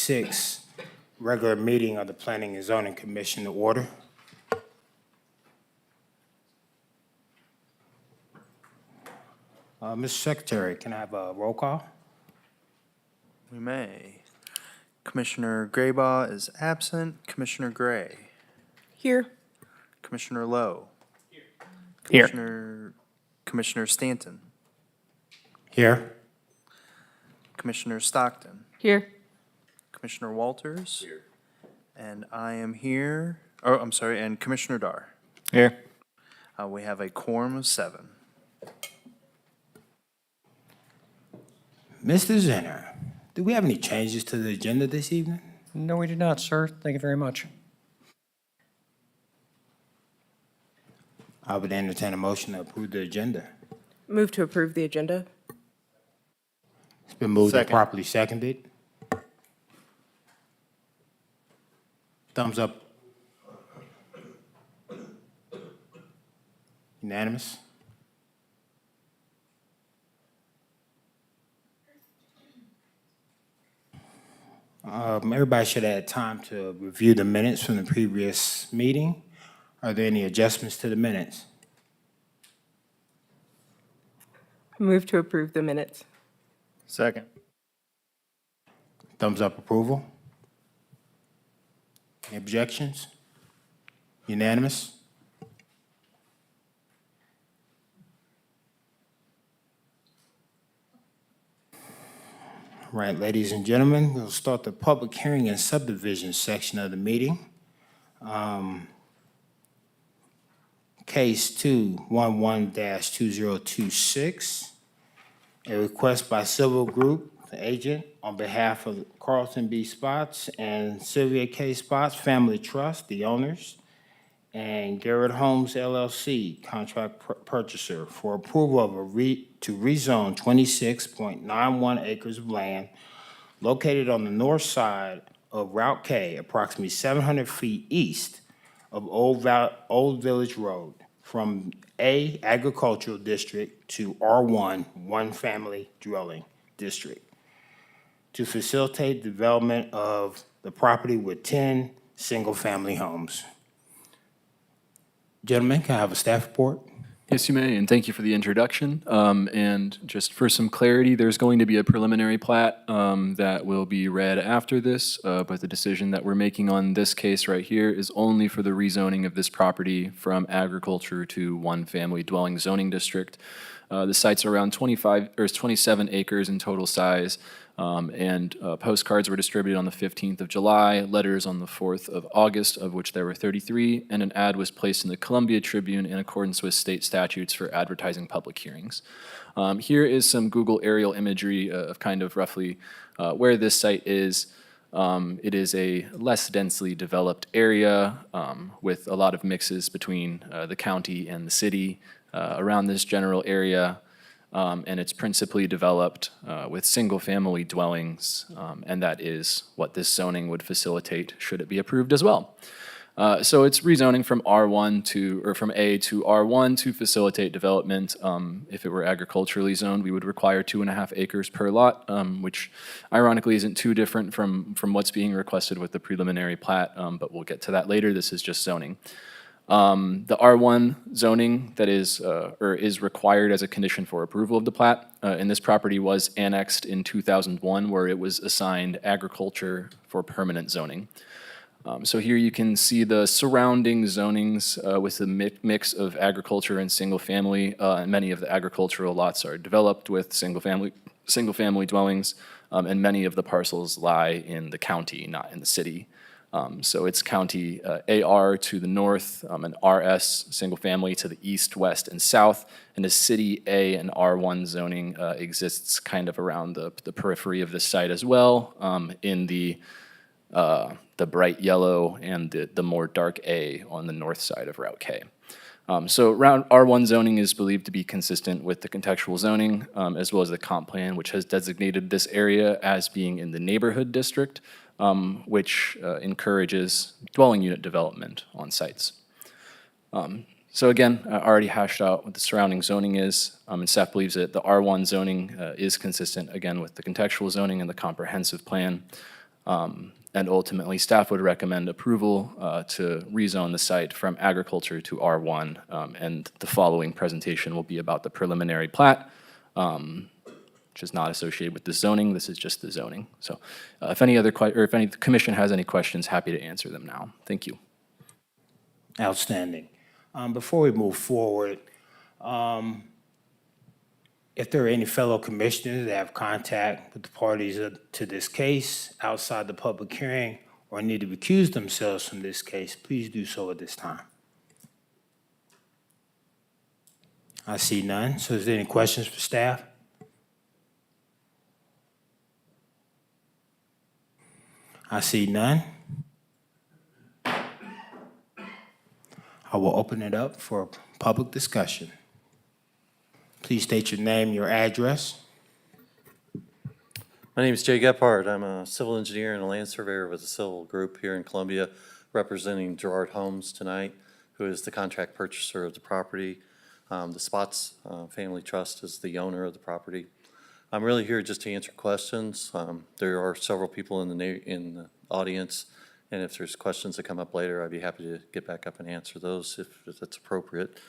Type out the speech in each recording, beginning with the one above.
2026 regular meeting of the Planning and Zoning Commission to order. Mr. Secretary, can I have a roll call? We may. Commissioner Graybaugh is absent. Commissioner Gray. Here. Commissioner Lowe. Here. Commissioner Stanton. Here. Commissioner Stockton. Here. Commissioner Walters. Here. And I am here. Oh, I'm sorry, and Commissioner Dar. Here. We have a quorum of 7. Mr. Zenner, do we have any changes to the agenda this evening? No, we do not, sir. Thank you very much. I would entertain a motion to approve the agenda. Move to approve the agenda. It's been moved and Second. properly seconded. Thumbs up. Unanimous? Everybody should have had time to review the minutes from the previous meeting. Are there any adjustments to the minutes? Move to approve the minutes. Second. Thumbs up approval? Any objections? Unanimous? All right, ladies and gentlemen, we'll start the public hearing and subdivision section of the meeting. Case 211-2026, a request by Civil Group, the agent, on behalf of Carlton B. Spots and Sylvia K. Spots Family Trust, the owners, and Garrett Homes LLC, contract purchaser, for approval of to rezone 26.91 acres of land located on the north side of Route K, approximately 700 feet east of Old Village Road, from A Agricultural District to R1 One Family Dwelling District, to facilitate development of the property with 10 single-family homes. Gentlemen, can I have a staff report? Yes, you may, and thank you for the introduction. And just for some clarity, there's going to be a preliminary plat that will be read after this, but the decision that we're making on this case right here is only for the rezoning of this property from agriculture to one-family dwelling zoning district. The site's around 27 acres in total size, and postcards were distributed on the 15th of July, letters on the 4th of August, of which there were 33, and an ad was placed in the Columbia Tribune in accordance with state statutes for advertising public hearings. Here is some Google aerial imagery of kind of roughly where this site is. It is a less densely developed area with a lot of mixes between the county and the city around this general area. And it's principally developed with single-family dwellings, and that is what this zoning would facilitate should it be approved as well. So it's rezoning from R1 from A to R1 to facilitate development. If it were agriculturally zoned, we would require 2.5 acres per lot, which ironically isn't too different from what's being requested with the preliminary plat, but we'll get to that later. This is just zoning. The R1 zoning that is required as a condition for approval of the plat, and this property was annexed in 2001, where it was assigned agriculture for permanent zoning. So here you can see the surrounding zonings with the mix of agriculture and single family. And many of the agricultural lots are developed with single family dwellings, and many of the parcels lie in the county, not in the city. So it's county AR to the north, and RS, single family, to the east, west, and south, and a city A and R1 zoning exists kind of around the periphery of this site as well, in the bright yellow and the more dark A on the north side of Route K. So R1 zoning is believed to be consistent with the contextual zoning, as well as the comp plan, which has designated this area as being in the neighborhood district, which encourages dwelling unit development on sites. So again, I already hashed out what the surrounding zoning is, and staff believes that the R1 zoning is consistent, again, with the contextual zoning and the comprehensive plan. And ultimately, staff would recommend approval to rezone the site from agriculture to R1. And the following presentation will be about the preliminary plat, which is not associated with the zoning. This is just the zoning. So if any other, or if any commission has any questions, happy to answer them now. Thank you. Outstanding. Before we move forward, if there are any fellow commissioners that have contact with the parties to this case outside the public hearing or need to recuse themselves from this case, please do so at this time. I see none. So is there any questions for staff? I see none. I will open it up for public discussion. Please state your name, your address. My name is Jay Gephardt. I'm a civil engineer and a land surveyor with a civil group here in Columbia, representing Gerard Homes tonight, who is the contract purchaser of the property. The Spots Family Trust is the owner of the property. I'm really here just to answer questions. There are several people in the audience, and if there's questions that come up later, I'd be happy to get back up and answer those if that's appropriate.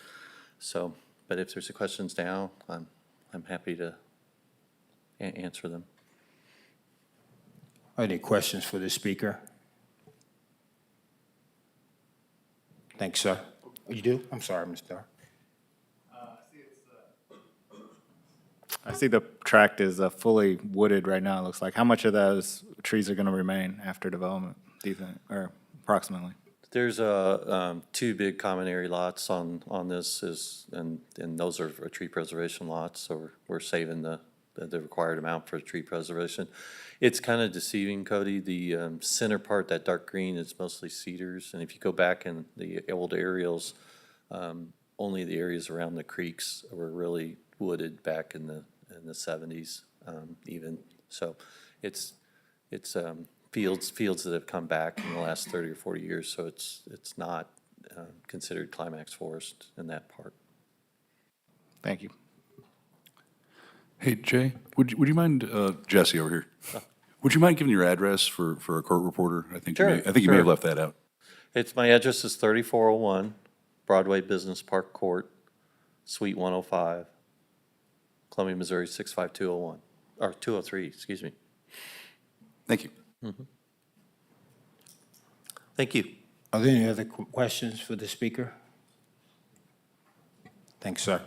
So, but if there's questions now, I'm happy to answer them. Are there any questions for the speaker? Thanks, sir. You do? I'm sorry, Mr. Dar. I see the tract is fully wooded right now, it looks like. How much of those trees are going to remain after development, do you think, or approximately? There's two big common area lots on this, and those are tree preservation lots, so we're saving the required amount for tree preservation. It's kind of deceiving, Cody. The center part, that dark green, is mostly cedars, and if you go back in the old aerials, only the areas around the creeks were really wooded back in the 70s even. So it's fields that have come back in the last 30 or 40 years, so it's not considered climax forest in that part. Thank you. Hey, Jay, would you mind, Jesse over here, would you mind giving your address for a court reporter? I think you may Sure. have left that out. My address is 3401 Broadway Business Park Court, Suite 105, Columbia, Missouri 65201, or 203, excuse me. Thank you. Thank you. Are there any other questions for the speaker? Thanks, sir.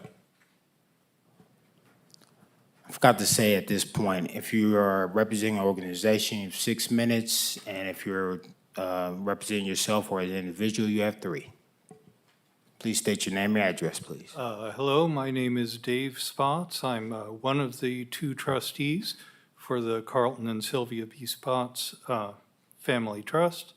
I forgot to say at this point, if you are representing an organization, you have 6 minutes, and if you're representing yourself or as an individual, you have 3. Please state your name and address, please. Hello, my name is Dave Spots. I'm one of the 2 trustees for the Carlton and Sylvia B. Spots Family Trust.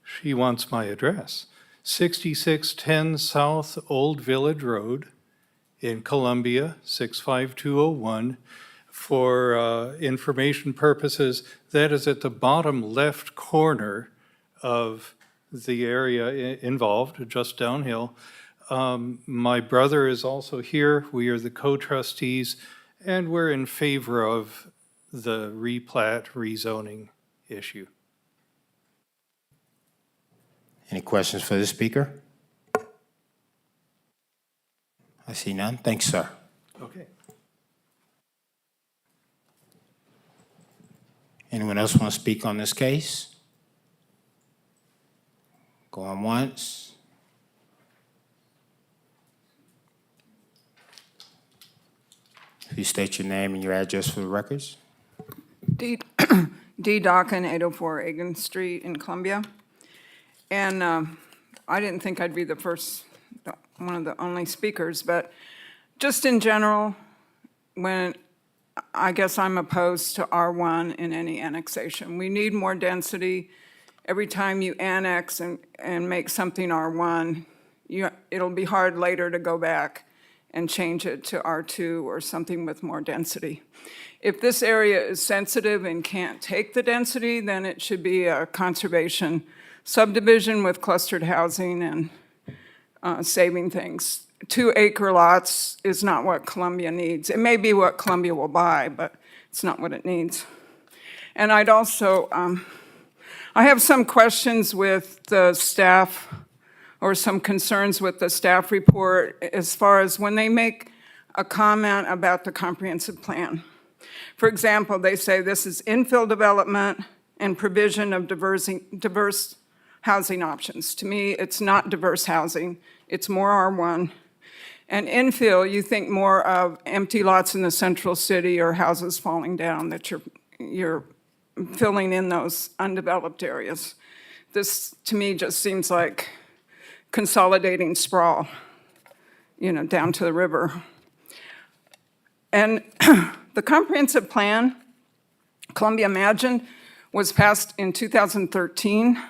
She wants my address. 6610 South Old Village Road in Columbia, 65201. For information purposes, that is at the bottom left corner of the area involved, just downhill. My brother is also here. We are the co-trustees, and we're in favor of the replat rezoning issue. Any questions for the speaker? I see none. Thanks, sir. Okay. Anyone else want to speak on this case? Going once. Please state your name and your address for the records. D. Dockin, 804 Egan Street in Columbia. And I didn't think I'd be one of the only speakers, but just in general, I guess I'm opposed to R1 in any annexation. We need more density. Every time you annex and make something R1, it'll be hard later to go back and change it to R2 or something with more density. If this area is sensitive and can't take the density, then it should be a conservation subdivision with clustered housing and saving things. 2-acre lots is not what Columbia needs. It may be what Columbia will buy, but It's not what it needs. And I'd also, I have some questions with the staff, or some concerns with the staff report as far as when they make a comment about the comprehensive plan. For example, they say this is infill development and provision of diverse housing options. To me, it's not diverse housing, it's more R1. And infill, you think more of empty lots in the central city or houses falling down that you're filling in those undeveloped areas. This, to me, just seems like consolidating sprawl, down to the river. And the comprehensive plan, Columbia Imagine, was passed in 2013.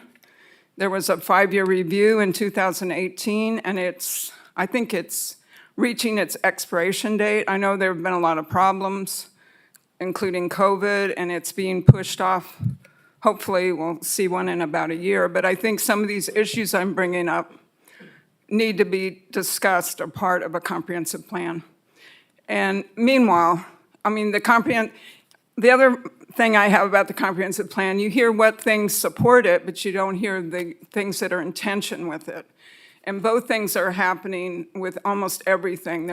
There was a 5-year review in 2018, and I think it's reaching its expiration date. I know there have been a lot of problems, including COVID, and it's being pushed off. Hopefully, we'll see one in about a year, but I think some of these issues I'm bringing up need to be discussed or part of a comprehensive plan. And meanwhile, I mean, the other thing I have about the comprehensive plan, you hear what things support it, but you don't hear the things that are in tension with it. And both things are happening with almost everything.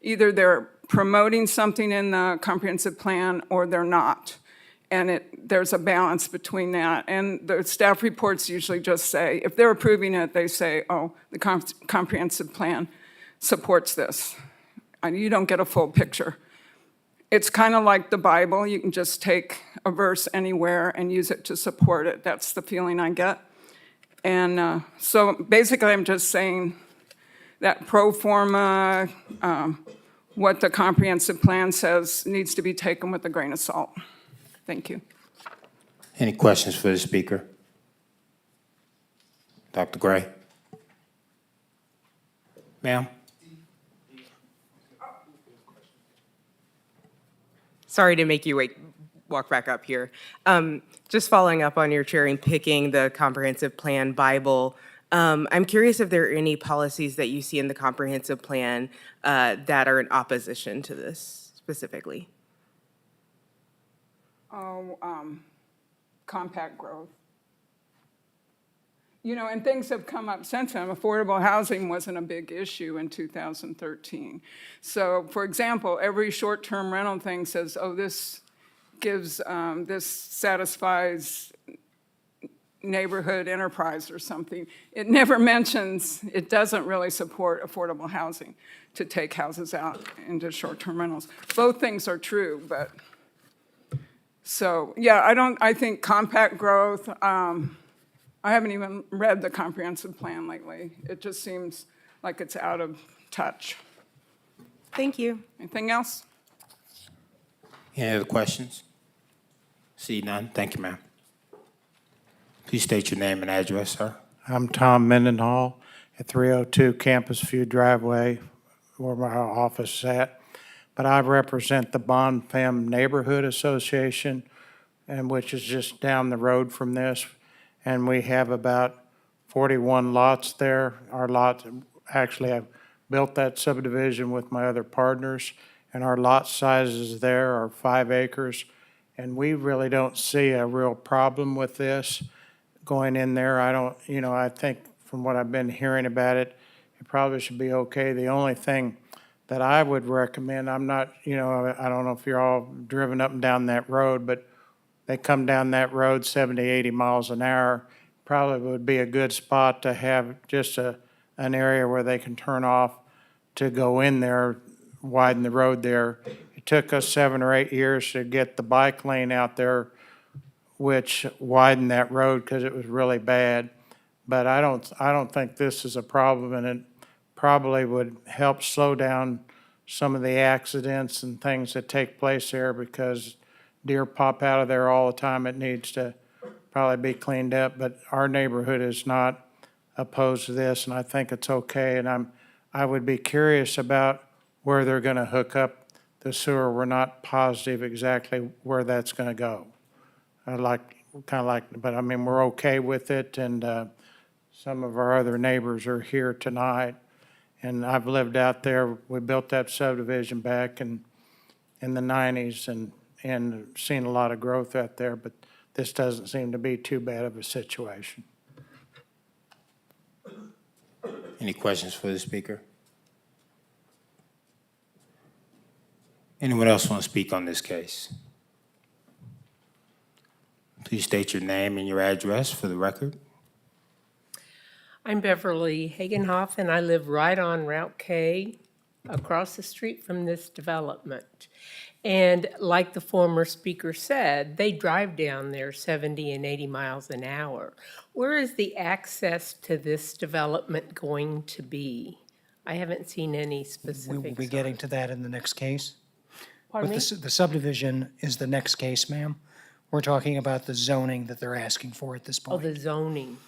Either they're promoting something in the comprehensive plan or they're not. And there's a balance between that. And the staff reports usually just say, if they're approving it, they say, oh, the comprehensive plan supports this. And you don't get a full picture. It's kind of like the Bible. You can just take a verse anywhere and use it to support it. That's the feeling I get. And so basically, I'm just saying that pro forma, what the comprehensive plan says needs to be taken with a grain of salt. Thank you. Any questions for the speaker? Dr. Gray? Ma'am? Sorry to make you walk back up here. Just following up on your cherry picking the comprehensive plan Bible, I'm curious if there are any policies that you see in the comprehensive plan that are in opposition to this specifically. Compact growth. And things have come up since then. Affordable housing wasn't a big issue in 2013. So, for example, every short-term rental thing says, oh, this satisfies neighborhood enterprise or something. It never mentions, it doesn't really support affordable housing to take houses out into short-term rentals. Both things are true, but, so, yeah, I think compact growth, I haven't even read the comprehensive plan lately. It just seems like it's out of touch. Thank you. Anything else? Any other questions? See none. Thank you, ma'am. Please state your name and address, sir. I'm Tom Mendenhall at 302 Campus View Driveway, where my office is at. But I represent the Bond Fam Neighborhood Association, and which is just down the road from this. And we have about 41 lots there. Our lots, actually, I've built that subdivision with my other partners, and our lot sizes there are 5 acres. And we really don't see a real problem with this going in there. I think from what I've been hearing about it, it probably should be okay. The only thing that I would recommend, I'm not, I don't know if you're all driven up and down that road, but they come down that road 70, 80 miles an hour. Probably would be a good spot to have just an area where they can turn off to go in there, widen the road there. It took us 7 or 8 years to get the bike lane out there, which widened that road because it was really bad. But I don't think this is a problem, and it probably would help slow down some of the accidents and things that take place there, because deer pop out of there all the time. It needs to probably be cleaned up, but our neighborhood is not opposed to this, and I think it's okay. And I would be curious about where they're going to hook up the sewer. We're not positive exactly where that's going to go. But I mean, we're okay with it, and some of our other neighbors are here tonight. And I've lived out there. We built that subdivision back in the 90s, and and seen a lot of growth out there, but this doesn't seem to be too bad of a situation. Any questions for the speaker? Anyone else want to speak on this case? Please state your name and your address for the record. I'm Beverly Hagenhoff, and I live right on Route K, across the street from this development. And like the former speaker said, they drive down there 70 and 80 miles an hour. Where is the access to this development going to be? I haven't seen any We specifics. will be getting to that in the next case. Pardon But me? the subdivision is the next case, ma'am. We're talking about the zoning that they're asking for at this Oh, point. the zoning.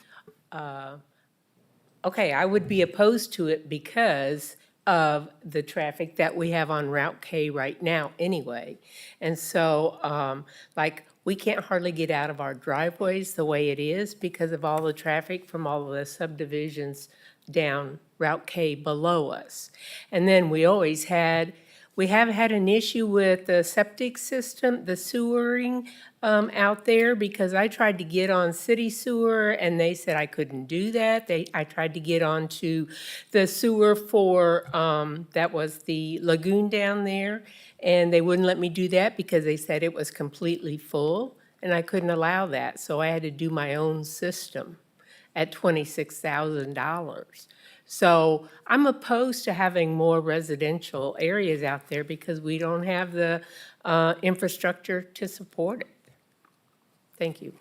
Okay, I would be opposed to it because of the traffic that we have on Route K right now anyway. And so, like, we can't hardly get out of our driveways the way it is because of all the traffic from all of the subdivisions down Route K below us. And then we have had an issue with the septic system, the sewering out there, because I tried to get on city sewer and they said I couldn't do that. I tried to get onto the sewer for, that was the lagoon down there, and they wouldn't let me do that because they said it was completely full, and I couldn't allow that. So I had to do my own system at $26,000. So I'm opposed to having more residential areas out there because we don't have the infrastructure to support it. Thank you.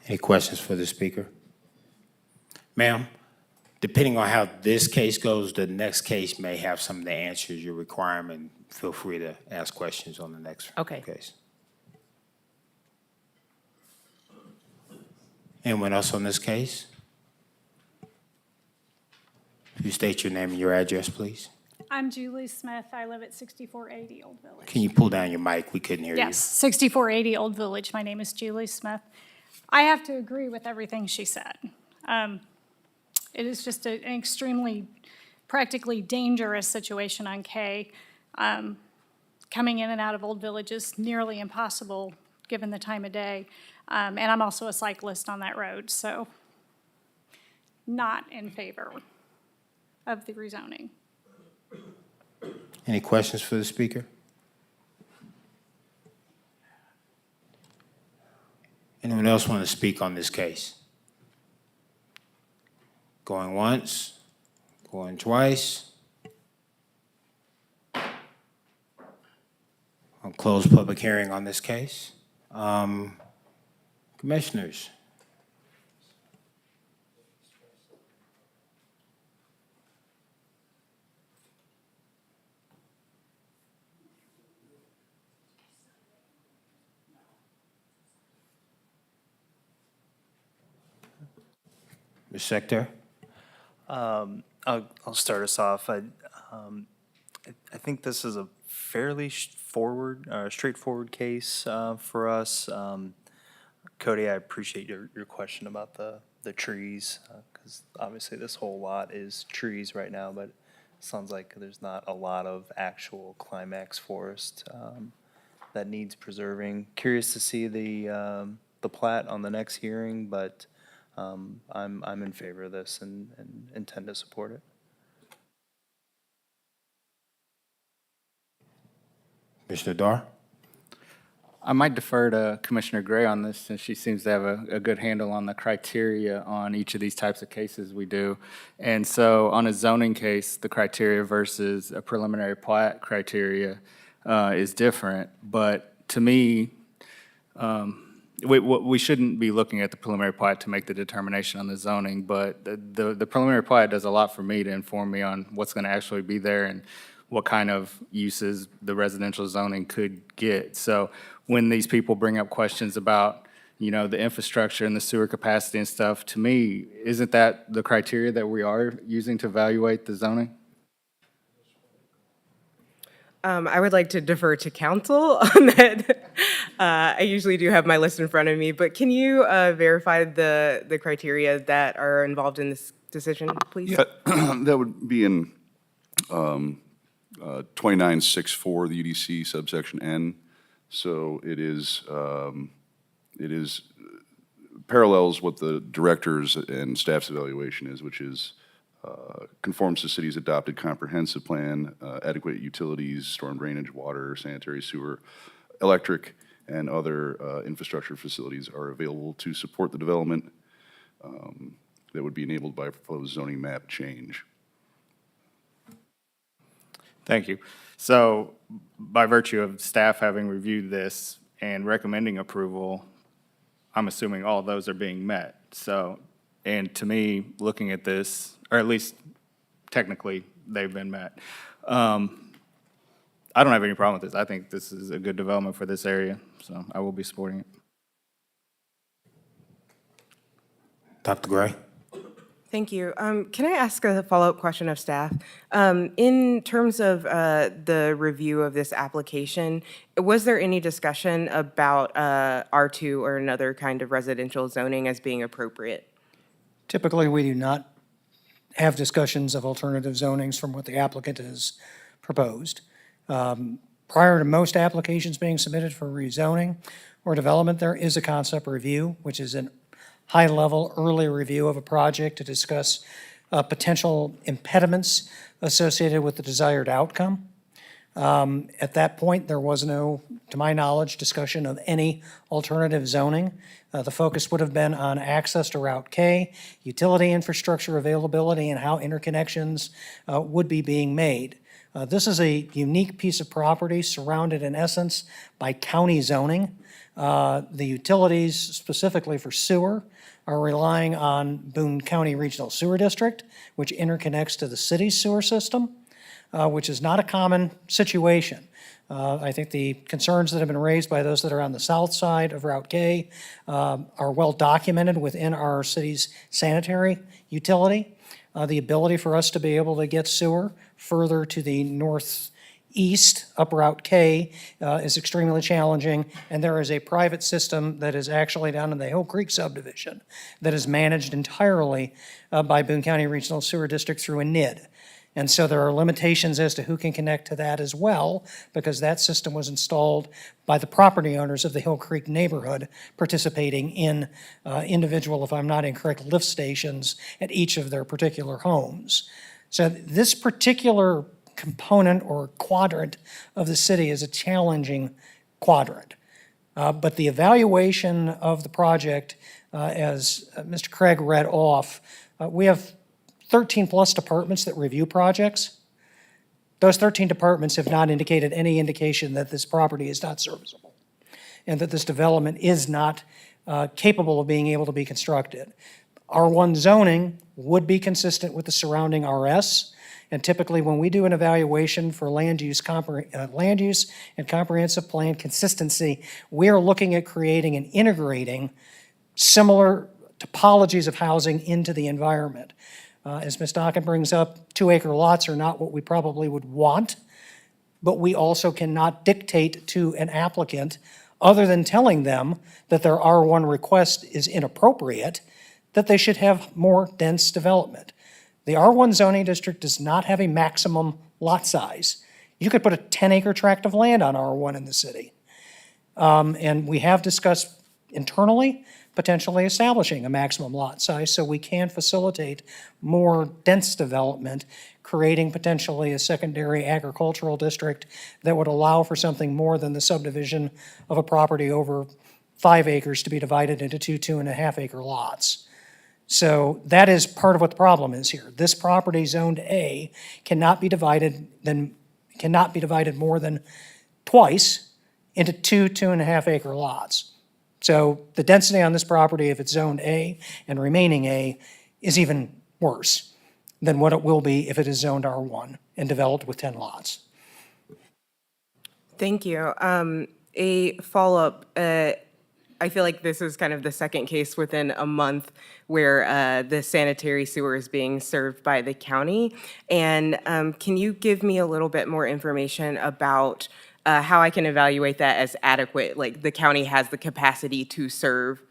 Any questions for the speaker? Ma'am, depending on how this case goes, the next case may have some of the answers you're requiring. Feel free to ask questions on the next Okay. case. Anyone else on this case? Please state your name and your address, please. I'm Julie Smith. I live at 6480 Old Village. Can you pull down your mic? We couldn't hear you. Yes, 6480 Old Village. My name is Julie Smith. I have to agree with everything she said. It is just an extremely, practically dangerous situation on K. Coming in and out of Old Village is nearly impossible given the time of day. And I'm also a cyclist on that road, so not in favor of the rezoning. Any questions for the speaker? Anyone else want to speak on this case? Going once, going twice. I'll close public hearing on this case. Commissioners. Ms. Secretary? I'll start us off. I think this is a fairly straightforward case for us. Cody, I appreciate your question about the trees, because obviously this whole lot is trees right now, but it sounds like there's not a lot of actual climax forest that needs preserving. Curious to see the plat on the next hearing, but I'm in favor of this and intend to support it. Commissioner Dar? I might defer to Commissioner Gray on this, since she seems to have a good handle on the criteria on each of these types of cases we do. And so on a zoning case, the criteria versus a preliminary plat criteria is different. But to me, we shouldn't be looking at the preliminary plat to make the determination on the zoning, but the preliminary plat does a lot for me to inform me on what's going to actually be there and what kind of uses the residential zoning could get. So when these people bring up questions about, the infrastructure and the sewer capacity and stuff, to me, isn't that the criteria that we are using to evaluate the zoning? I would like to defer to counsel on that. I usually do have my list in front of me, but can you verify the criteria that are involved in this decision, please? Yeah, that would be in 2964, the UDC subsection N. So it is parallels what the director's and staff's evaluation is, which is conforms to city's adopted comprehensive plan, adequate utilities, storm drainage, water, sanitary sewer, electric, and other infrastructure facilities are available to support the development that would be enabled by a proposed zoning map change. Thank you. So by virtue of staff having reviewed this and recommending approval, I'm assuming all those are being met. So, and to me, looking at this, or at least technically, they've been met. I don't have any problem with this. I think this is a good development for this area, so I will be supporting it. Dr. Gray? Thank you. Can I ask a follow-up question of staff? In terms of the review of this application, was there any discussion about R2 or another kind of residential zoning as being appropriate? Typically, we do not have discussions of alternative zonings from what the applicant has proposed. Prior to most applications being submitted for rezoning or development, there is a concept review, which is an high-level early review of a project to discuss potential impediments associated with the desired outcome. At that point, there was no, to my knowledge, discussion of any alternative zoning. The focus would have been on access to Route K, utility infrastructure availability, and how interconnections would be being made. This is a unique piece of property surrounded in essence by county zoning. The utilities, specifically for sewer, are relying on Boone County Regional Sewer District, which interconnects to the city's sewer system, which is not a common situation. I think the concerns that have been raised by those that are on the south side of Route K are well documented within our city's sanitary utility. The ability for us to be able to get sewer further to the northeast up Route K is extremely challenging, and there is a private system that is actually down in the Hill Creek subdivision that is managed entirely by Boone County Regional Sewer District through a NID. And so there are limitations as to who can connect to that as well, because that system was installed by the property owners of the Hill Creek neighborhood, participating in individual, if I'm not incorrect, lift stations at each of their particular homes. So this particular component or quadrant of the city is a challenging quadrant. But the evaluation of the project, as Mr. Craig read off, we have 13-plus departments that review projects. Those 13 departments have not indicated any indication that this property is not serviceable and that this development is not capable of being able to be constructed. R1 zoning would be consistent with the surrounding RS, and typically when we do an evaluation for land use and comprehensive plan consistency, we are looking at creating and integrating similar topologies of housing into the environment. As Ms. Docken brings up, 2-acre lots are not what we probably would want, but we also cannot dictate to an applicant, other than telling them that their R1 request is inappropriate, that they should have more dense development. The R1 zoning district does not have a maximum lot size. You could put a 10-acre tract of land on R1 in the city. And we have discussed internally potentially establishing a maximum lot size so we can facilitate more dense development, creating potentially a secondary agricultural district that would allow for something more than the subdivision of a property over 5 acres to be divided into 2.5-acre lots. So that is part of what the problem is here. This property zoned A cannot be divided more than twice into 2.5-acre lots. So the density on this property, if it's zoned A and remaining A, is even worse than what it will be if it is zoned R1 and developed with 10 lots. Thank you. A follow-up, I feel like this is kind of the second case within a month where the sanitary sewer is being served by the county. And can you give me a little bit more information about how I can evaluate that as adequate, like the county has the capacity to serve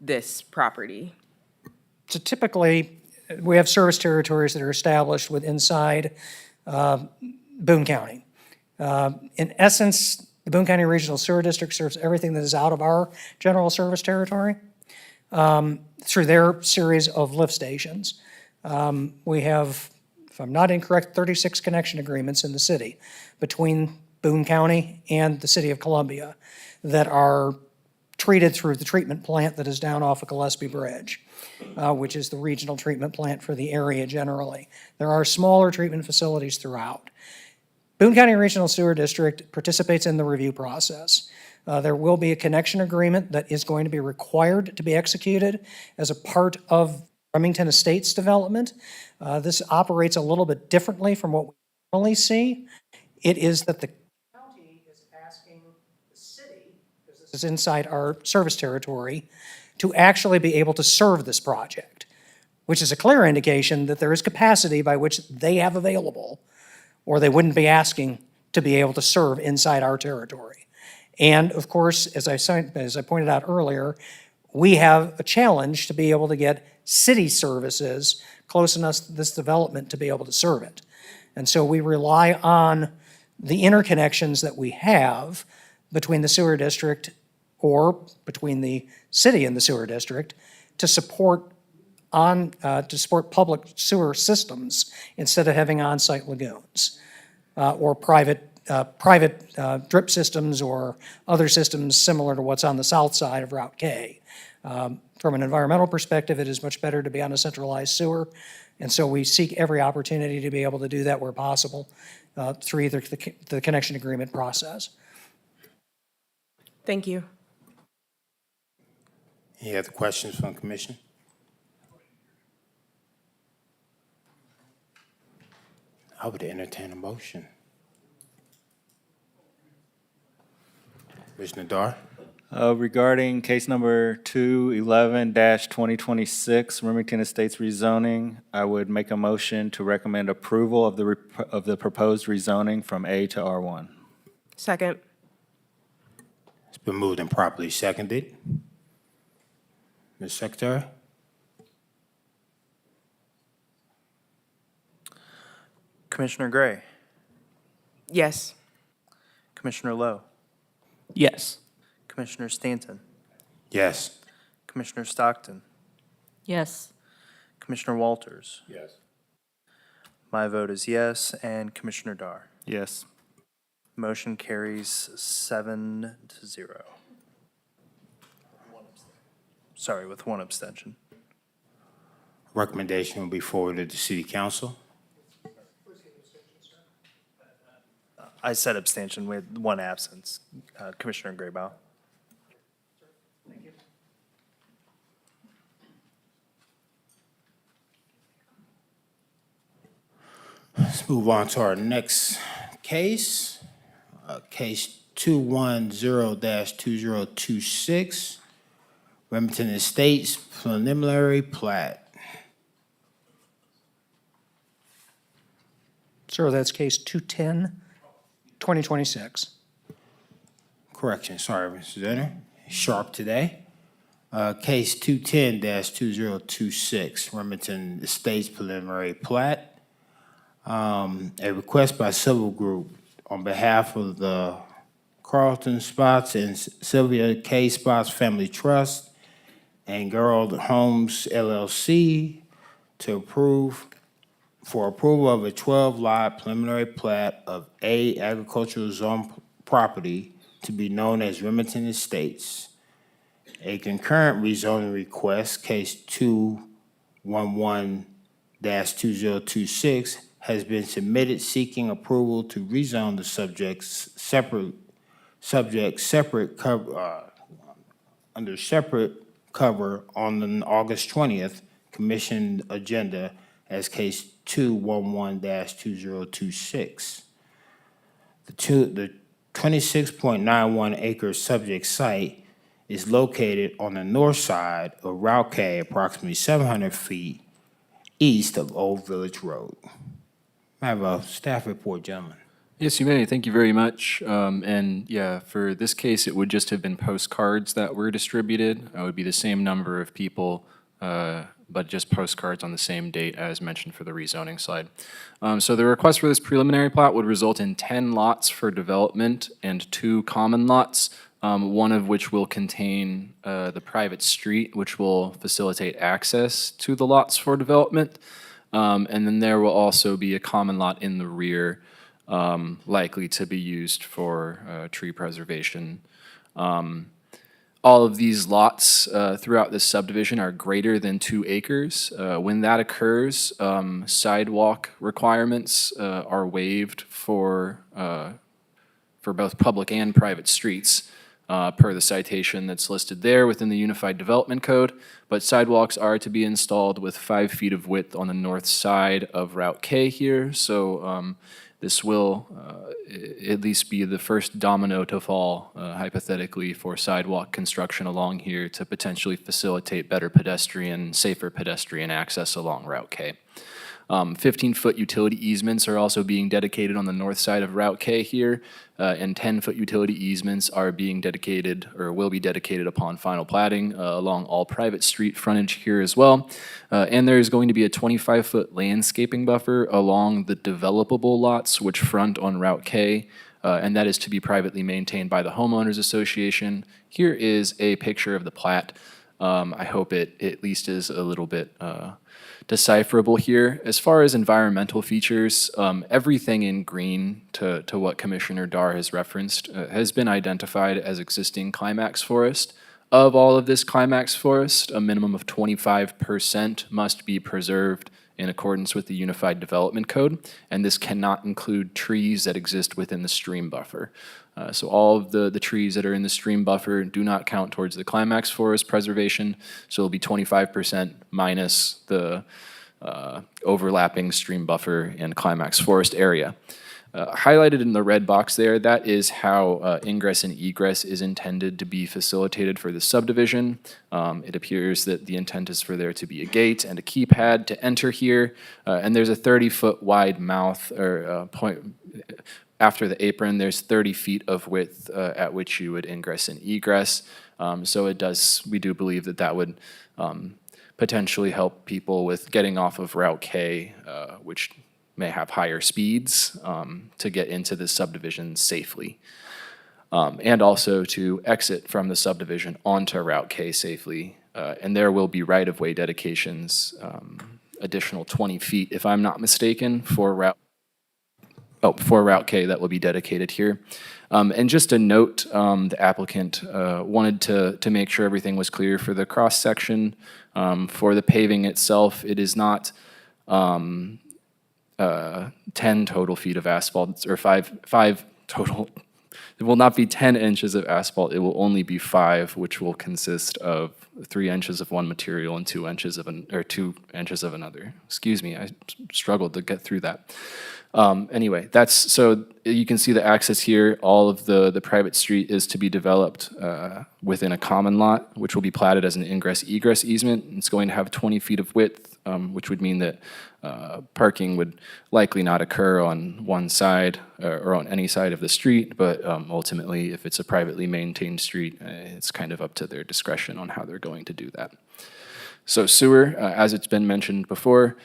this property? So typically, we have service territories that are established with inside Boone County. In essence, The Boone County Regional Sewer District serves everything that is out of our general service territory through their series of lift stations. We have, if I'm not incorrect, 36 connection agreements in the city between Boone County and the city of Columbia that are treated through the treatment plant that is down off of Gillespie Bridge, which is the regional treatment plant for the area generally. There are smaller treatment facilities throughout. Boone County Regional Sewer District participates in the review process. There will be a connection agreement that is going to be required to be executed as a part of Remington Estates development. This operates a little bit differently from what we normally see. It is that the county is asking the city, because this is inside our service territory, to actually be able to serve this project, which is a clear indication that there is capacity by which they have available, or they wouldn't be asking to be able to serve inside our territory. And of course, as I pointed out earlier, we have a challenge to be able to get city services close enough to this development to be able to serve it. And so we rely on the interconnections that we have between the sewer district or between the city and the sewer district to support public sewer systems instead of having on-site lagoons or private drip systems or other systems similar to what's on the south side of Route K. From an environmental perspective, it is much better to be on a centralized sewer, and so we seek every opportunity to be able to do that where possible through either the connection agreement process. Thank you. Any other questions from the commission? I would entertain a motion. Commissioner Dar? Regarding case number 211-2026, Remington Estates rezoning, I would make a motion to recommend approval of the proposed rezoning from A to R1. Second. It's been moved and properly seconded. Ms. Secretary? Commissioner Gray, Yes. Commissioner Lowe, Yes. Commissioner Stanton, Yes. Commissioner Stockton, Yes. Commissioner Walters. Yes. My vote is yes, and Commissioner Dar. Yes. Motion carries 7-0. Sorry, with one abstention. Recommendation will be forwarded to City Council. I said abstention with one absence. Commissioner Graybow. Let's move on to our next case, case 210-2026, Remington Estates preliminary plat. Sir, that's case 210, 2026. Correction, sorry, Mr. Zenner. Sharp today. Case 210-2026, Remington Estates preliminary plat. A request by Civil Group on behalf of the Carlton Spots and Sylvia K. Spots Family Trust and Gerald Homes LLC for approval of a 12-lot preliminary plat of A agricultural zone property to be known as Remington Estates. A concurrent rezoning request, case 211-2026, has been submitted seeking approval to rezone the under separate cover on the August 20th commission agenda as case 211-2026. The 26.91 acre subject site is located on the north side of Route K, approximately 700 feet east of Old Village Road. I have a staff report, gentlemen. Yes, you may. Thank you very much. And yeah, for this case, it would just have been postcards that were distributed. It would be the same number of people but just postcards on the same date as mentioned for the rezoning side. So the request for this preliminary plat would result in 10 lots for development and 2 common lots, one of which will contain the private street, which will facilitate access to the lots for development. And then there will also be a common lot in the rear, likely to be used for tree preservation. All of these lots throughout this subdivision are greater than 2 acres. When that occurs, sidewalk requirements are waived for both public and private streets, per the citation that's listed there within the Unified Development Code. But sidewalks are to be installed with 5 feet of width on the north side of Route K here. So this will at least be the first domino to fall, hypothetically, for sidewalk construction along here to potentially facilitate better pedestrian, safer pedestrian access along Route K. 15-foot utility easements are also being dedicated on the north side of Route K here, and 10-foot utility easements are being dedicated or will be dedicated upon final platting along all private street frontage here as well. And there is going to be a 25-foot landscaping buffer along the developable lots which front on Route K, and that is to be privately maintained by the homeowners association. Here is a picture of the plat. I hope it at least is a little bit decipherable here. As far as environmental features, everything in green to what Commissioner Dar has referenced has been identified as existing climax forest. Of all of this climax forest, a minimum of 25% must be preserved in accordance with the Unified Development Code, and this cannot include trees that exist within the stream buffer. So all of the trees that are in the stream buffer do not count towards the climax forest preservation, so it'll be 25% minus the overlapping stream buffer and climax forest area. Highlighted in the red box there, that is how ingress and egress is intended to be facilitated for the subdivision. It appears that the intent is for there to be a gate and a keypad to enter here, and there's a 30-foot wide mouth or point. After the apron, there's 30 feet of width at which you would ingress and egress. So we do believe that that would potentially help people with getting off of Route K, which may have higher speeds, to get into the subdivision safely. And also to exit from the subdivision onto Route K safely. And there will be right-of-way dedications, additional 20 feet, if I'm not mistaken, for Route K that will be dedicated here. And just a note, the applicant wanted to make sure everything was clear for the cross-section. For the paving itself, it is not 10 total feet of asphalt, or five total. It will not be 10 inches of asphalt. It will only be 5, which will consist of 3 inches of one material and 2 inches of 2 inches of another. Excuse me, I struggled to get through that. Anyway, so you can see the access here. All of the private street is to be developed within a common lot, which will be platted as an ingress-egress easement. It's going to have 20 feet of width, which would mean that parking would likely not occur on one side or on any side of the street, but ultimately, if it's a privately maintained street, it's kind of up to their discretion on how they're going to do that. So sewer, as it's been mentioned before,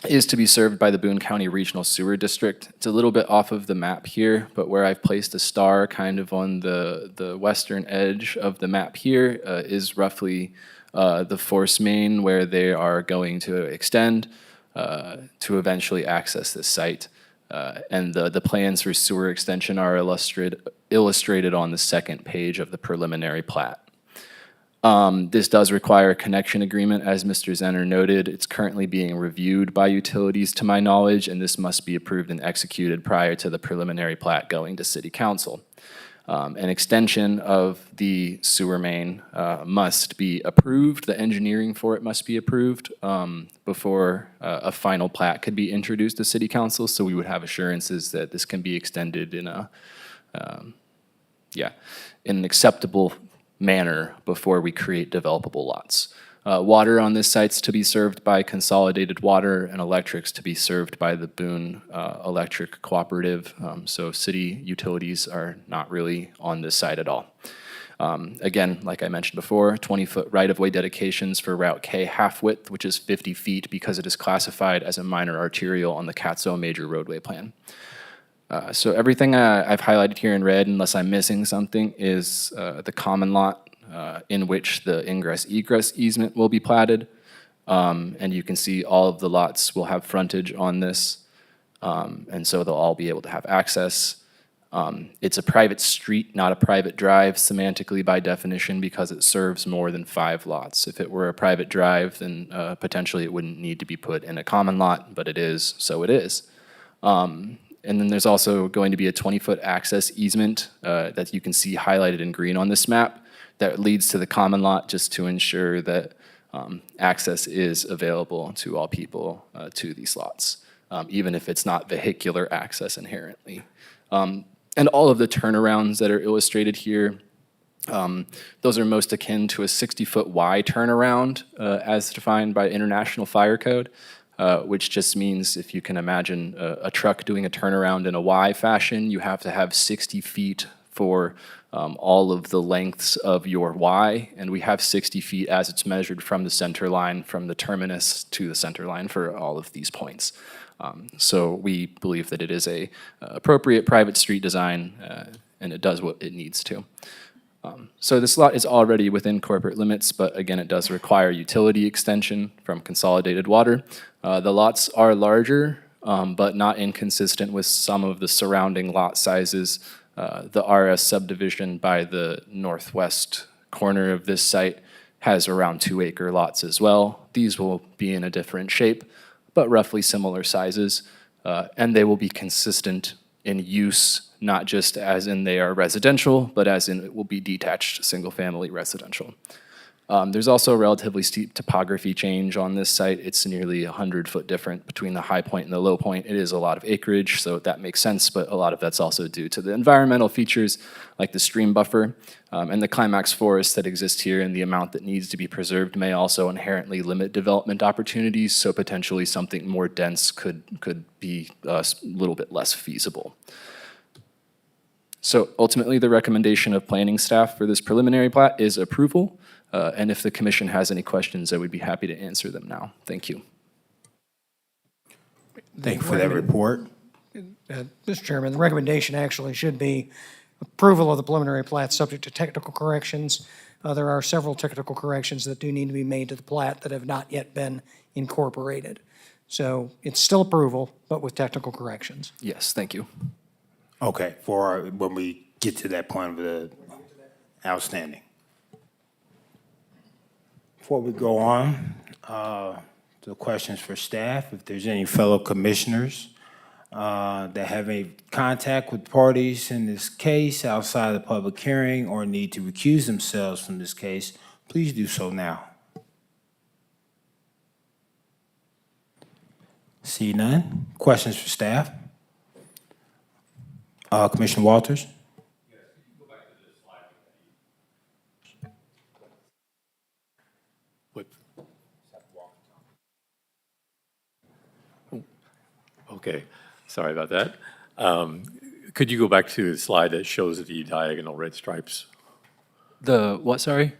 is to be served by the Boone County Regional Sewer District. It's a little bit off of the map here, but where I've placed a star kind of on the western edge of the map here is roughly the force main where they are going to extend to eventually access this site. And the plans for sewer extension are illustrated on the second page of the preliminary plat. This does require a connection agreement, as Mr. Zenner noted. It's currently being reviewed by utilities, to my knowledge, and this must be approved and executed prior to the preliminary plat going to City Council. An extension of the sewer main must be approved. The engineering for it must be approved before a final plat could be introduced to City Council, so we would have assurances that this can be extended in in an acceptable manner before we create developable lots. Water on this site's to be served by Consolidated Water, and electric's to be served by the Boone Electric Cooperative, so city utilities are not really on this site at all. Again, like I mentioned before, 20-foot right-of-way dedications for Route K half-width, which is 50 feet because it is classified as a minor arterial on the Catso Major Roadway Plan. So everything I've highlighted here in red, unless I'm missing something, is the common lot in which the ingress-egress easement will be platted. And you can see all of the lots will have frontage on this, and so they'll all be able to have access. It's a private street, not a private drive, semantically by definition, because it serves more than 5 lots. If it were a private drive, then potentially it wouldn't need to be put in a common lot, but it is, so it is. And then there's also going to be a 20-foot access easement that you can see highlighted in green on this map that leads to the common lot, just to ensure that access is available to all people to these lots, even if it's not vehicular access inherently. And all of the turnarounds that are illustrated here, those are most akin to a 60-foot Y turnaround as defined by International Fire Code, which just means if you can imagine a truck doing a turnaround in a Y fashion, you have to have 60 feet for all of the lengths of your Y, and we have 60 feet as it's measured from the center line, from the terminus to the center line for all of these points. So we believe that it is a appropriate private street design, and it does what it needs to. So this lot is already within corporate limits, but again, it does require utility extension from Consolidated Water. The lots are larger, but not inconsistent with some of the surrounding lot sizes. The RS subdivision by the northwest corner of this site has around 2-acre lots as well. These will be in a different shape, but roughly similar sizes, and they will be consistent in use, not just as in they are residential, but as in it will be detached single-family residential. There's also a relatively steep topography change on this site. It's nearly 100-foot different between the high point and the low point. It is a lot of acreage, so that makes sense, but a lot of that's also due to the environmental features like the stream buffer and the climax forest that exists here, and the amount that needs to be preserved may also inherently limit development opportunities, so potentially something more dense could be a little bit less feasible. So ultimately, the recommendation of planning staff for this preliminary plat is approval. And if the commission has any questions, I would be happy to answer them now. Thank you. Thank you for that report. Mr. Chairman, the recommendation actually should be approval of the preliminary plat subject to technical corrections. There are several technical corrections that do need to be made to the plat that have not yet been incorporated. So it's still approval, but with technical corrections. Yes, thank you. Okay, for when we get to that point of the outstanding. Before we go on to questions for staff, if there's any fellow commissioners that have any contact with parties in this case outside the public hearing or need to recuse themselves from this case, please do so now. See none. Questions for staff? Commissioner Walters? Okay, sorry about that. Could you go back to the slide that shows the diagonal red stripes? The what, sorry?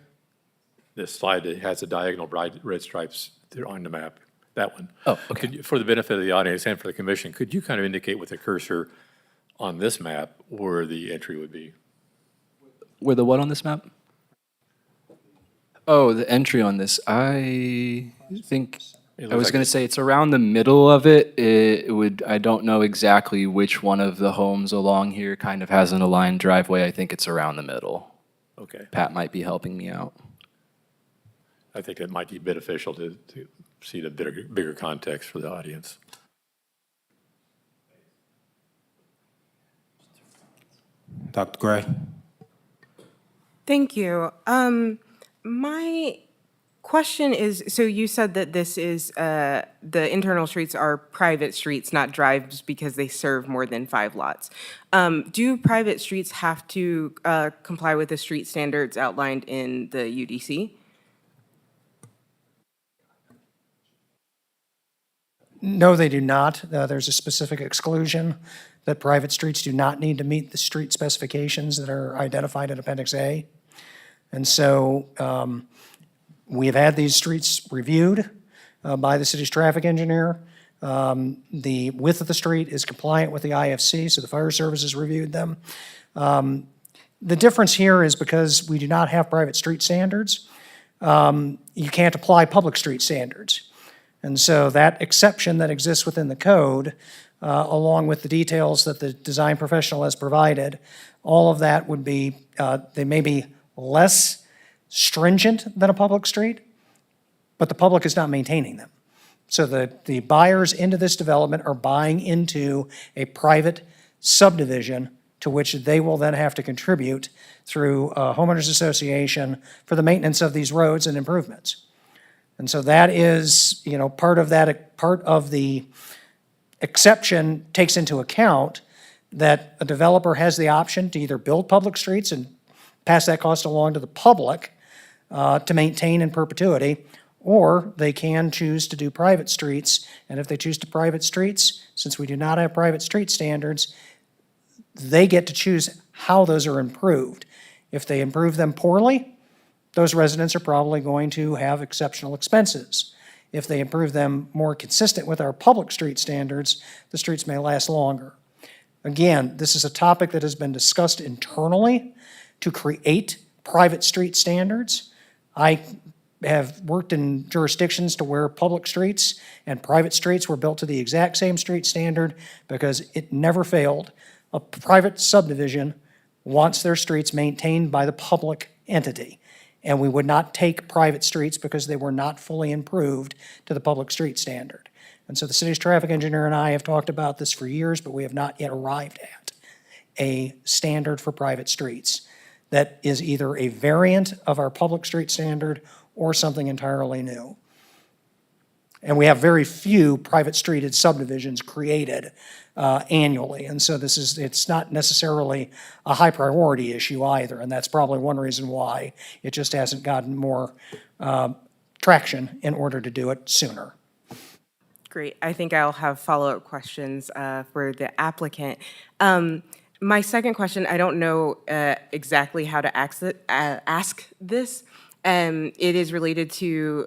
The slide that has the diagonal red stripes there on the map, that one. Oh, okay. For the benefit of the audience and for the commission, could you kind of indicate with the cursor on this map where the entry would be? Where the what on this map? Oh, the entry on this. I think, I was going to say it's around the middle of it. I don't know exactly which one of the homes along here kind of has an aligned driveway. I think it's around the middle. Okay. Pat might be helping me out. I think that might be beneficial to see the bigger context for the audience. Dr. Gray? Thank you. My question is, so you said that this is, the internal streets are private streets, not drives, because they serve more than 5 lots. Do private streets have to comply with the street standards outlined in the UDC? No, they do not. There's a specific exclusion that private streets do not need to meet the street specifications that are identified in Appendix A. And so we have had these streets reviewed by the city's traffic engineer. The width of the street is compliant with the IFC, so the fire service has reviewed them. The difference here is because we do not have private street standards, you can't apply public street standards. And so that exception that exists within the code, along with the details that the design professional has provided, all of that would be, they may be less stringent than a public street, but the public is not maintaining them. So the buyers into this development are buying into a private subdivision to which they will then have to contribute through a homeowners association for the maintenance of these roads and improvements. And so that is, part of the exception takes into account that a developer has the option to either build public streets and pass that cost along to the public to maintain in perpetuity, or they can choose to do private streets. And if they choose to private streets, since we do not have private street standards, they get to choose how those are improved. If they improve them poorly, those residents are probably going to have exceptional expenses. If they improve them more consistent with our public street standards, the streets may last longer. Again, this is a topic that has been discussed internally to create private street standards. I have worked in jurisdictions to where public streets and private streets were built to the exact same street standard because it never failed. A private subdivision wants their streets maintained by the public entity. And we would not take private streets because they were not fully improved to the public street standard. And so the city's traffic engineer and I have talked about this for years, but we have not yet arrived at a standard for private streets that is either a variant of our public street standard or something entirely new. And we have very few private streeted subdivisions created annually. And so it's not necessarily a high priority issue either. And that's probably one reason why it just hasn't gotten more traction in order to do it sooner. Great. I think I'll have follow-up questions for the applicant. My second question, I don't know exactly how to ask this. It is related to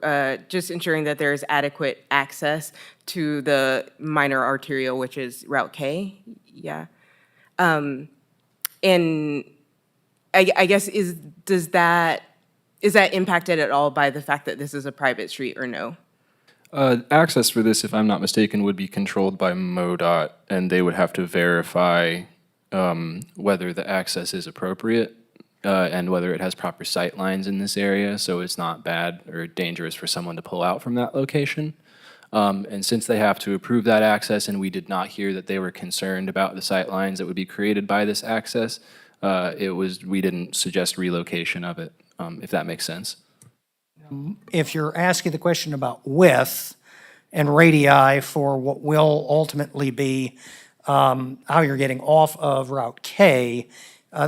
just ensuring that there is adequate access to the minor arterial, which is Route K. Yeah. And I guess is that impacted at all by the fact that this is a private street or no? Access for this, if I'm not mistaken, would be controlled by MoDOT, and they would have to verify whether the access is appropriate. And whether it has proper sight lines in this area, so it's not bad or dangerous for someone to pull out from that location. And since they have to approve that access, and we did not hear that they were concerned about the sight lines that would be created by this access, we didn't suggest relocation of it, if that makes sense. If you're asking the question about width and radii for what will ultimately be how you're getting off of Route K,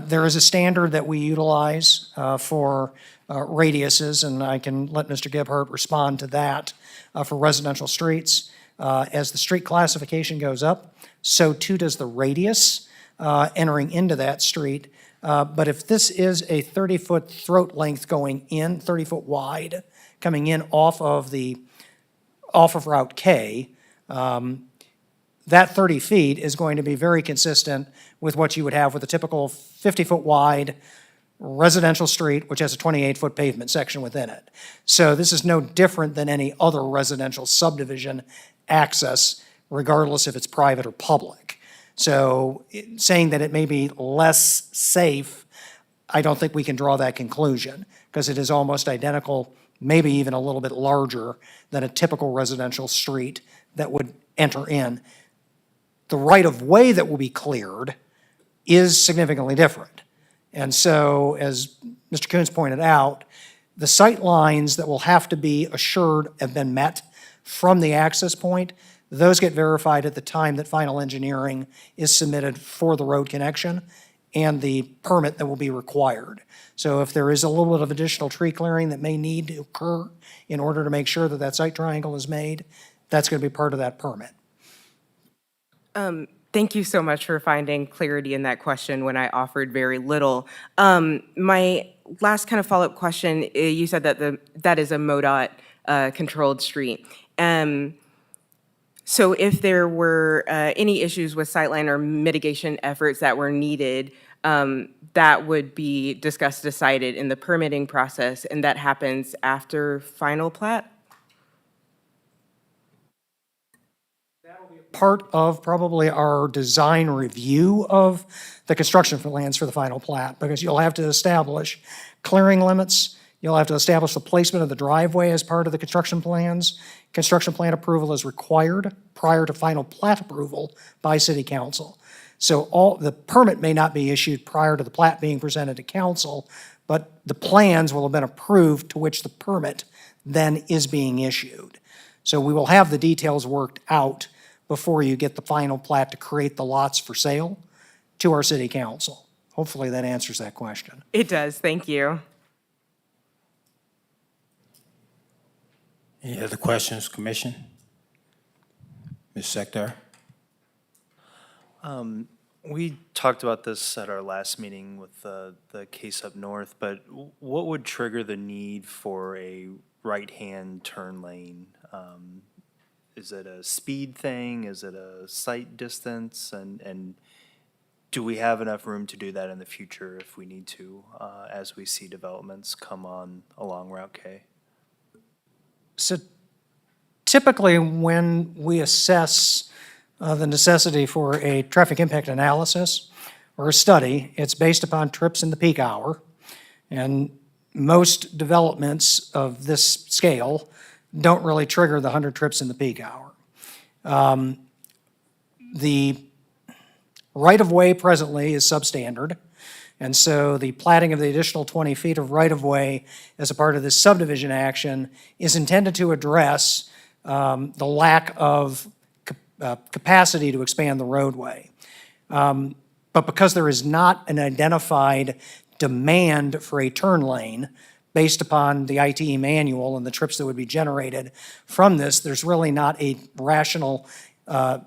there is a standard that we utilize for radiuses, and I can let Mr. Gebhardt respond to that for residential streets. As the street classification goes up, so too does the radius entering into that street. But if this is a 30-foot throat length going in, 30-foot wide, coming in off of Route K, that 30 feet is going to be very consistent with what you would have with a typical 50-foot wide residential street, which has a 28-foot pavement section within it. So this is no different than any other residential subdivision access, regardless if it's private or public. So saying that it may be less safe, I don't think we can draw that conclusion, because it is almost identical, maybe even a little bit larger than a typical residential street that would enter in. The right-of-way that will be cleared is significantly different. And so, as Mr. Coons pointed out, the sight lines that will have to be assured have been met from the access point. Those get verified at the time that final engineering is submitted for the road connection and the permit that will be required. So if there is a little bit of additional tree clearing that may need to occur in order to make sure that that site triangle is made, that's going to be part of that permit. Thank you so much for finding clarity in that question when I offered very little. My last kind of follow-up question, you said that that is a MoDOT controlled street. So if there were any issues with sightline or mitigation efforts that were needed, that would be discussed, decided in the permitting process, and that happens after final plat? Part of probably our design review of the construction plans for the final plat, because you'll have to establish clearing limits, you'll have to establish the placement of the driveway as part of the construction plans. Construction plan approval is required prior to final plat approval by city council. So the permit may not be issued prior to the plat being presented to council, but the plans will have been approved to which the permit then is being issued. So we will have the details worked out before you get the final plat to create the lots for sale to our city council. Hopefully that answers that question. It does, thank you. Any other questions, Commission? Ms. Secretary? We talked about this at our last meeting with the case up north, but what would trigger the need for a right-hand turn lane? Is it a speed thing? Is it a sight distance? And do we have enough room to do that in the future if we need to, as we see developments come on along Route K? So typically, when we assess the necessity for a traffic impact analysis or a study, it's based upon trips in the peak hour. And most developments of this scale don't really trigger the 100 trips in the peak hour. The right-of-way presently is substandard, and so the platting of the additional 20 feet of right-of-way as a part of this subdivision action is intended to address the lack of capacity to expand the roadway. But because there is not an identified demand for a turn lane based upon the ITE manual and the trips that would be generated from this, there's really not a rational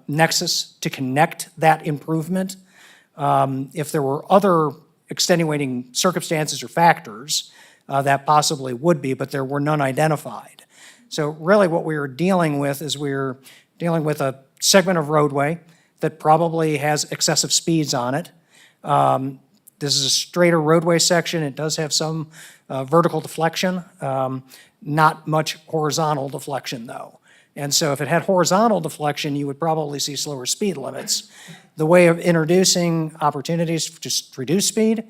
nexus to connect that improvement. If there were other extenuating circumstances or factors, that possibly would be, but there were none identified. So really what we are dealing with is we're dealing with a segment of roadway that probably has excessive speeds on it. This is a straighter roadway section. It does have some vertical deflection, not much horizontal deflection though. And so if it had horizontal deflection, you would probably see slower speed limits. The way of introducing opportunities to just reduce speed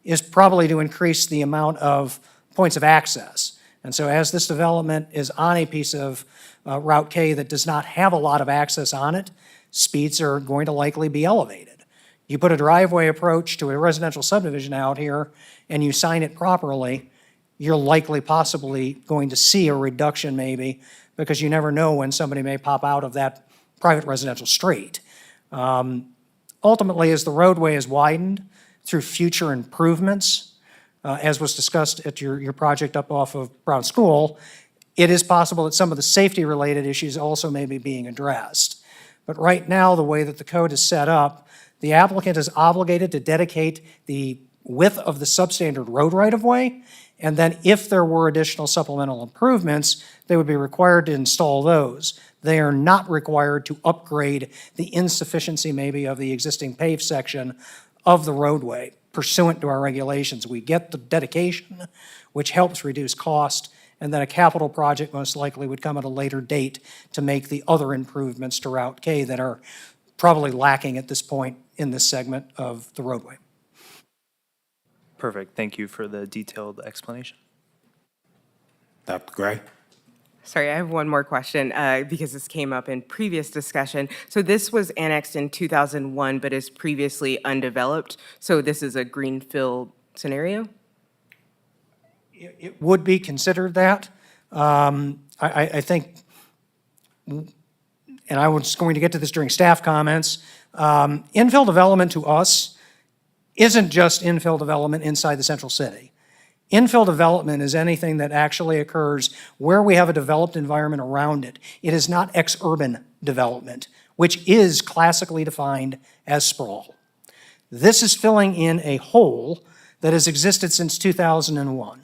is probably to increase the amount of points of access. And so as this development is on a piece of Route K that does not have a lot of access on it, speeds are going to likely be elevated. You put a driveway approach to a residential subdivision out here and you sign it properly, you're likely possibly going to see a reduction maybe, because you never know when somebody may pop out of that private residential street. Ultimately, as the roadway is widened through future improvements, as was discussed at your project up off of Brown School, it is possible that some of the safety-related issues also may be being addressed. But right now, the way that the code is set up, the applicant is obligated to dedicate the width of the substandard road right-of-way, and then if there were additional supplemental improvements, they would be required to install those. They are not required to upgrade the insufficiency maybe of the existing paved section of the roadway. Pursuant to our regulations, we get the dedication, which helps reduce cost, and then a capital project most likely would come at a later date to make the other improvements to Route K that are probably lacking at this point in this segment of the roadway. Perfect. Thank you for the detailed explanation. Dr. Gray? Sorry, I have one more question because this came up in previous discussion. So this was annexed in 2001, but is previously undeveloped. So this is a greenfield scenario? It would be considered that. I think, and I was going to get to this during staff comments, infill development to us isn't just infill development inside the central city. Infill development is anything that actually occurs where we have a developed environment around it. It is not ex-urban development. which is classically defined as sprawl. This is filling in a hole that has existed since 2001.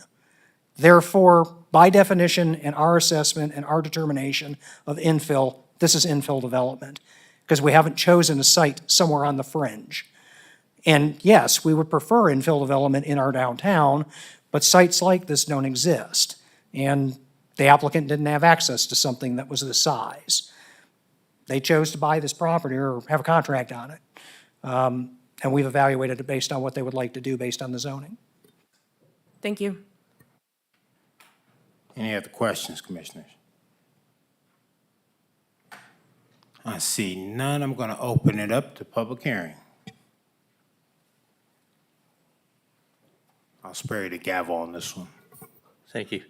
Therefore, by definition, and our assessment and our determination of infill, this is infill development, because we haven't chosen a site somewhere on the fringe. And yes, we would prefer infill development in our downtown, but sites like this don't exist. And the applicant didn't have access to something that was this size. They chose to buy this property or have a contract on it. And we've evaluated it based on what they would like to do based on the zoning. Thank you. Any other questions, Commissioners? I see none. I'm going to open it up to public hearing. I'll spare you the gavel on this one. Thank you.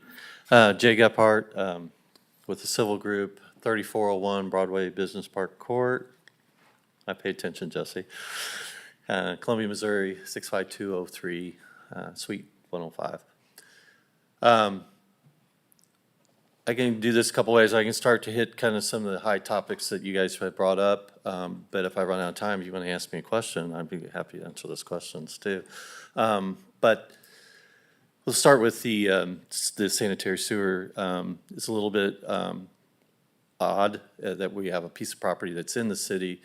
Jay Gephardt with the Civil Group, 3401 Broadway Business Park Court. I pay attention, Jesse. Columbia, Missouri, 65203, Suite 105. I can do this a couple ways. I can start to hit kind of some of the high topics that you guys have brought up. But if I run out of time, if you want to ask me a question, I'd be happy to answer those questions too. But we'll start with the sanitary sewer. It's a little bit odd that we have a piece of property that's in the city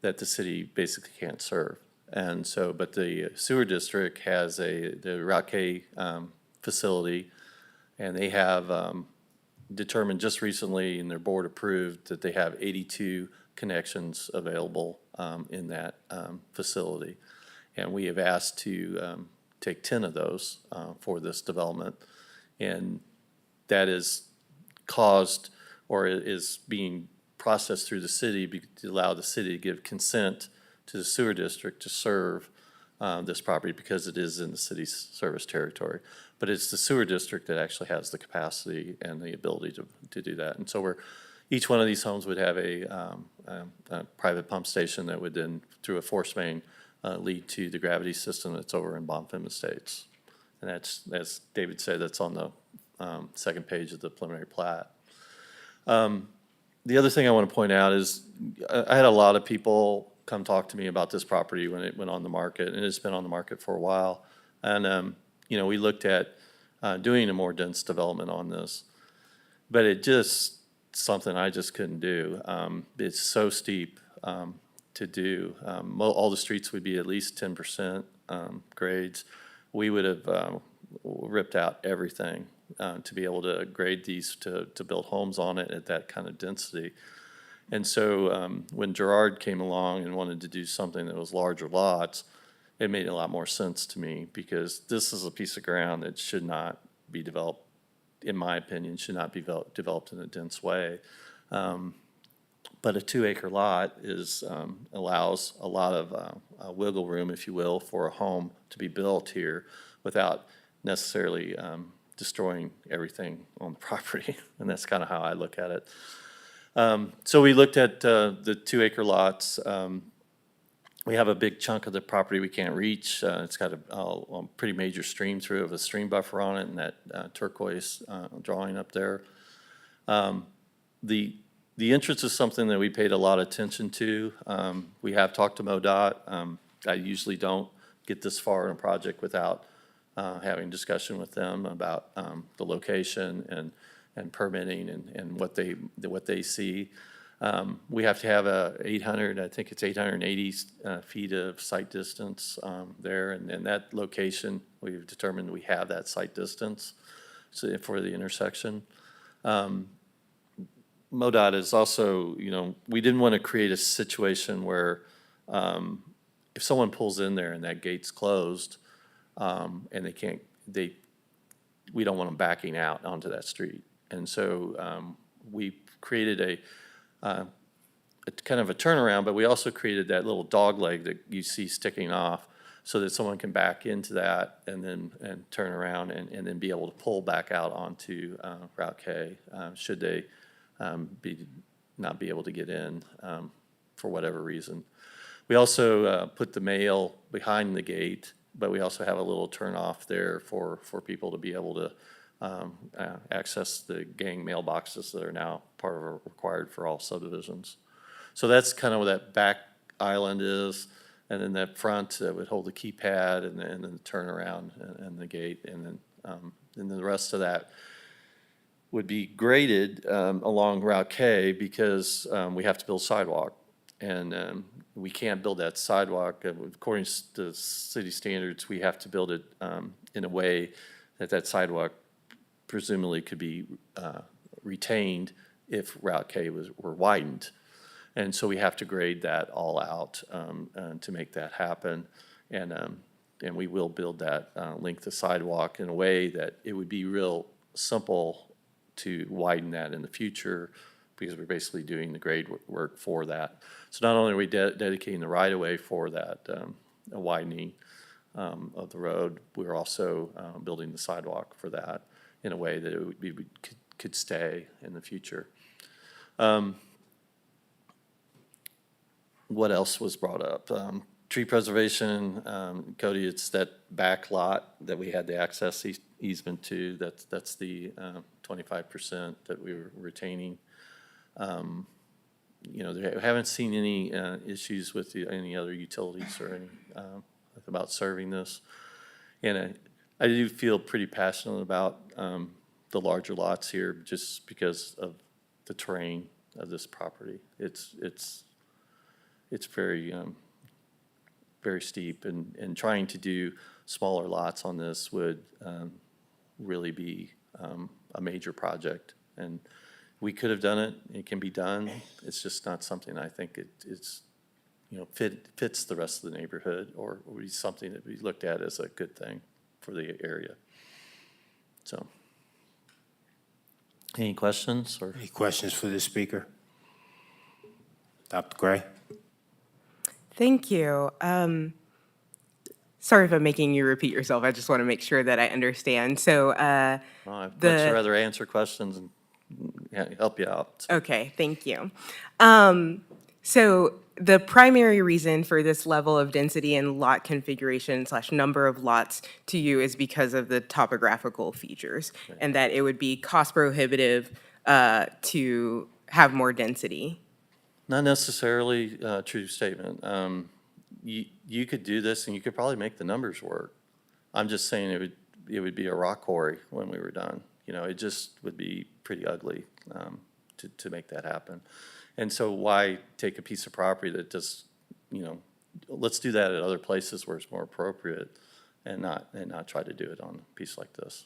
that the city basically can't serve. And so, but the sewer district has the Route K facility, and they have determined just recently, and their board approved, that they have 82 connections available in that facility. And we have asked to take 10 of those for this development. And that is caused, or is being processed through the city to allow the city to give consent to the sewer district to serve this property because it is in the city's service territory. But it's the sewer district that actually has the capacity and the ability to do that. And so each one of these homes would have a private pump station that would then, through a force main, lead to the gravity system that's over in Bonfim Estates. And that's, as David said, that's on the second page of the preliminary plat. The other thing I want to point out is I had a lot of people come talk to me about this property when it went on the market, and it's been on the market for a while. And, you know, we looked at doing a more dense development on this, but it just, something I just couldn't do. It's so steep to do. All the streets would be at least 10% grades. We would have ripped out everything to be able to grade these to build homes on it at that kind of density. And so when Gerard came along and wanted to do something that was larger lots, it made a lot more sense to me, because this is a piece of ground that should not be developed, in my opinion, should not be developed in a dense way. But a 2-acre lot allows a lot of wiggle room, if you will, for a home to be built here without necessarily destroying everything on the property. And that's kind of how I look at it. So we looked at the 2-acre lots. We have a big chunk of the property we can't reach. It's got a pretty major stream through it with a stream buffer on it, and that turquoise drawing up there. The entrance is something that we paid a lot of attention to. We have talked to MoDOT. I usually don't get this far in a project without having discussion with them about the location and permitting and what they see. We have to have I think it's 880 feet of site distance there, and that location, we've determined we have that site distance for the intersection. MoDOT is also, you know, we didn't want to create a situation where if someone pulls in there and that gate's closed and we don't want them backing out onto that street. And so we created a kind of a turnaround, but we also created that little dog leg that you see sticking off so that someone can back into that and turn around and then be able to pull back out onto Route K should they not be able to get in for whatever reason. We also put the mail behind the gate, but we also have a little turnoff there for people to be able to access the gang mailboxes that are now required for all subdivisions. So that's kind of where that back island is, and then that front would hold the keypad and then the turnaround and the gate, and then the rest of that would be graded along Route K because we have to build sidewalk. And we can't build that sidewalk, according to city standards, we have to build it in a way that that sidewalk presumably could be retained if Route K were widened. And so we have to grade that all out to make that happen. And we will build that length of sidewalk in a way that it would be real simple to widen that in the future, because we're basically doing the grade work for that. So not only are we dedicating the right-of-way for that a widening of the road, we're also building the sidewalk for that in a way that it would be, could stay in the future. What else was brought up? Tree preservation, Cody, it's that back lot that we had the access easement to, that's the 25% that we were retaining. You know, they haven't seen any issues with any other utilities or any about serving this. And I do feel pretty passionate about the larger lots here just because of the terrain of this property. It's very very steep, and trying to do smaller lots on this would really be a major project. And we could have done it. It can be done. It's just not something I think it's, you know, fits the rest of the neighborhood, or would be something that we looked at as a good thing for the area. So, any questions or? Any questions for this speaker? Dr. Gray? Thank you. Sorry if I'm making you repeat yourself. I just want to make sure that I understand. So I'd much rather answer questions and help you out. Okay, thank you. So the primary reason for this level of density and lot configuration / number of lots to you is because of the topographical features, and that it would be cost prohibitive to have more density. Not necessarily a true statement. You could do this and you could probably make the numbers work. I'm just saying it would be a rock quarry when we were done. You know, it just would be pretty ugly to make that happen. And so why take a piece of property that just, you know, let's do that at other places where it's more appropriate and not try to do it on a piece like this.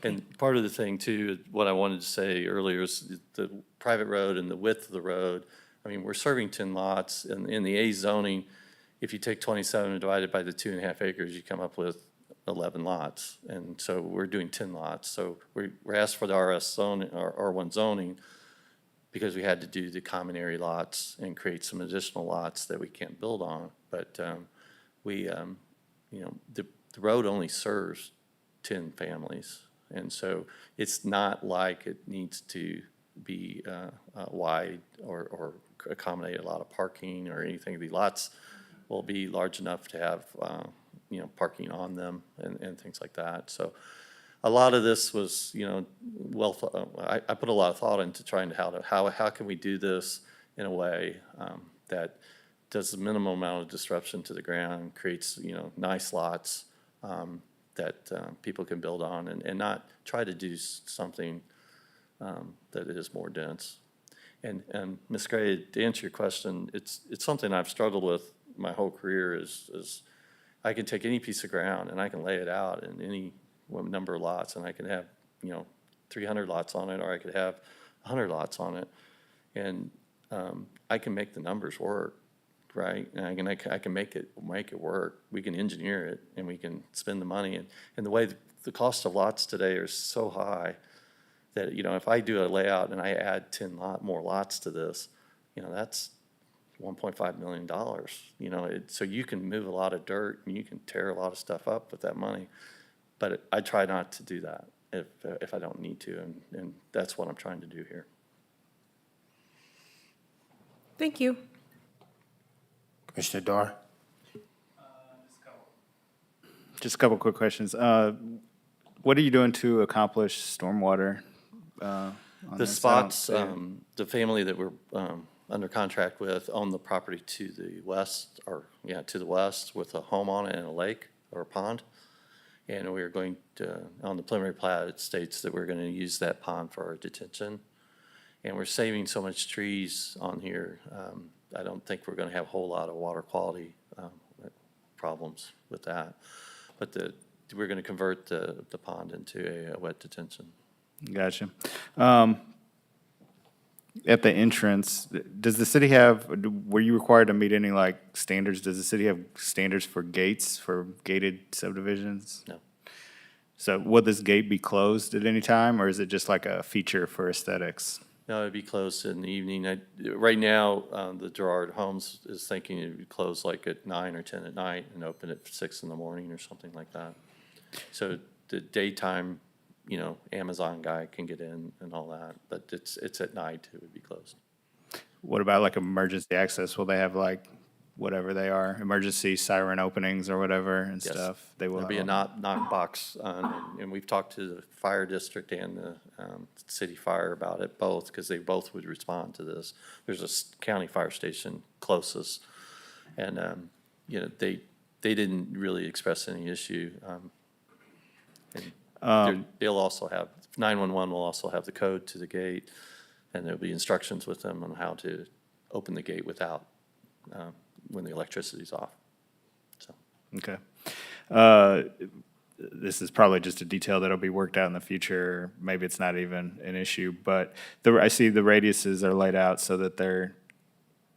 And part of the thing too, what I wanted to say earlier is the private road and the width of the road. I mean, we're serving 10 lots, and in the A zoning, if you take 27 and divide it by the 2.5 acres, you come up with 11 lots. And so we're doing 10 lots. So we're asked for the RS zoning, or R1 zoning, because we had to do the common area lots and create some additional lots that we can't build on. But you know, the road only serves 10 families. And so it's not like it needs to be wide or accommodate a lot of parking or anything. The lots will be large enough to have, you know, parking on them and things like that. So a lot of this was, you know, I put a lot of thought into trying to how can we do this in a way that does the minimum amount of disruption to the ground, creates, you know, nice lots that people can build on, and not try to do something that is more dense. And Ms. Gray, to answer your question, it's something I've struggled with my whole career is I can take any piece of ground and I can lay it out in any number of lots, and I can have, you know, 300 lots on it, or I could have 100 lots on it, and I can make the numbers work, right? And I can make it work. We can engineer it, and we can spend the money, and the way the cost of lots today are so high that, you know, if I do a layout and I add 10 more lots to this, you know, that's $1.5 million, you know, so you can move a lot of dirt and you can tear a lot of stuff up with that money. But I try not to do that if I don't need to, and that's what I'm trying to do here. Thank you. Commissioner Dar? Just a couple quick questions. What are you doing to accomplish stormwater? On The this? I don't spots, see it. the family that we're under contract with own the property to the west, to the west with a home on it and a lake or a pond. And we're going to, on the preliminary plat, it states that we're going to use that pond for our detention. And we're saving so much trees on here, I don't think we're going to have a whole lot of water quality problems with that. But we're going to convert the pond into a wet detention. Gotcha. At the entrance, does the city have, were you required to meet any like standards? Does the city have standards for gates, for gated subdivisions? No. So will this gate be closed at any time, or is it just like a feature for aesthetics? No, it'd be closed in the evening. Right now, the Gerard Homes is thinking it'd be closed like at 9 or 10 at night and open at 6 in the morning or something like that. So the daytime, Amazon guy can get in and all that, but it's at night, it would be closed. What about like emergency access? Will they have like whatever they are, emergency siren openings or whatever and Yes. stuff? They will There'll be a have knock box, and we've talked to the fire district and the city fire about it, both, because they both would respond to this. There's a county fire station closest, and, they didn't really express any issue. They'll also have, 911 will also have the code to the gate, and there'll be instructions with them on how to open the gate without, when the electricity's off, so. Okay. This is probably just a detail that'll be worked out in the future. Maybe it's not even an issue, but I see the radiuses are laid out so that they're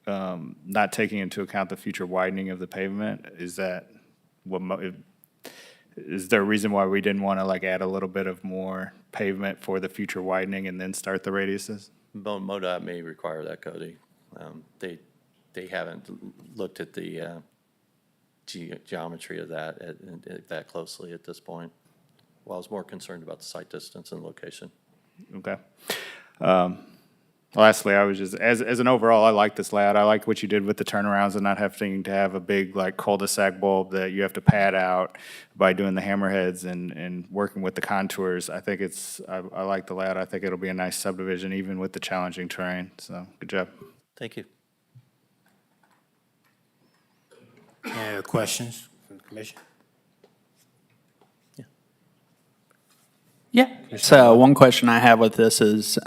not taking into account the future widening of the pavement. Is that is there a reason why we didn't want to like add a little bit of more pavement for the future widening and then start the radiuses? MoDOT may require that, Cody. They haven't looked at the geometry of that closely at this point. Well, I was more concerned about the site distance and location. Okay. Lastly, I was just, as an overall, I like this layout. I like what you did with the turnarounds and not having to have a big like cul-de-sac bulb that you have to pad out by doing the hammerheads and working with the contours. I think I like the layout. I think it'll be a nice subdivision even with the challenging terrain. So good job. Thank you. Any other questions from the commission? Yeah. So one question I have with this is,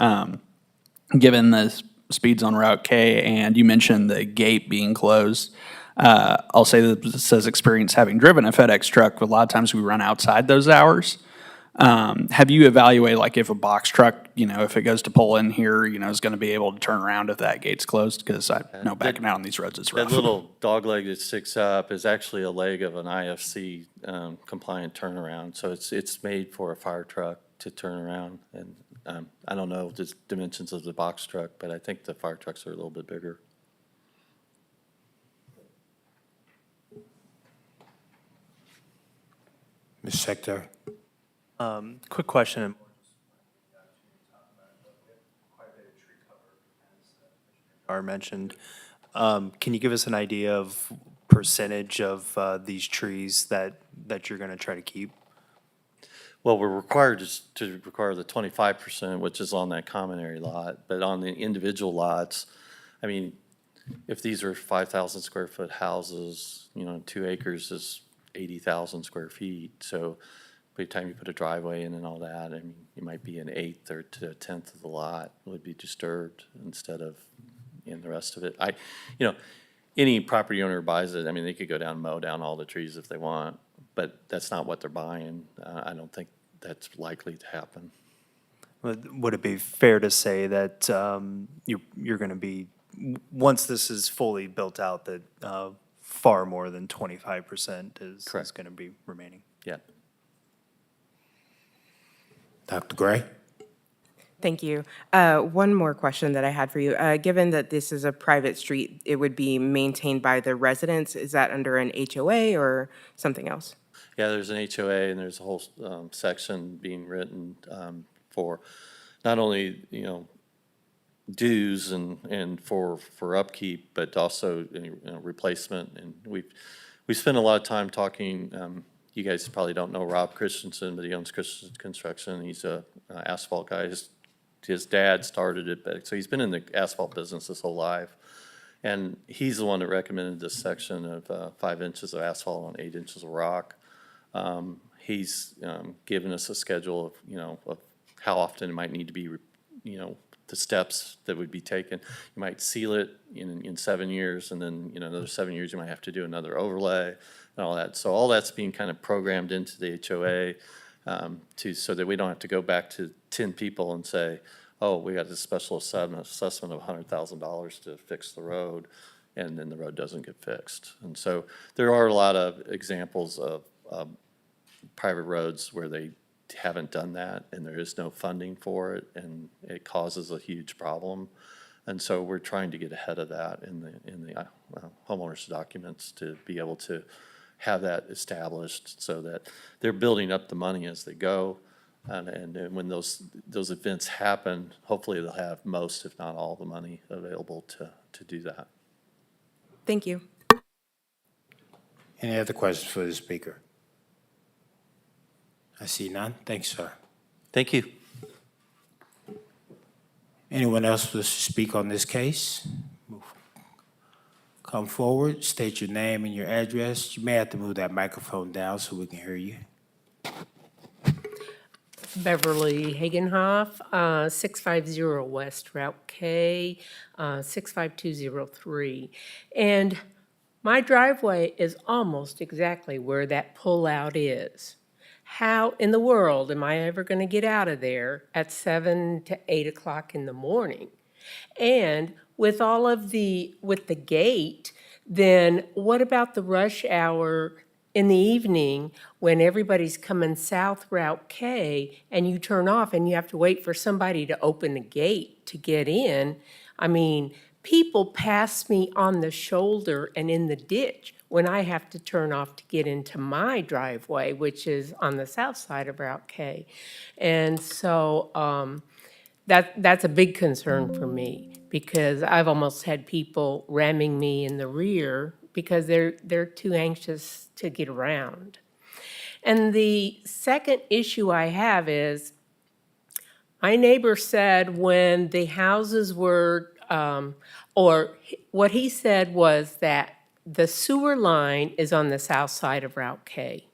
given the speeds on Route K and you mentioned the gate being closed, I'll say that this says experience having driven a FedEx truck, but a lot of times we run outside those hours. Have you evaluated, like if a box truck, if it goes to pull in here, is going to be able to turn around if that gate's closed? Because I know backing out on these roads is rough. That little dog leg that sticks up is actually a leg of an IFC compliant turnaround. So it's made for a fire truck to turn around. And I don't know the dimensions of the box truck, but I think the fire trucks are a little bit bigger. Mr. Secretary? Quick question. Are mentioned. Can you give us an idea of percentage of these trees that you're going to try to keep? Well, we're required to require the 25%, which is on that common area lot, but on the individual lots, I mean, if these are 5,000 square foot houses, 2 acres is 80,000 square feet. So by the time you put a driveway in and all that, I mean, you might be an eighth or to a tenth of the lot would be disturbed instead of in the rest of it. Any property owner buys it, I mean, they could go down and mow down all the trees if they want, but that's not what they're buying. I don't think that's likely to happen. Would it be fair to say that you're going to be, once this is fully built out, that far more than 25% is going to be remaining? Yeah. Dr. Gray? Thank you. One more question that I had for you. Given that this is a private street, it would be maintained by the residents. Is that under an HOA or something else? Yeah, there's an HOA and there's a whole section being written for not only, dues and for upkeep, but also replacement. And we spent a lot of time talking. You guys probably don't know Rob Christensen, but he owns Christensen Construction. He's a asphalt guy. His his dad started it, but, so he's been in the asphalt business his whole life. And he's the one that recommended this section of 5 inches of asphalt on 8 inches of rock. He's given us a schedule of, of how often it might need to be, the steps that would be taken. You might seal it in 7 years, and then, another 7 years, you might have to do another overlay and all that. So all that's being kind of programmed into the HOA so that we don't have to go back to 10 people and say, oh, we got this special assessment of $100,000 to fix the road, and then the road doesn't get fixed. And so there are a lot of examples of private roads where they haven't done that, and there is no funding for it, and it causes a huge problem. And so we're trying to get ahead of that in the homeowners documents to be able to have that established so that they're building up the money as they go. And when those events happen, hopefully they'll have most, if not all, the money available to do that. Thank you. Any other questions for the speaker? I see none. Thanks, sir. Thank you. Anyone else wish to speak on this case? Come forward, state your name and your address. You may have to move that microphone down so we can hear you. Beverly Hagenhoff, 650 West Route K, 65203. And my driveway is almost exactly where that pullout is. How in the world am I ever going to get out of there at 7 to 8 o'clock in the morning? And with with the gate, then what about the rush hour in the evening when everybody's coming south Route K and you turn off and you have to wait for somebody to open the gate to get in? I mean, people pass me on the shoulder and in the ditch when I have to turn off to get into my driveway, which is on the south side of Route K. And so that's a big concern for me, because I've almost had people ramming me in the rear because they're too anxious to get around. And the second issue I have is, my neighbor said when the houses were, or what he said was that the sewer line is on the south side of Route K.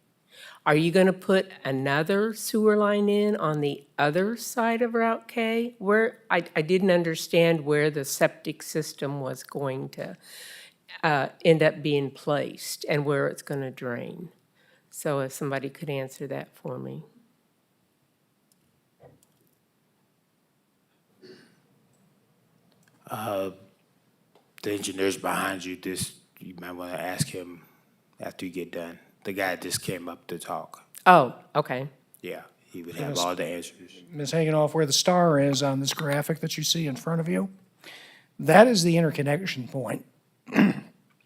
Are you going to put another sewer line in on the other side of Route K? Where I didn't understand where the septic system was going to end up being placed and where it's going to drain. So if somebody could answer that for me. The engineer's behind you. You might want to ask him after you get done. The guy just came up to talk. Oh, okay. Yeah, he would have all the answers. Ms. Hagenoff, where the star is on this graphic that you see in front of you, that is the interconnection point.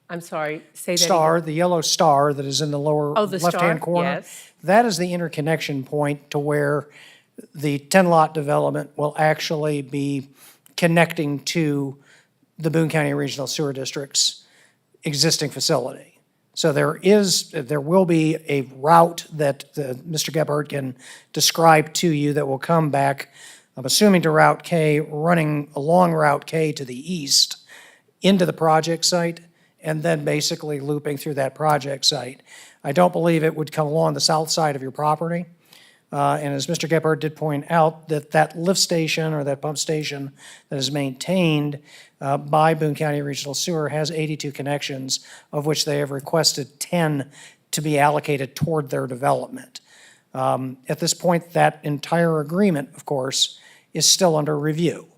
I'm sorry, say that Star, again. the yellow star that is in the lower Oh, the star, left-hand corner. yes. That is the interconnection point to where the 10-lot development will actually be connecting to the Boone County Regional Sewer District's existing facility. So there will be a route that Mr. Gebhardt can describe to you that will come back, I'm assuming to Route K, running along Route K to the east into the project site, and then basically looping through that project site. I don't believe it would come along the south side of your property. And as Mr. Gebhardt did point out, that lift station or that pump station that is maintained by Boone County Regional Sewer has 82 connections, of which they have requested 10 to be allocated toward their development. At this point, that entire agreement, of course, is still under review.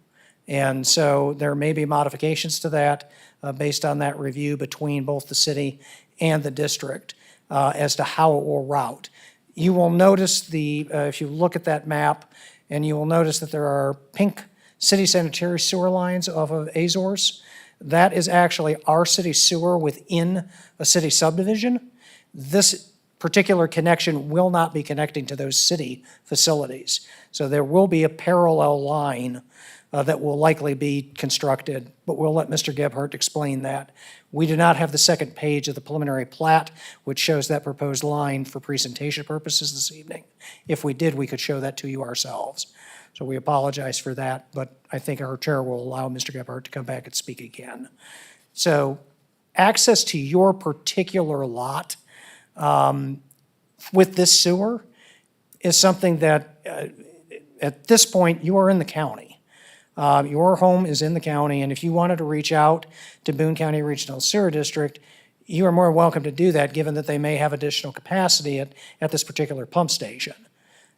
And so there may be modifications to that based on that review between both the city and the district as to how it will route. You will notice if you look at that map, and you will notice that there are pink city sanitary sewer lines off of Azores. That is actually our city sewer within a city subdivision. This particular connection will not be connecting to those city facilities. So there will be a parallel line that will likely be constructed, but we'll let Mr. Gebhardt explain that. We do not have the second page of the preliminary plat, which shows that proposed line for presentation purposes this evening. If we did, we could show that to you ourselves. So we apologize for that, but I think our chair will allow Mr. Gebhardt to come back and speak again. So access to your particular lot with this sewer is something that, at this point, you are in the county. Your home is in the county, and if you wanted to reach out to Boone County Regional Sewer District, you are more welcome to do that, given that they may have additional capacity at this particular pump station.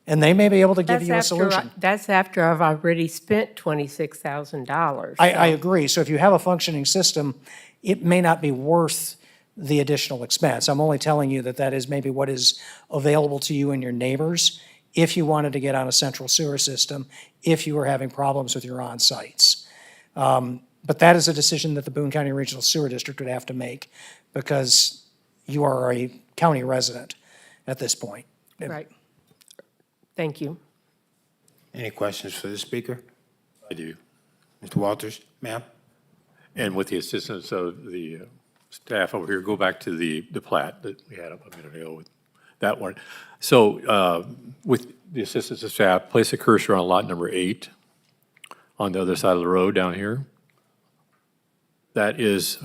And they may be able to give you a solution. That's after I've already spent $26,000. I agree. So if you have a functioning system, it may not be worth the additional expense. I'm only telling you that that is maybe what is available to you and your neighbors if you wanted to get on a central sewer system, if you were having problems with your on-sites. But that is a decision that the Boone County Regional Sewer District would have to make because you are a county resident at this point. Right. Thank you. Any questions for the speaker? I do. Mr. Walters, ma'am? And with the assistance of the staff over here, go back to the plat that we had up a minute ago with that one. So with the assistance of staff, place a cursor on lot number 8 on the other side of the road down here. That is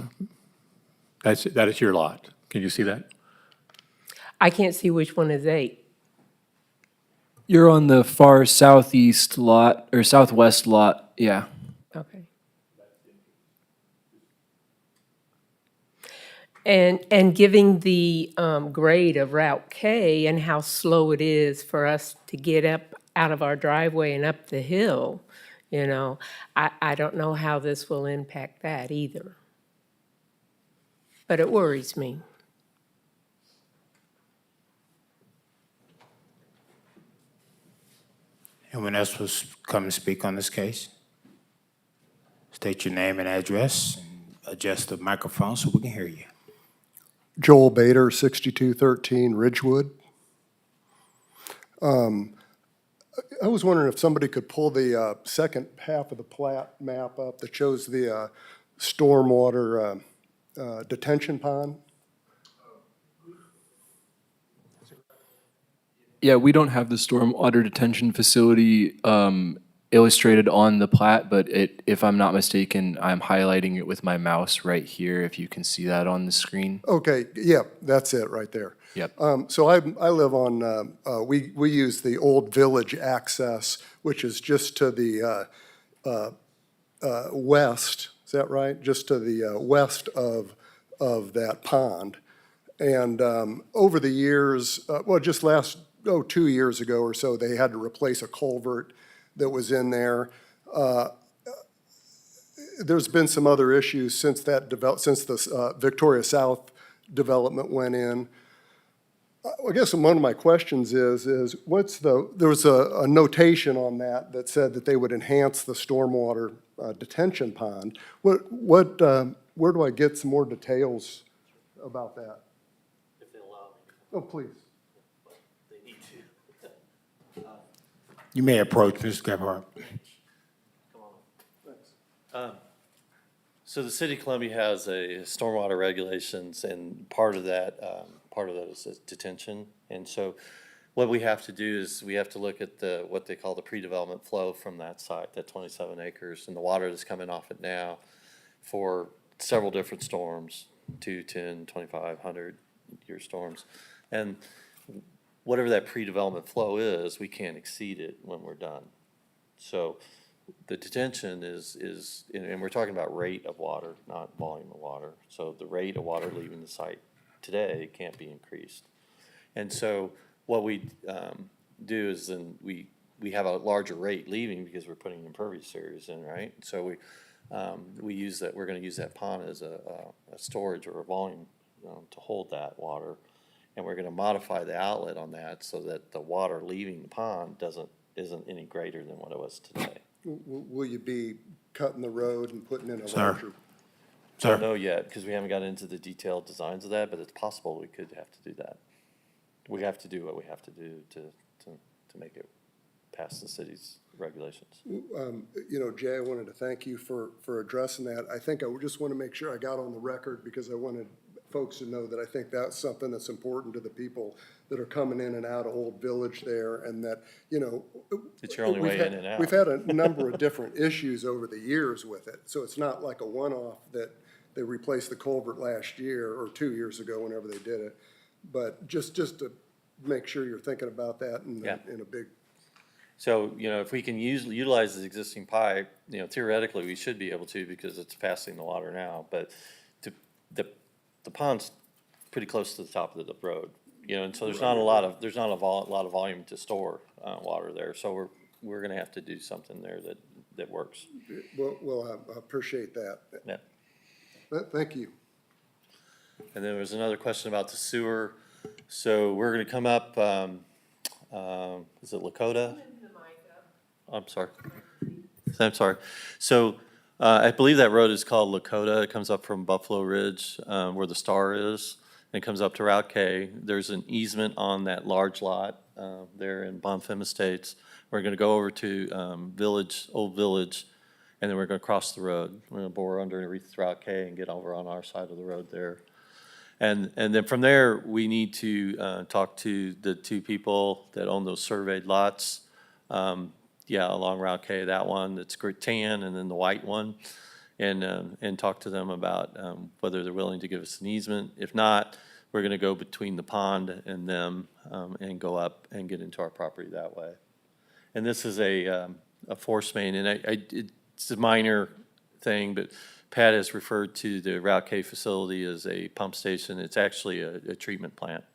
your lot. Can you see that? I can't see which one is 8. You're on the far southeast lot, or southwest lot, yeah. Okay. And giving the grade of Route K and how slow it is for us to get up out of our driveway and up the hill, you know, I don't know how this will impact that either. But it worries me. Anyone else will come and speak on this case? State your name and address, and adjust the microphone so we can hear you. Joel Bader, 6213 Ridgewood. I was wondering if somebody could pull the second half of the plat map up that shows the stormwater detention pond. Yeah, we don't have the stormwater detention facility illustrated on the plat, but if I'm not mistaken, I'm highlighting it with my mouse right here, if you can see that on the screen. Okay, yeah, that's it right there. Yep. So I live on, we use the Old Village access, which is just to the west, is that right? Just to the west of that pond. And over the years, well, just 2 years ago or so, they had to replace a culvert that was in there. There's been some other issues since since the Victoria South development went in. I guess one of my questions is there was a notation on that said that they would enhance the stormwater detention pond. Where do I get some more details about that? If they allow me. Oh, please. They need to. You may approach Mr. Gebhardt. Come on. Thanks. So the city of Columbia has a stormwater regulations, and part of that is detention. And so what we have to do is we have to look at what they call the pre-development flow from that site, that 27 acres, and the water that's coming off it now for several different storms, 2, 10, 25, 100-year storms. And whatever that pre-development flow is, we can't exceed it when we're done. So the detention is, and we're talking about rate of water, not volume of water. So the rate of water leaving the site today can't be increased. And so what we do is then we have a larger rate leaving because we're putting impervious areas in, right? So we use that, we're gonna use that pond as a storage or a volume to hold that water. And we're gonna modify the outlet on that so that the water leaving the pond isn't any greater than what it was today. Will you be cutting the road and putting in a Sir. larger? Sir. Don't know yet, because we haven't got into the detailed designs of that, but it's possible we could have to do that. We have to do what we have to do to make it past the city's regulations. Jay, I wanted to thank you for addressing that. I think I just want to make sure I got on the record because I wanted folks to know that I think that's something that's important to the people that are coming in and out of Old Village there, and that, you know. It's your only we've way had- in and out. We've had a number of different issues over the years with it, so it's not like a one-off that they replaced the culvert last year or 2 years ago, whenever they did it. But just to make sure you're thinking about that Yeah. in a big. So, you know, if we can utilize the existing pipe, you know, theoretically, we should be able to because it's passing the water now. But the pond's pretty close to the top of the road, you know, and so there's not a lot of volume to store water there. So we're gonna have to do something there that works. Well, I appreciate that. Yeah. Thank you. And then there was another question about the sewer. So we're gonna come up, is it Lakota? I'm sorry. I'm sorry. So, I believe that road is called Lakota. It comes up from Buffalo Ridge, where the Star is, and comes up to Route K. There's an easement on that large lot, there in Bonfim Estates. We're gonna go over to, Old Village, and then we're gonna cross the road. We're gonna bore underneath Route K and get over on our side of the road there. And then from there, we need to talk to the two people that own those surveyed lots. Along Route K, that one that's tan, and then the white one. And talk to them about whether they're willing to give us an easement. If not, we're gonna go between the pond and them and go up and get into our property that way. And this is a force main, and it's a minor thing, but Pat has referred to the Route K facility as a pump station. It's actually a treatment plant.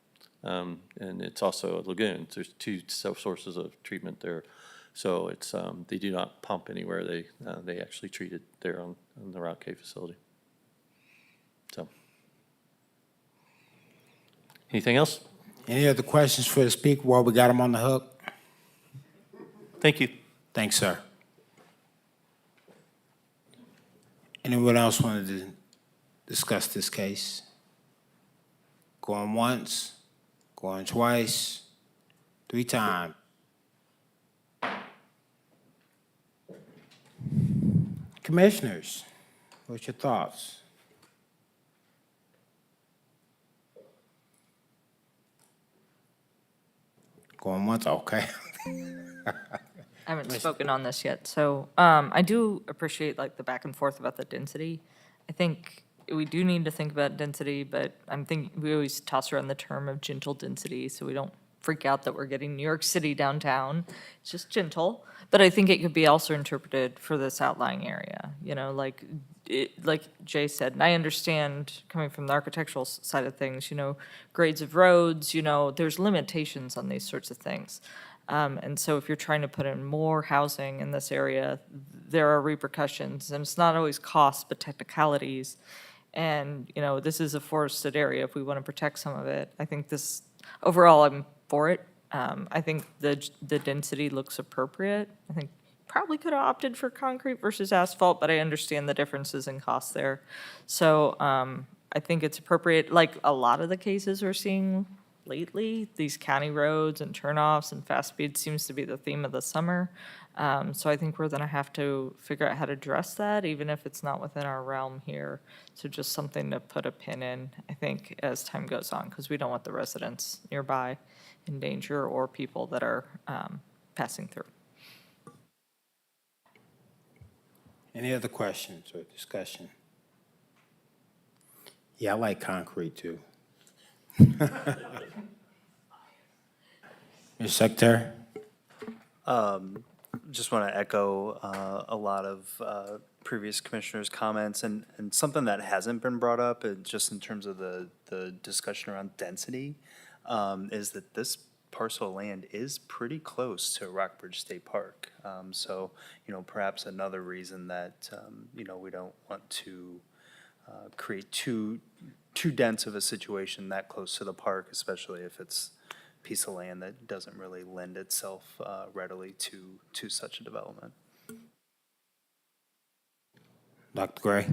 And it's also a lagoon. There's two sources of treatment there. So it's, they do not pump anywhere. They actually treat it there on the Route K facility. So. Anything else? Any other questions for the speaker while we got him on the hook? Thank you. Thanks, sir. Anyone else wanted to discuss this case? Going once, going twice, 3 times. Commissioners, what's your thoughts? Going once, okay. I haven't spoken on this yet, so I do appreciate like the back and forth about the density. I think we do need to think about density, but I'm thinking, we always toss around the term of gentle density, so we don't freak out that we're getting New York City downtown. It's just gentle, but I think it could be also interpreted for this outlying area, you know, like Jay said, and I understand coming from the architectural side of things, you know, grades of roads, you know, there's limitations on these sorts of things. And so if you're trying to put in more housing in this area, there are repercussions, and it's not always cost, but technicalities. And, you know, this is a forested area. If we want to protect some of it, I think this, overall, I'm for it. I think the density looks appropriate. I think probably could have opted for concrete versus asphalt, but I understand the differences in cost there. So I think it's appropriate, like a lot of the cases we're seeing lately, these county roads and turnoffs and fast speed seems to be the theme of the summer. So I think we're gonna have to figure out how to address that, even if it's not within our realm here. So just something to put a pin in, I think, as time goes on, because we don't want the residents nearby in danger or people that are passing through. Any other questions or discussion? Yeah, I like concrete too. Mr. Secretary? Just want to echo a lot of previous commissioners' comments, and something that hasn't been brought up, just in terms of the discussion around density, is that this parcel of land is pretty close to Rockbridge State Park. So, you know, perhaps another reason that, you know, we don't want to create too dense of a situation that close to the park, especially if it's a piece of land that doesn't really lend itself readily to such a development. Dr. Gray?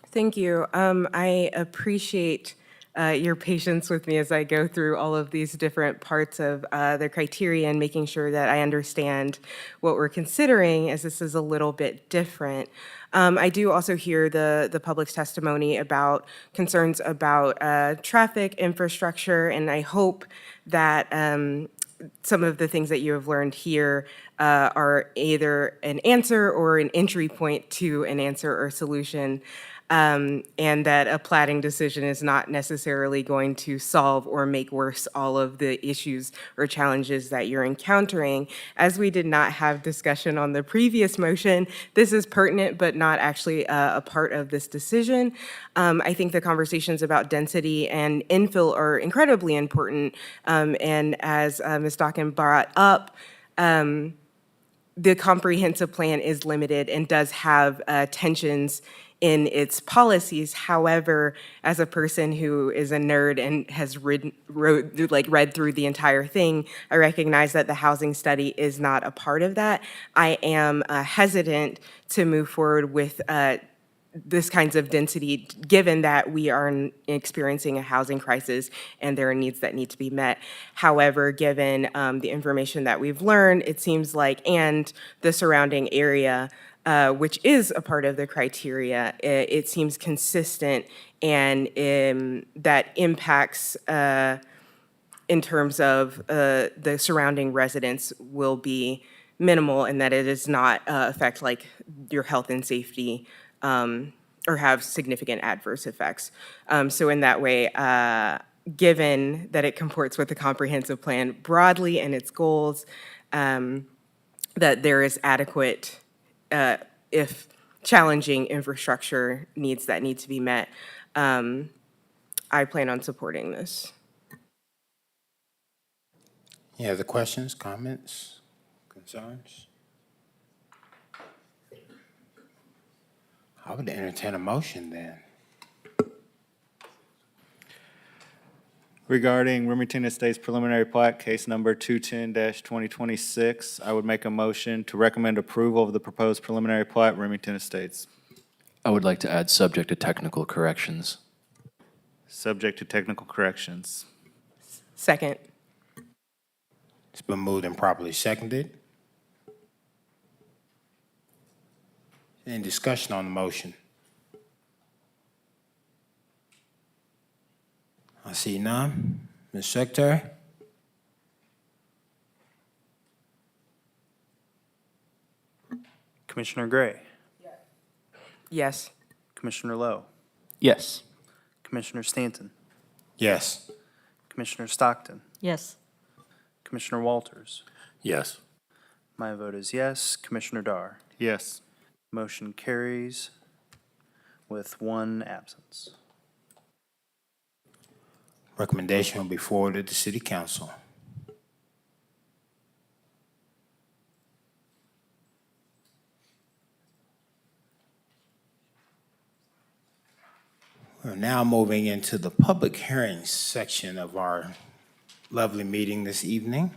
Thank you. I appreciate your patience with me as I go through all of these different parts of the criteria and making sure that I understand what we're considering, as this is a little bit different. I do also hear the public's testimony about concerns about traffic infrastructure, and I hope that some of the things that you have learned here are either an answer or an entry point to an answer or solution, and that a platting decision is not necessarily going to solve or make worse all of the issues or challenges that you're encountering. As we did not have discussion on the previous motion, this is pertinent but not actually a part of this decision. I think the conversations about density and infill are incredibly important, and as Ms. Stockin brought up, the comprehensive plan is limited and does have tensions in its policies. However, as a person who is a nerd and has read through the entire thing, I recognize that the housing study is not a part of that. I am hesitant to move forward with this kinds of density, given that we are experiencing a housing crisis and there are needs that need to be met. However, given the information that we've learned, it seems like, and the surrounding area, which is a part of the criteria, it seems consistent, and that impacts in terms of the surrounding residents will be minimal, and that it does not affect like your health and safety or have significant adverse effects. So in that way, given that it comports with the comprehensive plan broadly and its goals, that there is adequate, if challenging infrastructure needs that need to be met, I plan on supporting this. Any other questions, comments, concerns? I would entertain a motion then. Regarding Remington Estates preliminary plat, case number 210-2026, I would make a motion to recommend approval of the proposed preliminary plat, Remington Estates. I would like to add subject to technical corrections. Subject to technical corrections. Second. It's been moved and properly seconded. Any discussion on the motion? I see none. Ms. Secretary? Commissioner Gray. Yes. Commissioner Lowe. Yes. Commissioner Stanton. Yes. Commissioner Stockton. Yes. Commissioner Walters. Yes. My vote is yes. Commissioner Dar. Yes. Motion carries with one absence. Recommendation will be forwarded to City Council. We're now moving into the public hearing section of our lovely meeting this evening.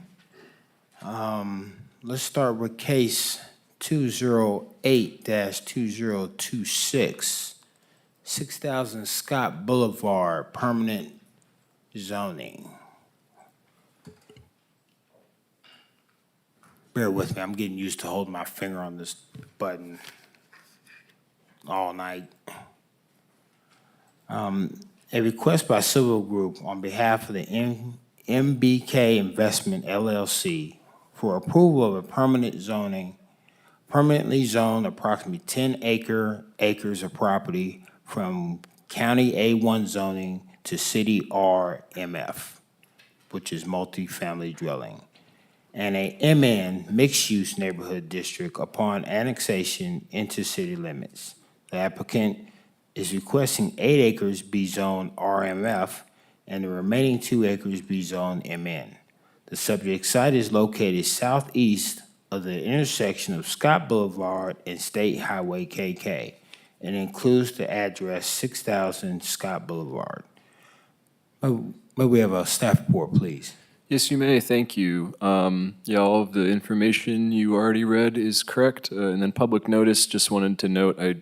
Let's start with case 208-2026, 6000 Scott Boulevard, permanent zoning. Bear with me, I'm getting used to holding my finger on this button all night. A request by Civil Group on behalf of the MBK Investment LLC for approval of a permanently zoned approximately 10 acres of property from County A1 zoning to City RMF, which is multifamily dwelling, and a MN mixed-use neighborhood district upon annexation into city limits. The applicant is requesting 8 acres be zoned RMF and the remaining 2 acres be zoned MN. The subject site is located southeast of the intersection of Scott Boulevard and State Highway KK and includes the address 6000 Scott Boulevard. May we have a staff report, please? Yes, you may. Thank you. Yeah, all of the information you already read is correct. And then public notice, just wanted to note I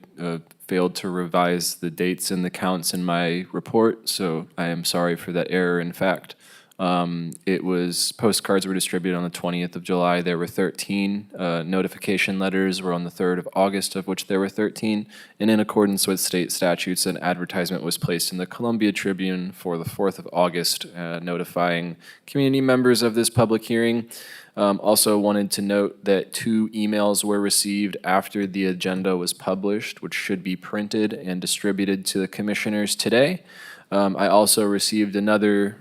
failed to revise the dates and the counts in my report, so I am sorry for that error in fact. Postcards were distributed on the 20th of July. There were 13. Notification letters were on the 3rd of August, of which there were 13. And in accordance with state statutes, an advertisement was placed in the Columbia Tribune for the 4th of August, notifying community members of this public hearing. Also wanted to note that 2 emails were received after the agenda was published, which should be printed and distributed to the commissioners today. I also received another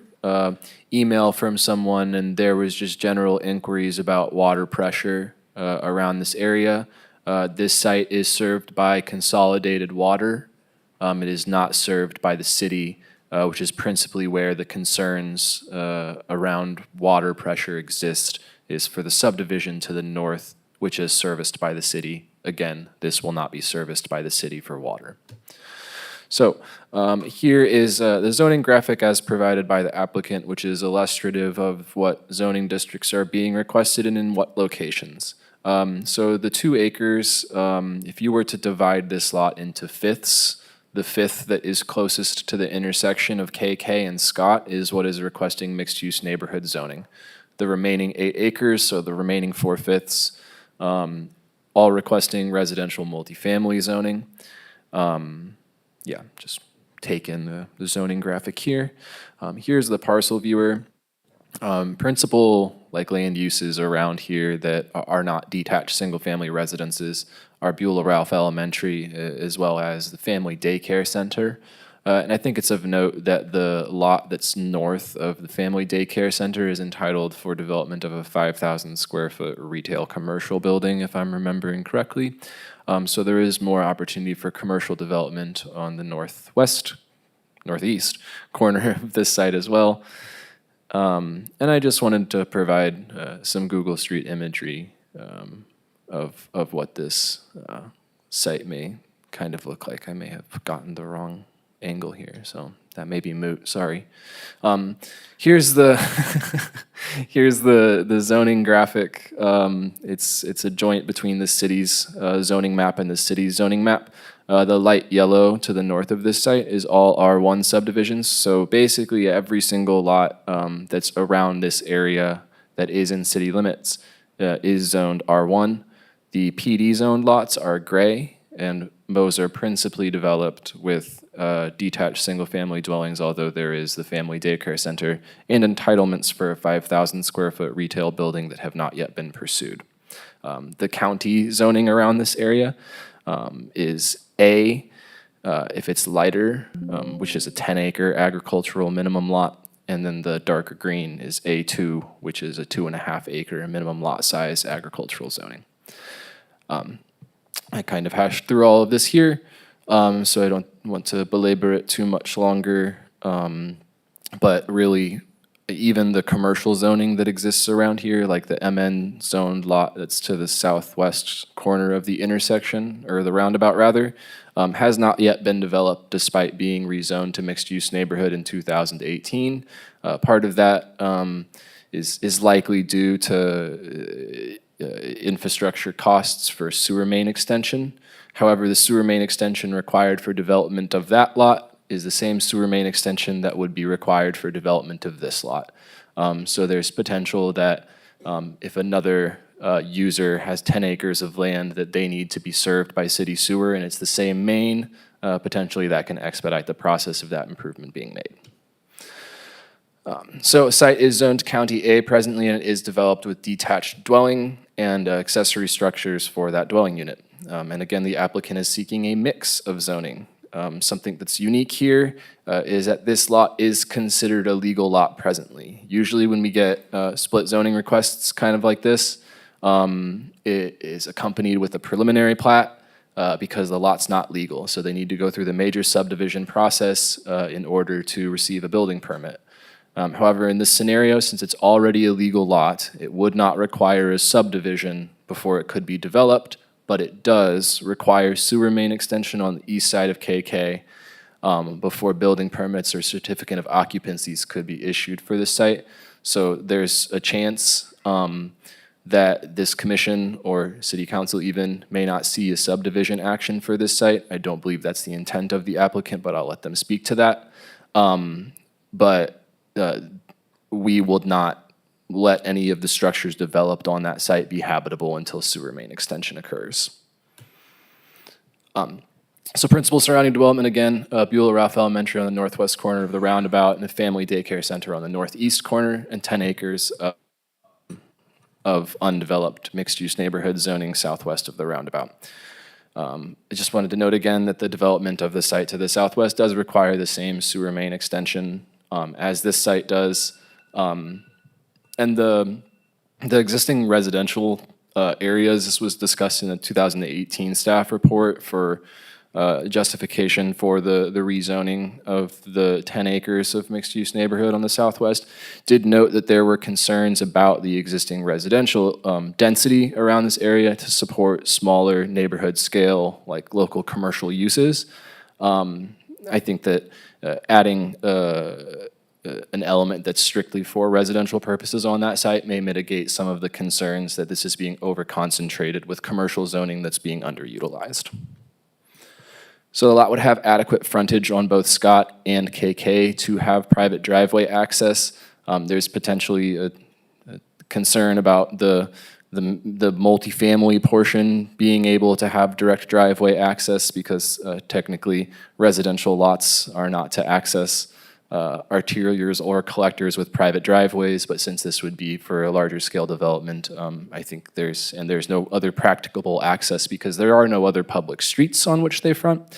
email from someone, and there was just general inquiries about water pressure around this area. This site is served by Consolidated Water. It is not served by the city, which is principally where the concerns around water pressure exist, is for the subdivision to the north, which is serviced by the city. Again, this will not be serviced by the city for water. So here is the zoning graphic as provided by the applicant, which is illustrative of what zoning districts are being requested and in what locations. So the 2 acres, if you were to divide this lot into fifths, the fifth that is closest to the intersection of KK and Scott is what is requesting mixed-use neighborhood zoning. The remaining 8 acres, so the remaining 4/5, all requesting residential multifamily zoning. Yeah, just take in the zoning graphic here. Here's the parcel viewer. Principal land uses around here that are not detached single-family residences are Beulah Ralph Elementary, as well as the Family Daycare Center. And I think it's of note that the lot that's north of the Family Daycare Center is entitled for development of a 5,000 square foot retail commercial building, if I'm remembering correctly. So there is more opportunity for commercial development on the northeast corner of this site as well. And I just wanted to provide some Google Street imagery of what this site may kind of look like. I may have gotten the wrong angle here, so that may be moot, sorry. Here's the here's the zoning graphic. It's a joint between the city's zoning map and the city's zoning map. The light yellow to the north of this site is all R1 subdivisions, so basically every single lot that's around this area that is in city limits is zoned R1. The PD zoned lots are gray, and those are principally developed with detached single-family dwellings, although there is the Family Daycare Center and entitlements for a 5,000 square foot retail building that have not yet been pursued. The county zoning around this area is A, if it's lighter, which is a 10-acre agricultural minimum lot, and then the darker green is A2, which is a 2.5-acre minimum lot size agricultural zoning. I kind of hashed through all of this here, so I don't want to belabor it too much longer. But really, even the commercial zoning that exists around here, like the MN zoned lot that's to the southwest corner of the intersection, or the roundabout rather, has not yet been developed despite being rezoned to mixed-use neighborhood in 2018. Part of that is likely due to infrastructure costs for sewer main extension. However, the sewer main extension required for development of that lot is the same sewer main extension that would be required for development of this lot. So there's potential that if another user has 10 acres of land that they need to be served by city sewer and it's the same main, potentially that can expedite the process of that improvement being made. So a site is zoned County A presently, and it is developed with detached dwelling and accessory structures for that dwelling unit. And again, the applicant is seeking a mix of zoning. Something that's unique here is that this lot is considered a legal lot presently. Usually when we get split zoning requests kind of like this, it is accompanied with a preliminary plat because the lot's not legal. So they need to go through the major subdivision process in order to receive a building permit. However, in this scenario, since it's already a legal lot, it would not require a subdivision before it could be developed, but it does require sewer main extension on the east side of KK before building permits or certificate of occupancies could be issued for the site. So there's a chance that this commission or city council even may not see a subdivision action for this site. I don't believe that's the intent of the applicant, but I'll let them speak to that. we will not let any of the structures developed on that site be habitable until sewer main extension occurs. So principles surrounding development, again, Beulah Ralph Elementary on the northwest corner of the roundabout and a family daycare center on the northeast corner, and 10 acres of undeveloped mixed-use neighborhood zoning southwest of the roundabout. I just wanted to note again that the development of the site to the southwest does require the same sewer main extension as this site does. And the existing residential areas, this was discussed in the 2018 staff report for justification for the rezoning of the 10 acres of mixed-use neighborhood on the southwest, did note that there were concerns about the existing residential density around this area to support smaller neighborhood scale, like local commercial uses. I think that adding an element that's strictly for residential purposes on that site may mitigate some of the concerns that this is being over-concentrated with commercial zoning that's being underutilized. So the lot would have adequate frontage on both Scott and KK to have private driveway access. There's potentially a concern about the multifamily portion being able to have direct driveway access because technically residential lots are not to access arterials or collectors with private driveways, but since this would be for a larger scale development, I think there's no other practicable access because there are no other public streets on which they front.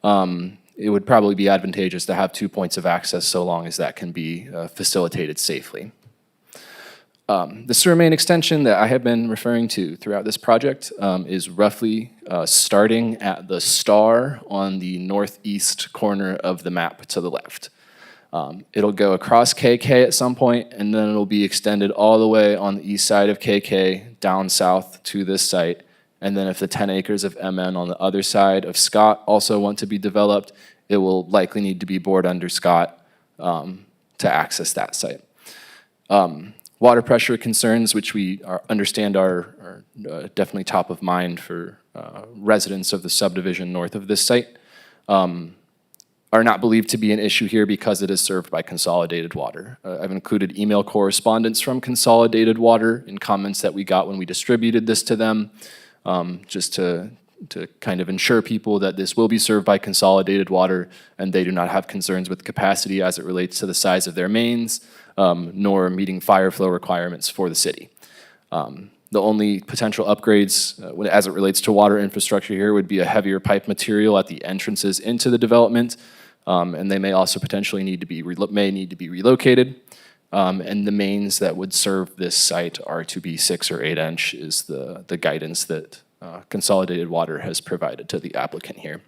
It would probably be advantageous to have 2 points of access so long as that can be facilitated safely. The sewer main extension that I have been referring to throughout this project is roughly starting at the star on the northeast corner of the map to the left. It'll go across KK at some point, and then it'll be extended all the way on the east side of KK down south to this site. And then if the 10 acres of MN on the other side of Scott also want to be developed, it will likely need to be bored under Scott to access that site. Water pressure concerns, which we understand are definitely top of mind for residents of the subdivision north of this site, are not believed to be an issue here because it is served by Consolidated Water. I've included email correspondence from Consolidated Water in comments that we got when we distributed this to them, just to kind of ensure people that this will be served by Consolidated Water and they do not have concerns with capacity as it relates to the size of their mains, nor meeting fire flow requirements for the city. The only potential upgrades as it relates to water infrastructure here would be a heavier pipe material at the entrances into the development, and they may also potentially need to be relocated. And the mains that would serve this site are to be 6 or 8 inch is the guidance that Consolidated Water has provided to the applicant here.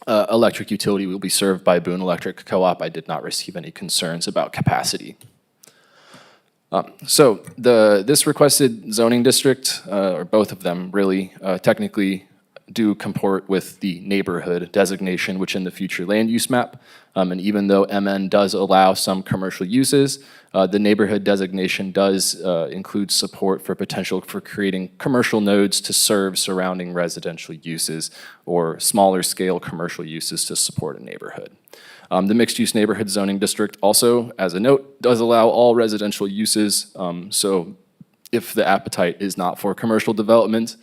Electric utility will be served by Boone Electric Co-op. I did not receive any concerns about capacity. So this requested zoning district, or both of them really, technically do comport with the neighborhood designation, which in the future land use map. And even though MN does allow some commercial uses, the neighborhood designation does include support for potential for creating commercial nodes to serve surrounding residential uses or smaller scale commercial uses to support a neighborhood. The mixed-use neighborhood zoning district also, as a note, does allow all residential uses. So if the appetite is not for commercial development,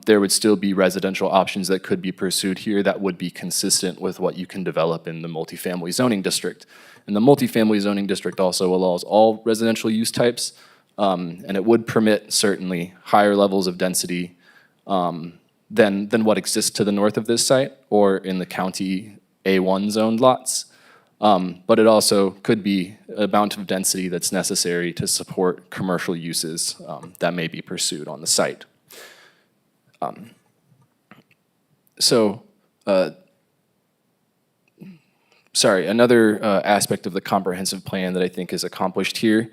there would still be residential options that could be pursued here that would be consistent with what you can develop in the multifamily zoning district. And the multifamily zoning district also allows all residential use types, and it would permit certainly higher levels of density than what exists to the north of this site or in the county A1 zoned lots. But it also could be an amount of density that's necessary to support commercial uses that may be pursued on the site. Another aspect of the comprehensive plan that I think is accomplished here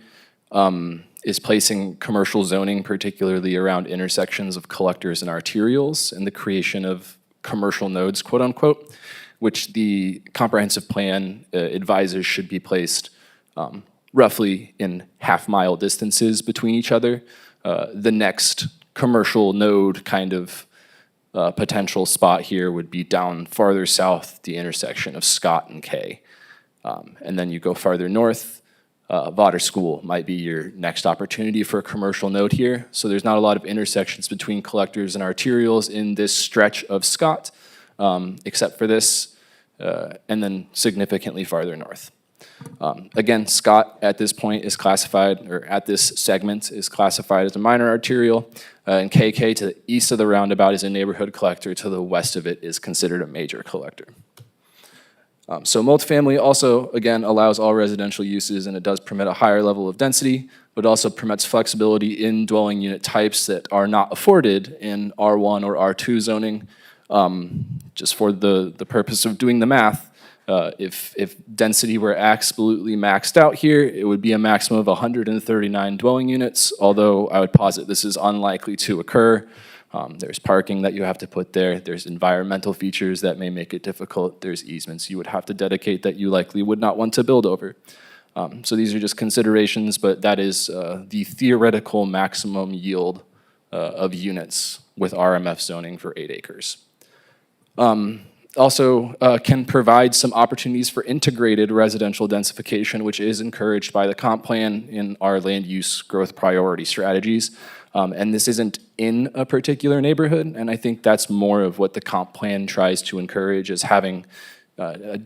is placing commercial zoning, particularly around intersections of collectors and arterials, and the creation of commercial nodes, quote unquote, which the comprehensive plan advises should be placed roughly in half-mile distances between each other. The next commercial node kind of potential spot here would be down farther south, the intersection of Scott and K. And then you go farther north, Vodder School might be your next opportunity for a commercial node here. So there's not a lot of intersections between collectors and arterials in this stretch of Scott, except for this, and then significantly farther north. Again, Scott at this point is classified, or at this segment is classified as a minor arterial, and KK to the east of the roundabout is a neighborhood collector, to the west of it is considered a major collector. So multifamily also, again, allows all residential uses, and it does permit a higher level of density, but also permits flexibility in dwelling unit types that are not afforded in R1 or R2 zoning. Just for the purpose of doing the math, if density were absolutely maxed out here, it would be a maximum of 139 dwelling units, although I would posit this is unlikely to occur. There's parking that you have to put there. There's environmental features that may make it difficult. There's easements you would have to dedicate that you likely would not want to build over. So these are just considerations, but that is the theoretical maximum yield of units with RMF zoning for 8 acres. Also can provide some opportunities for integrated residential densification, which is encouraged by the comp plan in our land use growth priority strategies. And this isn't in a particular neighborhood, and I think that's more of what the comp plan tries to encourage, is having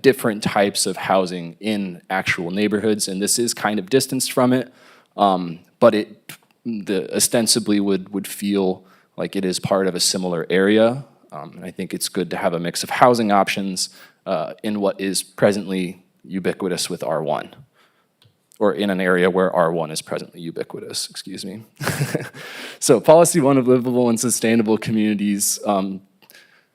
different types of housing in actual neighborhoods, and this is kind of distanced from it, but it ostensibly would feel like it is part of a similar area. And I think it's good to have a mix of housing options in what is presently ubiquitous with R1, or in an area where R1 is presently ubiquitous, excuse me. So policy 1 of livable and sustainable communities,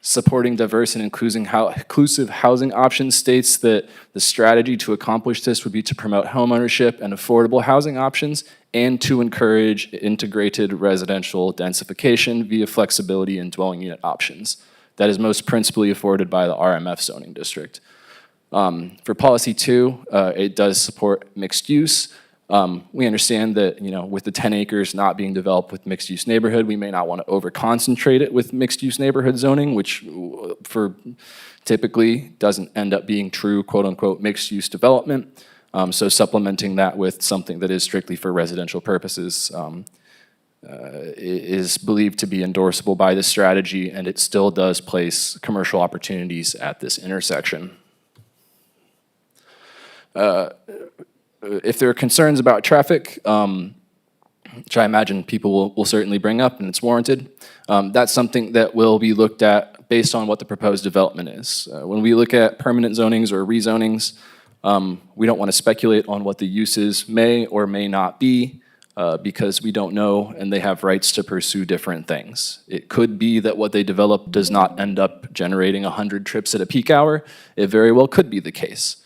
supporting diverse and inclusive housing options, states that the strategy to accomplish this would be to promote homeownership and affordable housing options, and to encourage integrated residential densification via flexibility in dwelling unit options. That is most principally afforded by the RMF zoning district. For policy 2, it does support mixed use. We understand that, with the 10 acres not being developed with mixed use neighborhood, we may not want to over concentrate it with mixed use neighborhood zoning, which for typically doesn't end up being true quote unquote mixed use development. So supplementing that with something that is strictly for residential purposes is believed to be endorsable by this strategy, and it still does place commercial opportunities at this intersection. If there are concerns about traffic, which I imagine people will certainly bring up, and it's warranted, that's something that will be looked at based on what the proposed development is. When we look at permanent zonings or rezonings, we don't want to speculate on what the uses may or may not be, because we don't know, and they have rights to pursue different things. It could be that what they develop does not end up generating 100 trips at a peak hour. It very well could be the case.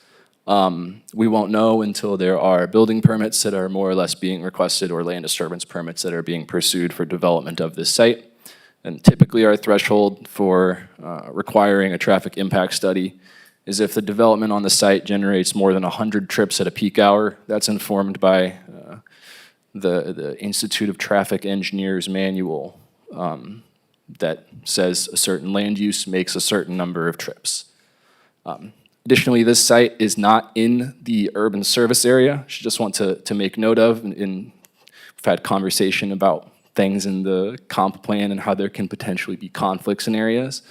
We won't know until there are building permits that are more or less being requested, or land disturbance permits that are being pursued for development of this site. And typically our threshold for requiring a traffic impact study is if the development on the site generates more than 100 trips at a peak hour. That's informed by the Institute of Traffic Engineers manual that says a certain land use makes a certain number of trips. Additionally, this site is not in the urban service area. I just want to make note of, and we've had conversation about things in the comp plan and how there can potentially be conflicts in areas.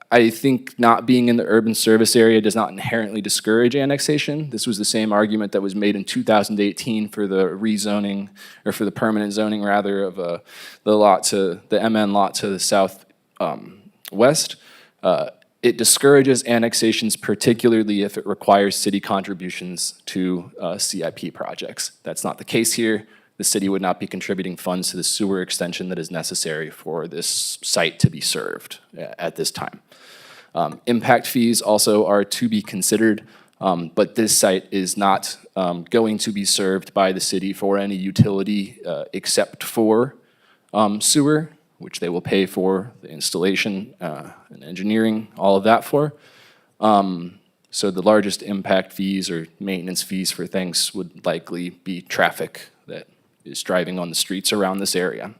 I think not being in the urban service area does not inherently discourage annexation. This was the same argument that was made in 2018 for the rezoning, or for the permanent zoning rather, of the MN lot to the south west. It discourages annexations, particularly if it requires city contributions to CIP projects. That's not the case here. The city would not be contributing funds to the sewer extension that is necessary for this site to be served at this time. Impact fees also are to be considered, but this site is not going to be served by the city for any utility except for sewer, which they will pay for the installation and engineering, all of that for. So the largest impact fees or maintenance fees for things would likely be traffic that is driving on the streets around this area.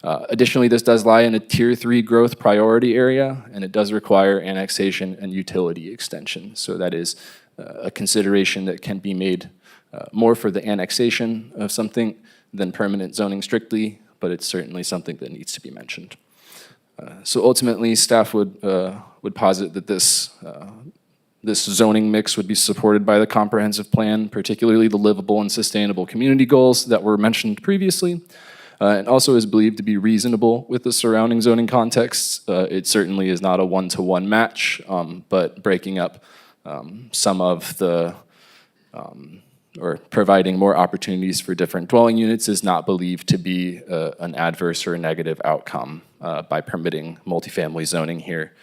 Additionally, this does lie in a Tier 3 growth priority area, and it does require annexation and utility extension. So that is a consideration that can be made more for the annexation of something than permanent zoning strictly, but it's certainly something that needs to be mentioned. So ultimately, staff would posit that this zoning mix would be supported by the comprehensive plan, particularly the livable and sustainable community goals that were mentioned previously, and also is believed to be reasonable with the surrounding zoning contexts. It certainly is not a one-to-one match, but breaking up some of the, or providing more opportunities for different dwelling units is not believed to be an adverse or a negative outcome by permitting multifamily zoning here.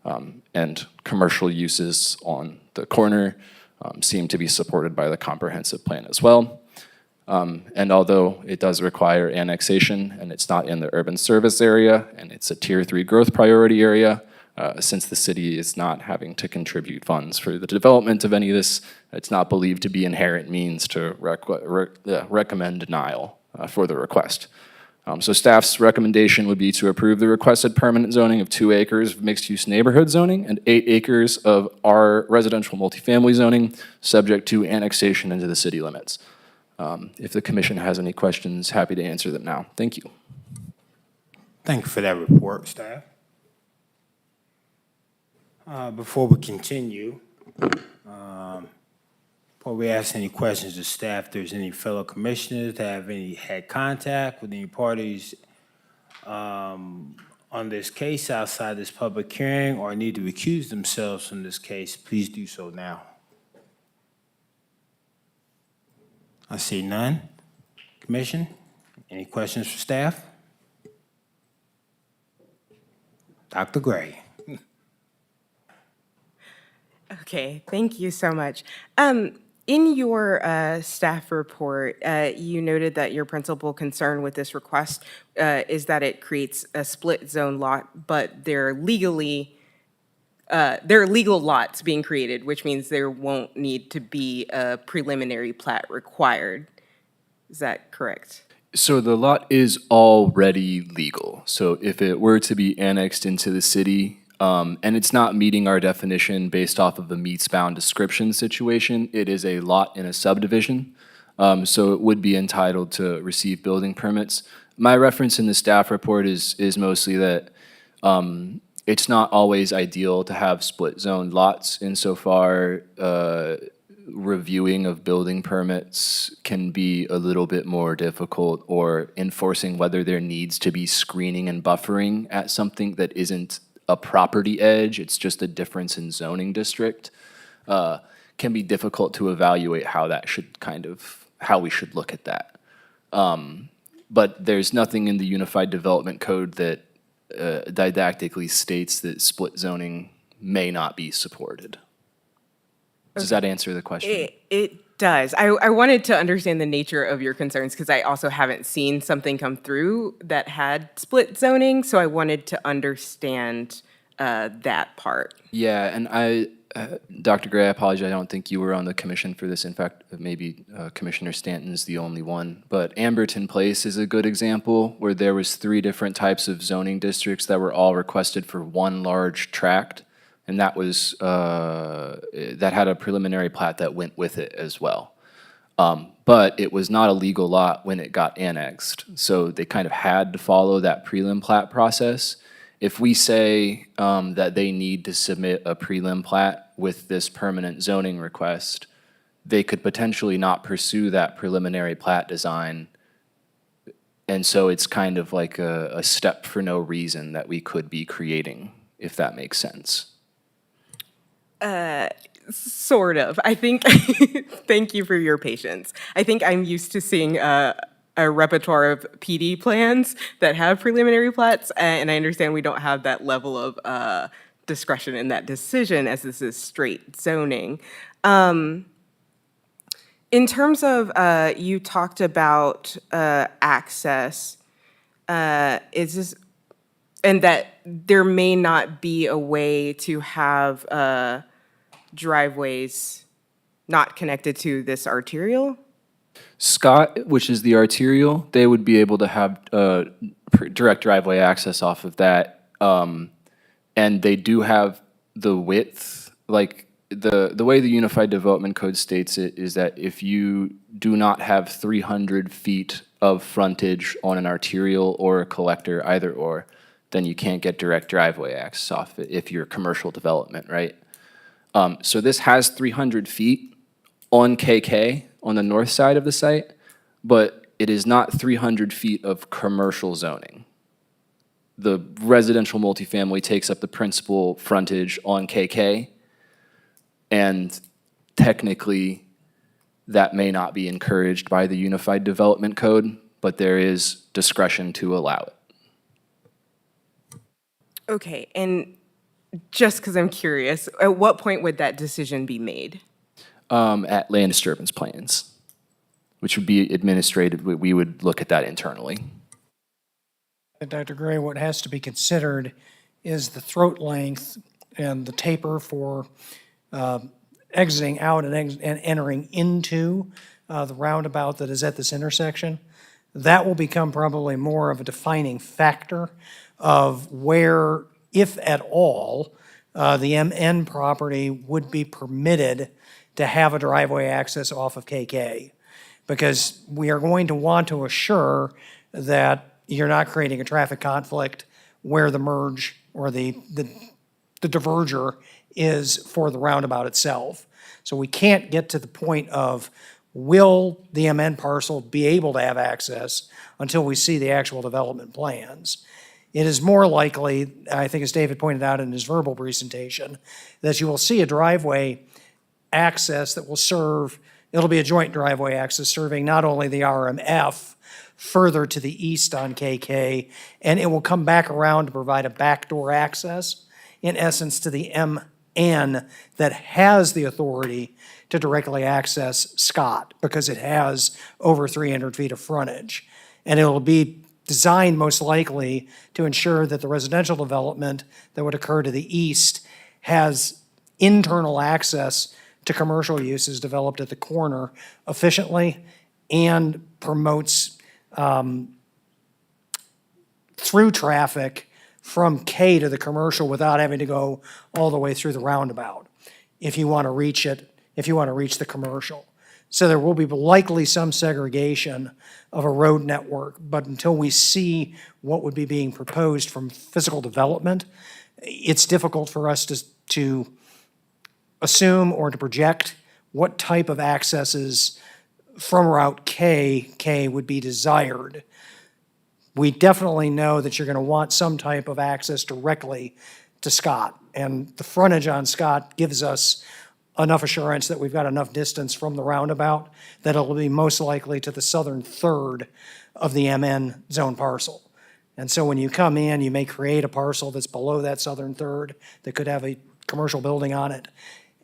And commercial uses on the corner seem to be supported by the comprehensive plan as well. And although it does require annexation and it's not in the urban service area and it's a Tier 3 growth priority area, since the city is not having to contribute funds for the development of any of this, it's not believed to be inherent means to recommend denial for the request. So staff's recommendation would be to approve the requested permanent zoning of 2 acres of mixed-use neighborhood zoning and 8 acres of R residential multifamily zoning, subject to annexation into the city limits. If the commission has any questions, happy to answer them now. Thank you. Thank you for that report, staff. Before we continue, before we ask any questions of staff, if there's any fellow commissioners that have had contact with any parties on this case outside this public hearing or need to recuse themselves from this case, please do so now. I see none. Commission, any questions for staff? Dr. Gray. Okay, thank you so much. In your staff report, you noted that your principal concern with this request is that it creates a split zone lot, but there are legal lots being created, which means there won't need to be a preliminary plat required. Is that correct? So the lot is already legal. So if it were to be annexed into the city, and it's not meeting our definition based off of the meets-bound description situation, it is a lot in a subdivision. So it would be entitled to receive building permits. My reference in the staff report is mostly that it's not always ideal to have split zone lots insofar reviewing of building permits can be a little bit more difficult, or enforcing whether there needs to be screening and buffering at something that isn't a property edge, it's just a difference in zoning district, can be difficult to evaluate how that should how we should look at that. But there's nothing in the Unified Development Code that didactically states that split zoning may not be supported. Does that answer the question? It does. I wanted to understand the nature of your concerns because I also haven't seen something come through that had split zoning, so I wanted to understand that part. Yeah, and Dr. Gray, I apologize, I don't think you were on the commission for this. In fact, maybe Commissioner Stanton's the only one. But Amberton Place is a good example where there was 3 different types of zoning districts that were all requested for one large tract. And that was, that had a preliminary plat that went with it as well. But it was not a legal lot when it got annexed. So they kind of had to follow that prelim plat process. If we say that they need to submit a prelim plat with this permanent zoning request, they could potentially not pursue that preliminary plat design. And so it's kind of like a step for no reason that we could be creating, if that makes sense. Sort of. I think, thank you for your patience. I think I'm used to seeing a repertoire of PD plans that have preliminary plats, and I understand we don't have that level of discretion in that decision as this is straight zoning. In terms of, you talked about access, is this, and that there may not be a way to have driveways not connected to this arterial? Scott, which is the arterial, they would be able to have direct driveway access off of that. And they do have the width, like the way the Unified Development Code states it is that if you do not have 300 feet of frontage on an arterial or a collector, either or, then you can't get direct driveway access off it if you're commercial development, right? So this has 300 feet on KK on the north side of the site, but it is not 300 feet of commercial zoning. The residential multifamily takes up the principal frontage on KK, and technically, that may not be encouraged by the Unified Development Code, but there is discretion to allow it. Okay, and just because I'm curious, at what point would that decision be made? At land disturbance plans, which would be administrative, we would look at that internally. Dr. Gray, what has to be considered is the throat length and the taper for exiting out and entering into the roundabout that is at this intersection. That will become probably more of a defining factor of where, if at all, the MN property would be permitted to have a driveway access off of KK. Because we are going to want to assure that you're not creating a traffic conflict where the merge or the diverger is for the roundabout itself. So we can't get to the point of, will the MN parcel be able to have access until we see the actual development plans? It is more likely, I think as David pointed out in his verbal presentation, that you will see a driveway access that will serve, it'll be a joint driveway access serving not only the RMF further to the east on KK, and it will come back around to provide a backdoor access, in essence, to the MN that has the authority to directly access Scott, because it has over 300 feet of frontage. And it'll be designed most likely to ensure that the residential development that would occur to the east has internal access to commercial uses developed at the corner efficiently and promotes through traffic from K to the commercial without having to go all the way through the roundabout if you want to reach it, if you want to reach the commercial. So there will be likely some segregation of a road network, but until we see what would be being proposed from physical development, it's difficult for us to assume or to project what type of accesses from Route K would be desired. We definitely know that you're going to want some type of access directly to Scott, and the frontage on Scott gives us enough assurance that we've got enough distance from the roundabout that it'll be most likely to the southern third of the MN zone parcel. And so when you come in, you may create a parcel that's below that southern third that could have a commercial building on it,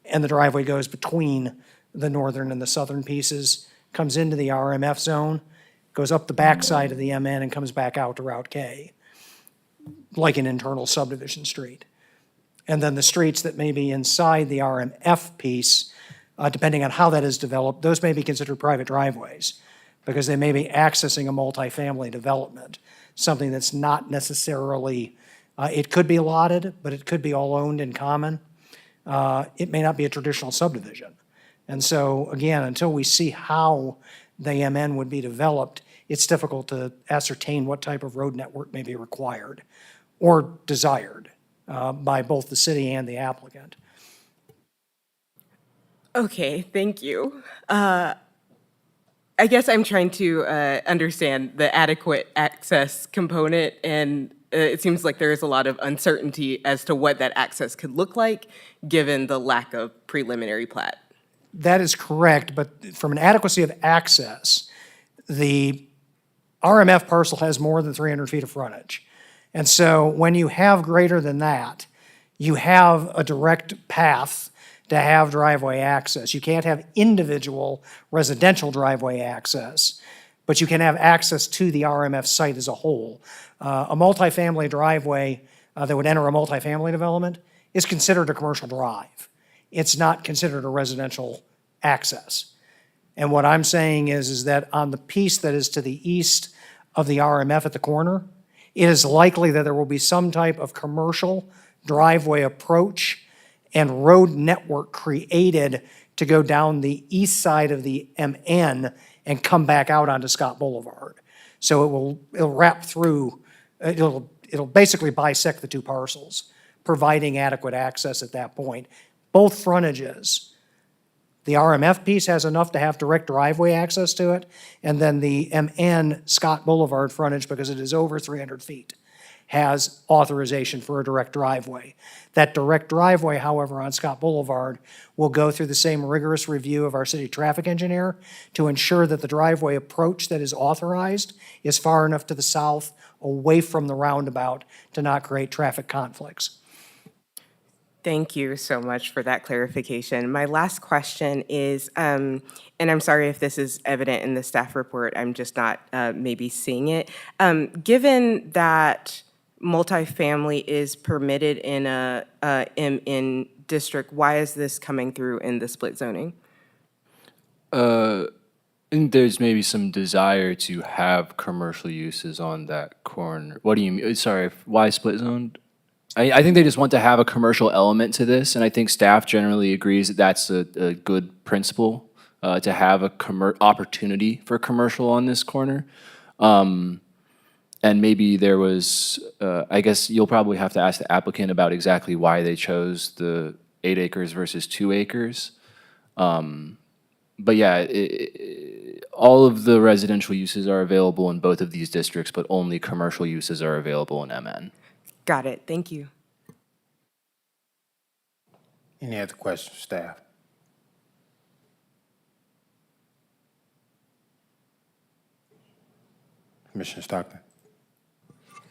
and the driveway goes between the northern and the southern pieces, comes into the RMF zone, goes up the backside of the MN and comes back out to Route K, like an internal subdivision street. And then the streets that may be inside the RMF piece, depending on how that is developed, those may be considered private driveways because they may be accessing a multifamily development, something that's not necessarily, it could be allotted, but it could be all owned in common. It may not be a traditional subdivision. And so, again, until we see how the MN would be developed, it's difficult to ascertain what type of road network may be required or desired by both the city and the applicant. Okay, thank you. I guess I'm trying to understand the adequate access component, and it seems like there is a lot of uncertainty as to what that access could look like, given the lack of preliminary plat. That is correct, but from an adequacy of access, the RMF parcel has more than 300 feet of frontage. And so when you have greater than that, you have a direct path to have driveway access. You can't have individual residential driveway access, but you can have access to the RMF site as a whole. A multifamily driveway that would enter a multifamily development is considered a commercial drive. It's not considered a residential access. And what I'm saying is that on the piece that is to the east of the RMF at the corner, it is likely that there will be some type of commercial driveway approach and road network created to go down the east side of the MN and come back out onto Scott Boulevard. So it'll wrap through, it'll basically bisect the two parcels, providing adequate access at that point. Both frontages. The RMF piece has enough to have direct driveway access to it, and then the MN Scott Boulevard frontage, because it is over 300 feet, has authorization for a direct driveway. That direct driveway, however, on Scott Boulevard will go through the same rigorous review of our city traffic engineer to ensure that the driveway approach that is authorized is far enough to the south, away from the roundabout, to not create traffic conflicts. Thank you so much for that clarification. My last question is, and I'm sorry if this is evident in the staff report, I'm just not maybe seeing it. Given that multifamily is permitted in in district, why is this coming through in the split zoning? And there's maybe some desire to have commercial uses on that corner. What do you mean? Sorry, why split zoned? I think they just want to have a commercial element to this, and I think staff generally agrees that that's a good principle, to have a opportunity for commercial on this corner. And maybe there was, I guess you'll probably have to ask the applicant about exactly why they chose the 8 acres versus 2 acres. But yeah, all of the residential uses are available in both of these districts, but only commercial uses are available in MN. Got it, thank you. Any other questions, staff? Commissioner Stockton.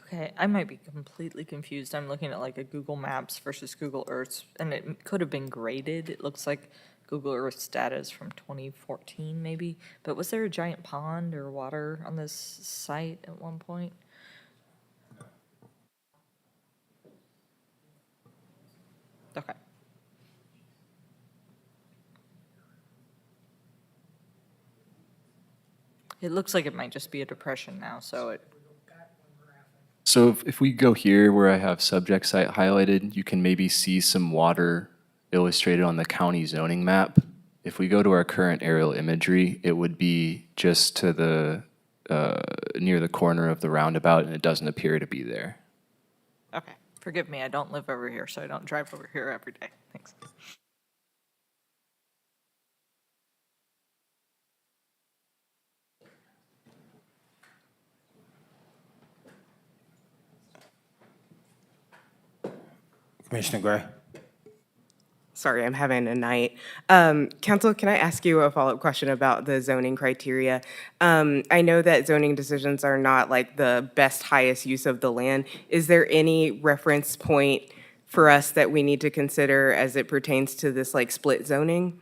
Okay, I might be completely confused. I'm looking at like a Google Maps versus Google Earth, and it could have been graded. It looks like Google Earth's data is from 2014 maybe, but was there a giant pond or water on this site at one point? Okay. It looks like it might just be a depression now, so it, So if we go here where I have subject site highlighted, you can maybe see some water illustrated on the county zoning map. If we go to our current aerial imagery, it would be just to the, near the corner of the roundabout, and it doesn't appear to be there. okay. Forgive me, I don't live over here, so I don't drive over here every day. Thanks. Commissioner Gray. Sorry, I'm having a night. Council, can I ask you a follow-up question about the zoning criteria? I know that zoning decisions are not like the best, highest use of the land. Is there any reference point for us that we need to consider as it pertains to this like split zoning?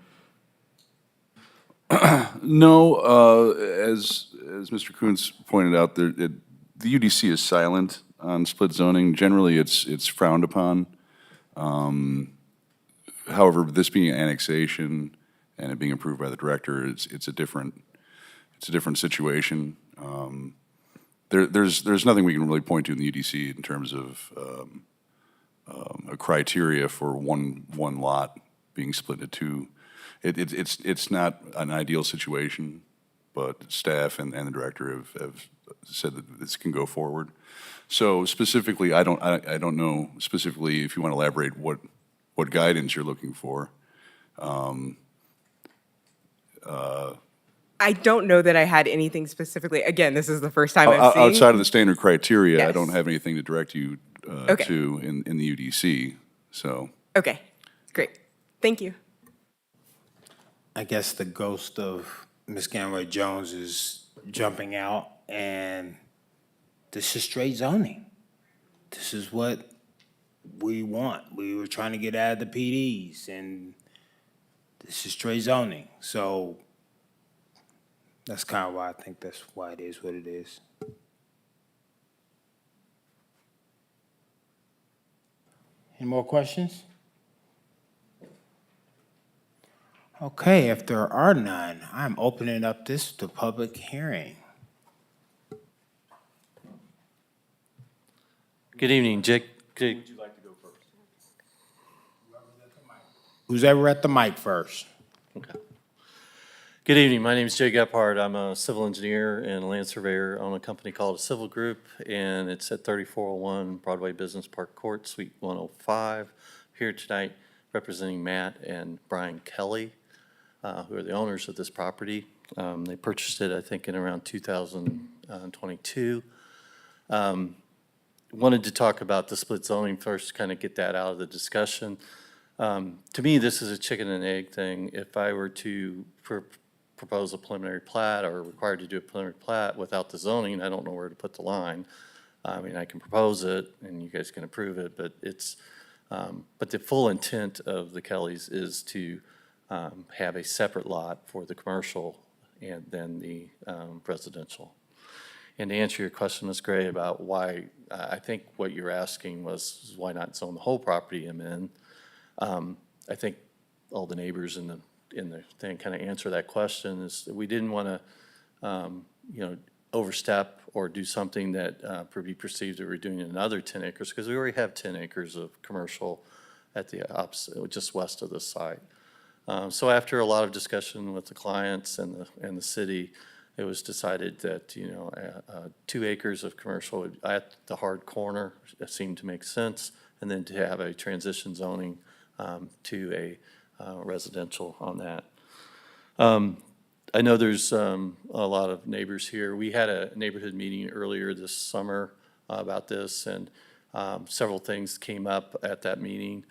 No, as Mr. Kuntz pointed out, the UDC is silent on split zoning. Generally, it's frowned upon. However, this being an annexation and it being approved by the director, it's a different situation. There's nothing we can really point to in the UDC in terms of a criteria for one lot being split into two. It's not an ideal situation, but staff and the director have said that this can go forward. So specifically, I don't know specifically if you want to elaborate what guidance you're looking for. I don't know that I had anything specifically. Again, this is the first time I'm seeing. Outside of the standard criteria, I Yes. don't have anything to direct you Okay. to in the UDC, so. Okay, great. Thank you. I guess the ghost of Ms. Ganway Jones is jumping out, and this is straight zoning. This is what we want. We were trying to get out of the PDs, and this is straight zoning. So that's kind of why I think that's why it is what it is. Any more questions? Okay, if there are none, I'm opening up this to public hearing. Good evening, Jake. Would you like to go first? Who's ever at the mic first? Okay. Good evening. My name is Jay Gephardt. I'm a civil engineer and land surveyor. I own a company called Civil Group, and it's at 3401 Broadway Business Park Court, Suite 105. Here tonight representing Matt and Brian Kelly, who are the owners of this property. They purchased it, I think, in around 2022. Wanted to talk about the split zoning first, kind of get that out of the discussion. To me, this is a chicken and egg thing. If I were to propose a preliminary plat or required to do a preliminary plat without the zoning, I don't know where to put the line. I mean, I can propose it and you guys can approve it, but but the full intent of the Kellys is to have a separate lot for the commercial and then the residential. And to answer your question, Ms. Gray, about why, I think what you're asking was why not zone the whole property in? I think all the neighbors in the thing kind of answer that question is that we didn't want to, overstep or do something that be perceived that we're doing in another 10 acres, because we already have 10 acres of commercial at the opposite, just west of this site. So after a lot of discussion with the clients and the city, it was decided that, 2 acres of commercial at the hard corner seemed to make sense, and then to have a transition zoning to a residential on that. I know there's a lot of neighbors here. We had a neighborhood meeting earlier this summer about this, and several things came up at that meeting.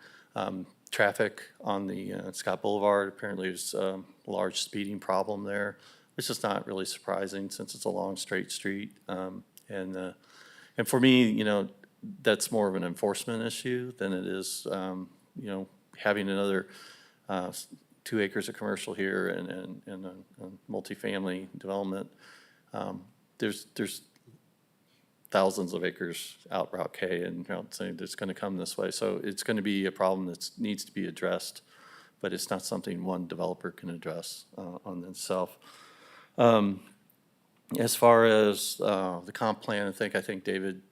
Traffic on the Scott Boulevard, apparently there's a large speeding problem there, which is not really surprising since it's a long straight street. And for me, that's more of an enforcement issue than it is, having another 2 acres of commercial here and a multifamily development. There's thousands of acres out Route K, and saying it's going to come this way. So it's going to be a problem that needs to be addressed, but it's not something one developer can address on itself. As far as the comp plan, I think David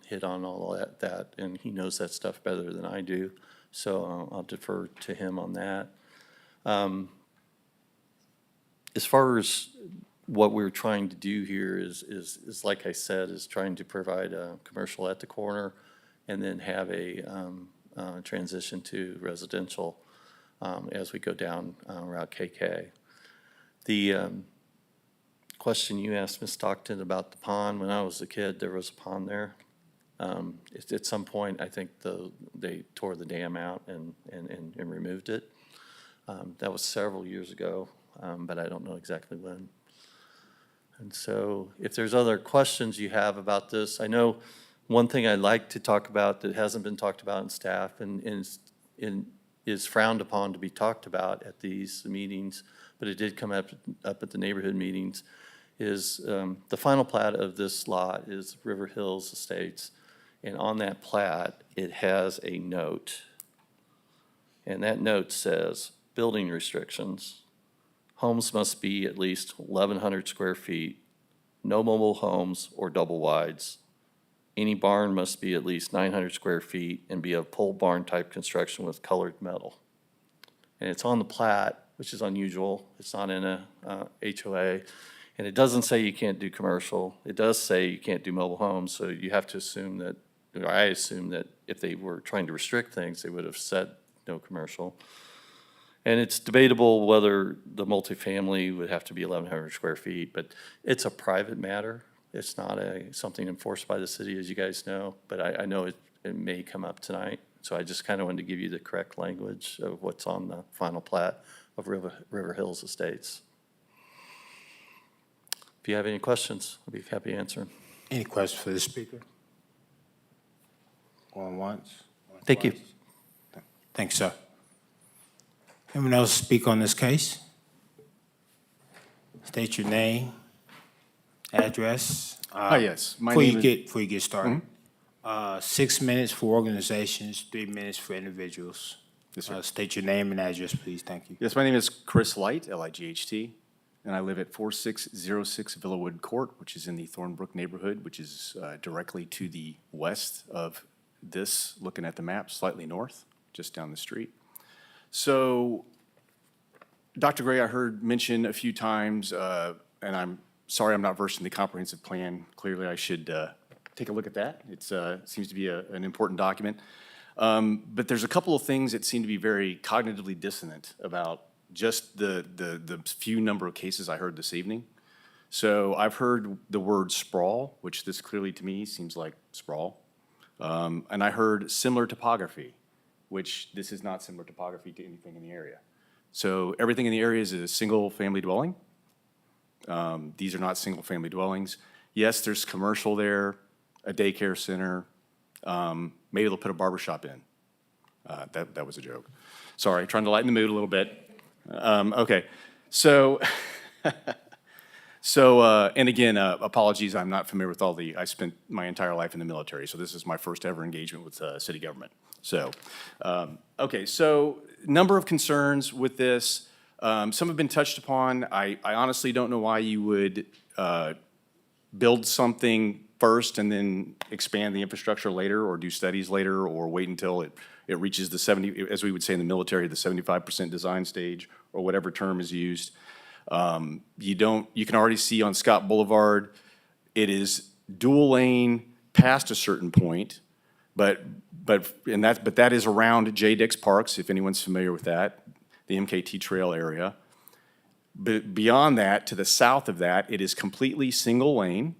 hit on all of that, and he knows that stuff better than I do. So I'll defer to him on that. As far as what we're trying to do here is like I said, is trying to provide a commercial at the corner and then have a transition to residential as we go down Route KK. The question you asked, Ms. Stockton, about the pond, when I was a kid, there was a pond there. At some point, I think they tore the dam out and removed it. That was several years ago, but I don't know exactly when. And so if there's other questions you have about this, I know one thing I'd like to talk about that hasn't been talked about in staff and is frowned upon to be talked about at these meetings, but it did come up at the neighborhood meetings, is the final plat of this lot is River Hills Estates. And on that plat, it has a note. And that note says, building restrictions. Homes must be at least 1,100 square feet, no mobile homes or double wides. Any barn must be at least 900 square feet and be of pole barn type construction with colored metal. And it's on the plat, which is unusual. It's not in a HOA. And it doesn't say you can't do commercial. It does say you can't do mobile homes, so you have to assume that, or I assume that if they were trying to restrict things, they would have said no commercial. And it's debatable whether the multifamily would have to be 1,100 square feet, but it's a private matter. It's not something enforced by the city, as you guys know, but I know it may come up tonight. So I just kind of wanted to give you the correct language of what's on the final plat of River Hills Estates. If you have any questions, I'll be happy to answer them. Any questions for the speaker? Going once? Thank you. Thanks, sir. Anyone else speak on this case? State your name, address. Yes. My name is... Before you get started. 6 minutes for organizations, 3 minutes for individuals. Yes, sir. State your name and address, please. Thank you. Yes, my name is Chris Light, L-I-G-H-T, and I live at 4606 Villawood Court, which is in the Thornbrook neighborhood, which is directly to the west of this, looking at the map, slightly north, just down the street. So, Dr. Gray, I heard mention a few times, and I'm sorry I'm not versed in the comprehensive plan. Clearly, I should take a look at that. It seems to be an important document. But there's a couple of things that seem to be very cognitively dissonant about just the few number of cases I heard this evening. So I've heard the word sprawl, which this clearly to me seems like sprawl. And I heard similar topography, which this is not similar topography to anything in the area. So everything in the area is a single-family dwelling. These are not single-family dwellings. Yes, there's commercial there, a daycare center. Maybe they'll put a barber shop in. That was a joke. Sorry, trying to lighten the mood a little bit. Okay, so, and again, apologies, I'm not familiar with I spent my entire life in the military, so this is my first ever engagement with city government. So, okay, so number of concerns with this. Some have been touched upon. I honestly don't know why you would build something first and then expand the infrastructure later, or do studies later, or wait until it reaches the 70, as we would say in the military, the 75% design stage, or whatever term is used. You can already see on Scott Boulevard, it is dual lane past a certain point, but that is around J. Dix Parks, if anyone's familiar with that, the MKT Trail area. But beyond that, to the south of that, it is completely single lane.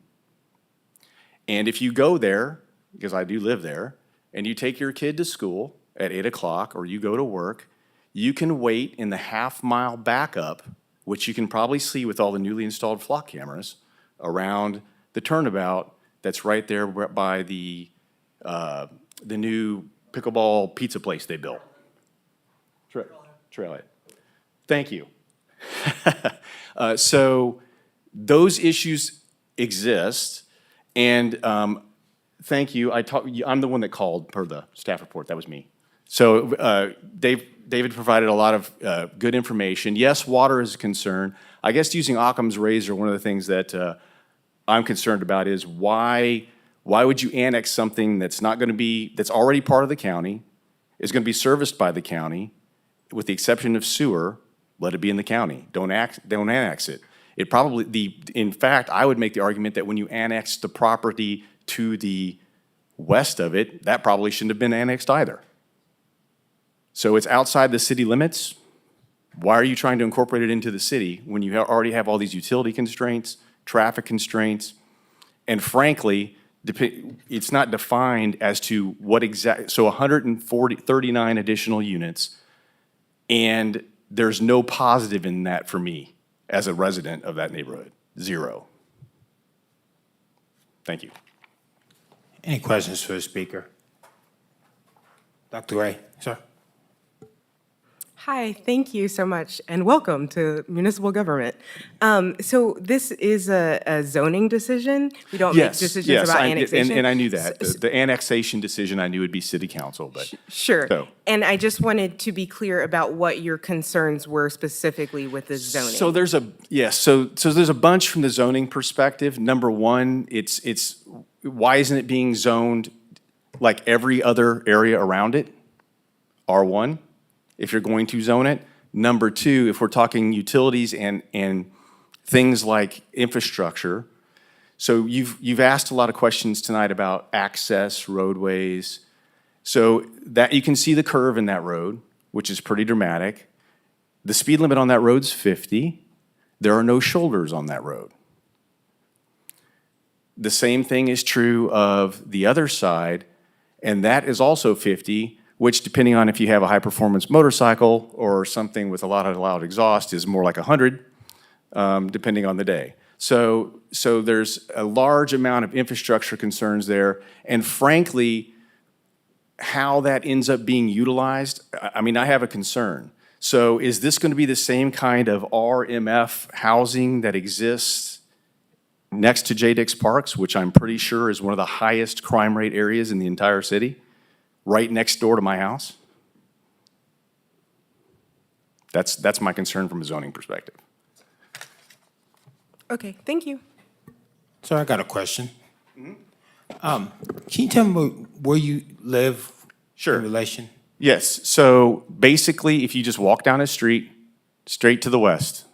And if you go there, because I do live there, and you take your kid to school at 8 o'clock, or you go to work, you can wait in the half-mile backup, which you can probably see with all the newly installed flock cameras, around the turnabout that's right there by the new pickleball pizza place they built. Trailhead. Thank you. So those issues exist, and thank you. I'm the one that called per the staff report. That was me. So David provided a lot of good information. Yes, water is a concern. I guess using Occam's razor, one of the things that I'm concerned about is why would you annex something that's already part of the county, is going to be serviced by the county, with the exception of sewer, let it be in the county. Don't annex it. In fact, I would make the argument that when you annex the property to the west of it, that probably shouldn't have been annexed either. So it's outside the city limits. Why are you trying to incorporate it into the city when you already have all these utility constraints, traffic constraints, and frankly, it's not defined as to what so 139 additional units, and there's no positive in that for me as a resident of that neighborhood. Zero. Thank you. Any questions for the speaker? Dr. Gray, sir. Hi, thank you so much, and welcome to municipal government. So this is a zoning decision? We don't make decisions about annexation? And I knew that. The annexation decision I knew would be city council, but. Sure. So. And I just wanted to be clear about what your concerns were specifically with the zoning. So there's so there's a bunch from the zoning perspective. Number one, it's why isn't it being zoned like every other area around it? R1, if you're going to zone it. Number two, if we're talking utilities and things like infrastructure. So you've asked a lot of questions tonight about access, roadways. So that you can see the curve in that road, which is pretty dramatic. The speed limit on that road's 50. There are no shoulders on that road. The same thing is true of the other side, and that is also 50, which depending on if you have a high-performance motorcycle or something with a lot of loud exhaust is more like 100, depending on the day. So there's a large amount of infrastructure concerns there, and frankly, how that ends up being utilized, I mean, I have a concern. So is this going to be the same kind of RMF housing that exists next to J. Dix Parks, which I'm pretty sure is one of the highest crime rate areas in the entire city, right next door to my house? That's my concern from a zoning perspective. Okay, thank you. So I got a question. Can you tell me where you live? Sure. In relation? Yes, so basically, if you just walk down a street, straight to the west,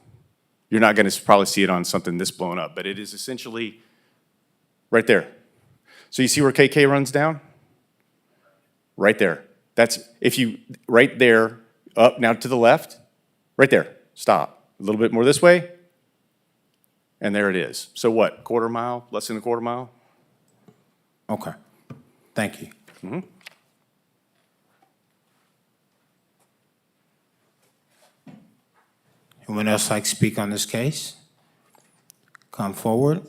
you're not gonna probably see it on something this blown up, but it is essentially right there. So you see where KK runs down? Right there. That's, if you, right there, up, now to the left, right there, stop. A little bit more this way, and there it is. So what, quarter mile, less than a quarter mile? Okay, thank you. Anyone else like to speak on this case? Come forward.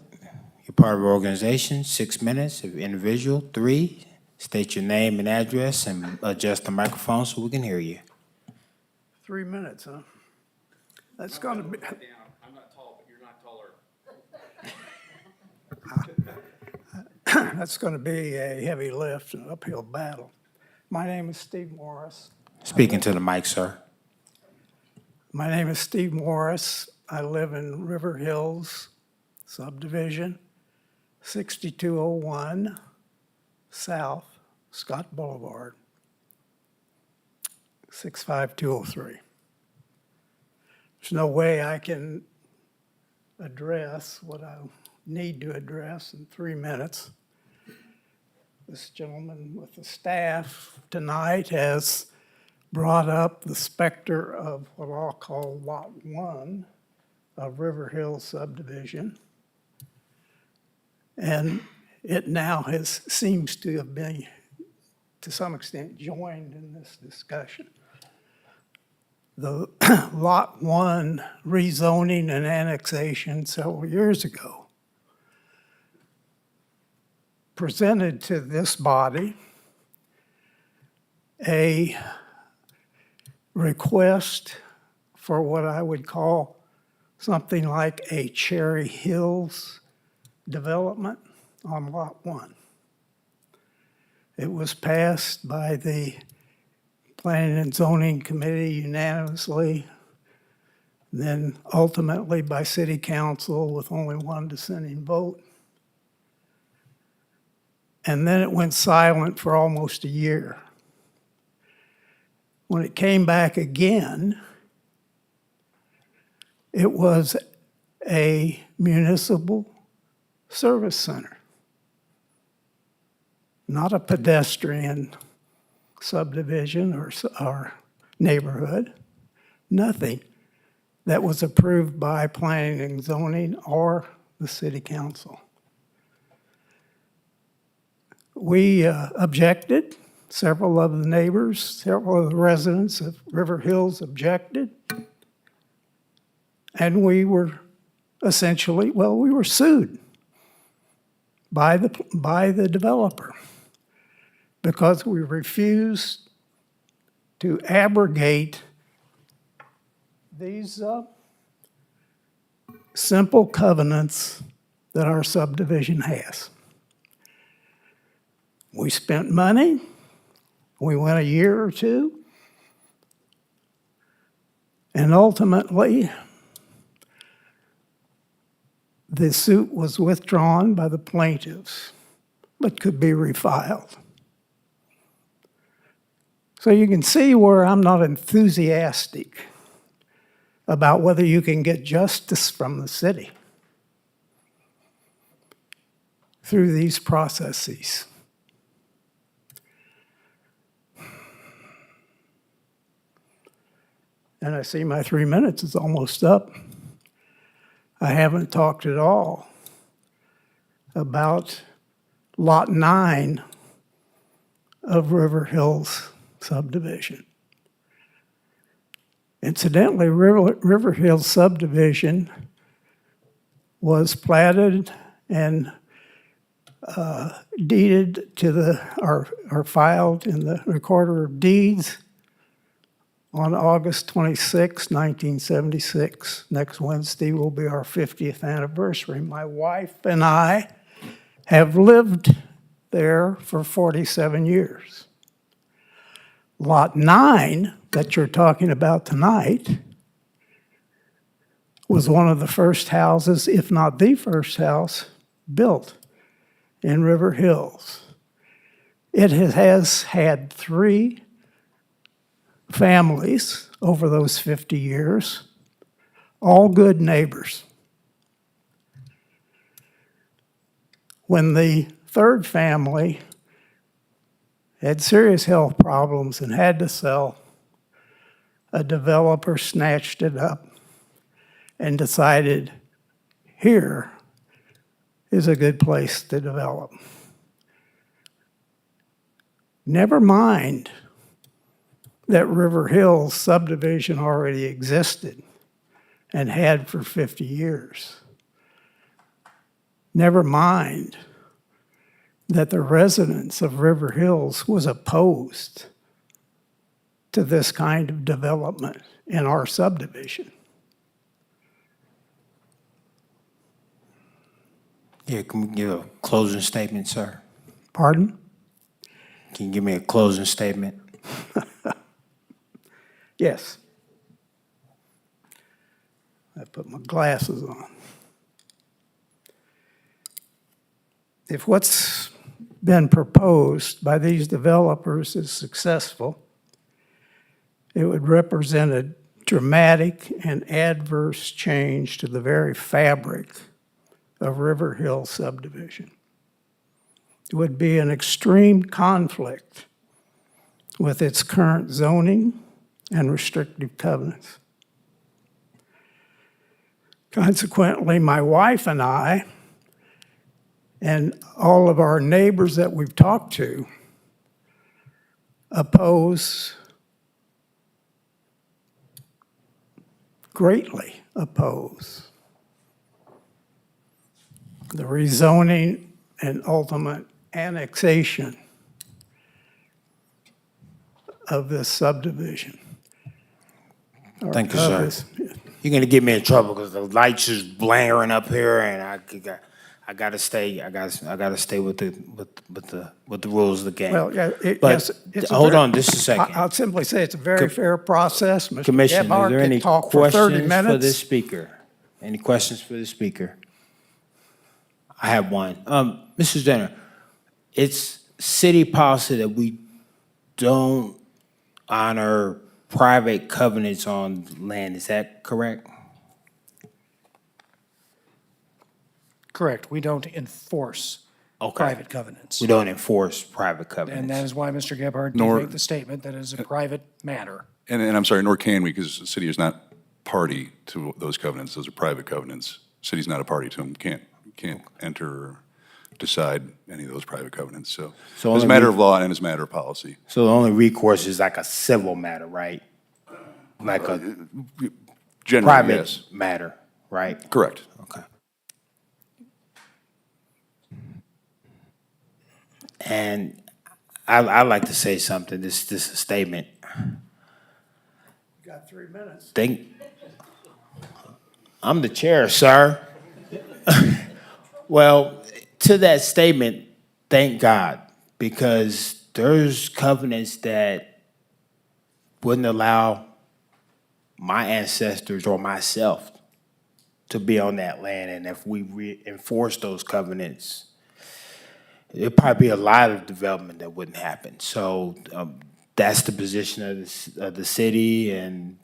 You're part of our organization, 6 minutes. If individual, 3. State your name and address and adjust the microphone so we can hear you. 3 minutes, huh? That's gonna be, I'm not tall, but you're not taller. that's gonna be a heavy lift, an uphill battle. My name is Steve Morris. Speaking to the mic, sir. My name is Steve Morris. I live in River Hills subdivision, 6201 South Scott Boulevard, 65203. There's no way I can address what I need to address in 3 minutes. This gentleman with the staff tonight has brought up the specter of what I'll call Lot 1 of River Hills subdivision. And it now seems to have been, to some extent, joined in this discussion. The Lot 1 rezoning and annexation several years ago presented to this body a request for what I would call something like a Cherry Hills development on Lot 1. It was passed by the Planning and Zoning Committee unanimously, then ultimately by City Council with only one dissenting vote. And then it went silent for almost a year. When it came back again, it was a municipal service center, not a pedestrian subdivision or neighborhood, nothing that was approved by planning and zoning or the city council. We objected. Several of the neighbors, several of the residents of River Hills objected. And we were essentially, well, we were sued by the developer because we refused to abrogate these simple covenants that our subdivision has. We spent money. We went a year or two. And ultimately, the suit was withdrawn by the plaintiffs, but could be refiled. So you can see where I'm not enthusiastic about whether you can get justice from the city through these processes. And I see my 3 minutes is almost up. I haven't talked at all about Lot 9 of River Hills subdivision. Incidentally, River Hills subdivision was platted and deeded to or filed in the Recorder of Deeds on August 26, 1976. Next Wednesday will be our 50th anniversary. My wife and I have lived there for 47 years. Lot 9 that you're talking about tonight was one of the first houses, if not the first house, built in River Hills. It has had 3 families over those 50 years, all good neighbors. When the third family had serious health problems and had to sell, a developer snatched it up and decided here is a good place to develop. Never mind that River Hills subdivision already existed and had for 50 years. Never mind that the residents of River Hills was opposed to this kind of development in our subdivision. Yeah, can we give a closing statement, sir? Pardon? Can you give me a closing statement? Yes. I put my glasses on. If what's been proposed by these developers is successful, it would represent a dramatic and adverse change to the very fabric of River Hill subdivision. It would be an extreme conflict with its current zoning and restrictive covenants. Consequently, my wife and I, and all of our neighbors that we've talked to, greatly oppose the rezoning and ultimate annexation of this subdivision. Thank you, sir. You're gonna get me in trouble because the lights is blaring up here, and I gotta stay. I gotta stay with the rules of the game. Well, yeah, But yes, it's a hold very- on just a second. I'll simply say it's a very fair process. Mr. Commissioner, Gebhardt are there can any talk for 30 questions for minutes. this speaker? Any questions for the speaker? I have one. Mrs. Denner, it's city policy that we don't honor private covenants on land. Is that correct? Correct. We don't enforce Okay. private covenants. We don't enforce private And covenants. that is why Mr. Gebhardt did Nor- make the statement that it is a private matter. And I'm sorry, nor can we, because the city is not party to those covenants. Those are private covenants. City's not a party to them, can't enter or decide any of those private covenants. So So as a only matter we- of law and as a matter of policy. So the only recourse is like a civil matter, right? Like a Generally, private yes. matter, right? Correct. Okay. And I'd like to say something. This is a statement. Got 3 minutes. I'm the chair, sir. Well, to that statement, thank God, because there's covenants that wouldn't allow my ancestors or myself to be on that land. And if we enforce those covenants, there'd probably be a lot of development that wouldn't happen. So that's the position of the city, and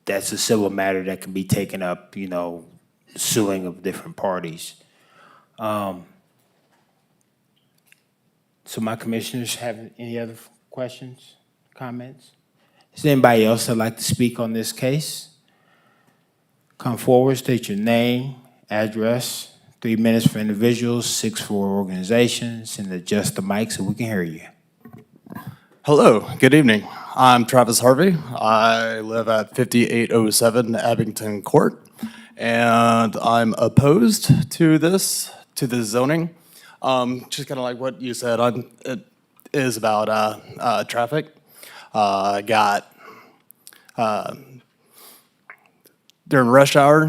that's a civil matter that can be taken up, suing of different parties. So my commissioners have any other questions, comments? Is there anybody else that'd like to speak on this case? Come forward, state your name, address, 3 minutes for individuals, 6 for organizations, and adjust the mic so we can hear you. Hello, good evening. I'm Travis Harvey. I live at 5807 Abington Court, and I'm opposed to this zoning. Just kind of like what you said, it is about traffic. During rush hour,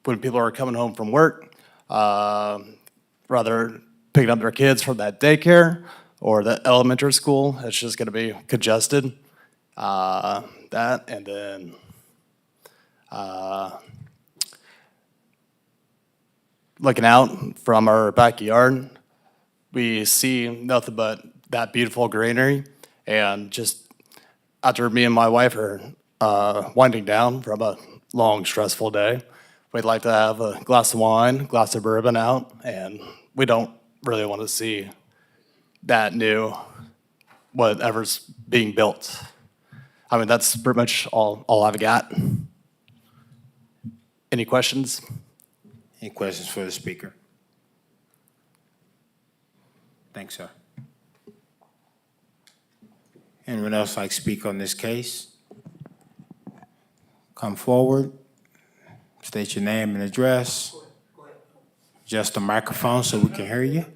when people are coming home from work, rather picking up their kids from that daycare or the elementary school, it's just going to be congested. That, and then looking out from our backyard, we see nothing but that beautiful greenery and just after me and my wife are winding down from a long, stressful day, we'd like to have a glass of wine, glass of bourbon out, and we don't really want to see that new whatever's being built. I mean, that's pretty much all I've got. Any questions? Any questions for the speaker? Thanks, sir. Anyone else like to speak on this case? Come forward, state your name and address. Just the microphone so we can hear you.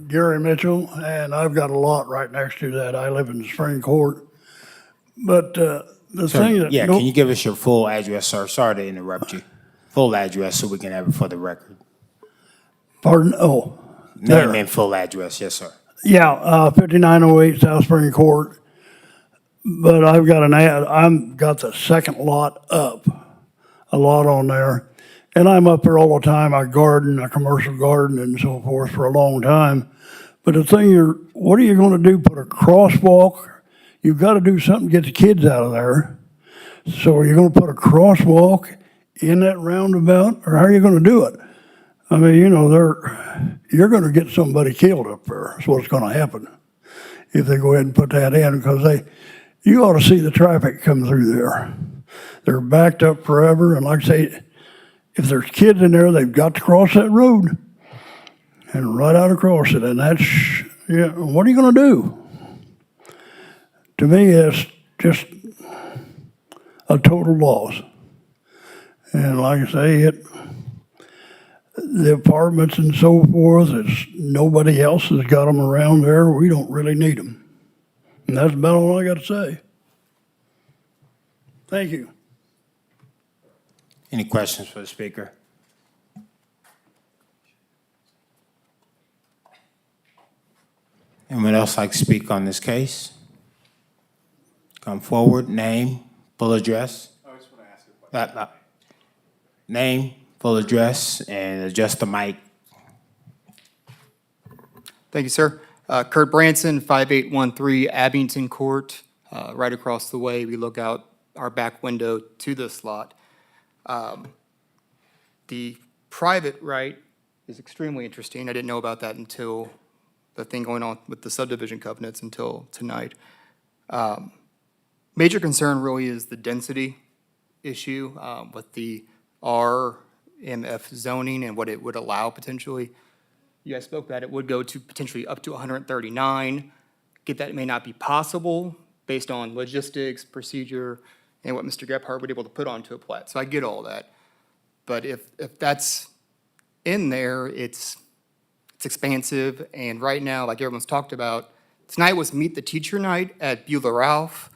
Gary Mitchell, and I've got a lot right next to that. I live in the Spring Court. But the thing that... Yeah, can you give us your full address, sir? Sorry to interrupt you. Full address so we can have it for the record. Pardon? Oh. Name and full address, yes, sir. Yeah, 5908 South Spring Court. But I've got I've got the second lot up, a lot on there. And I'm up there all the time. I garden, a commercial garden and so forth for a long time. But the thing what are you going to do? Put a crosswalk? You've got to do something to get the kids out of there. So are you going to put a crosswalk in that roundabout, or how are you going to do it? I mean, you know, you're going to get somebody killed up there. That's what's going to happen if they go ahead and put that in, because you ought to see the traffic come through there. They're backed up forever, and like I say, if there's kids in there, they've got to cross that road and right out across it, and that's, yeah, what are you going to do? To me, it's just a total loss. And like I say, the apartments and so forth, nobody else has got them around there. We don't really need them. And that's about all I got to say. Thank you. Any questions for the speaker? Anyone else like to speak on this case? Come forward, name, full address. I just want to ask a question. Name, full address, and adjust the mic. Thank you, sir. Kurt Branson, 5813 Abington Court, right across the way. We look out our back window to this lot. The private right is extremely interesting. I didn't know about that until the thing going on with the subdivision covenants until tonight. Major concern really is the density issue with the RMF zoning and what it would allow potentially. You guys spoke that it would go to potentially up to 139. Get that it may not be possible based on logistics, procedure, and what Mr. Gephardt would be able to put onto a plat. So I get all that. But if that's in there, it's expansive. And right now, like everyone's talked about, tonight was Meet the Teacher night at Beulah Ralph,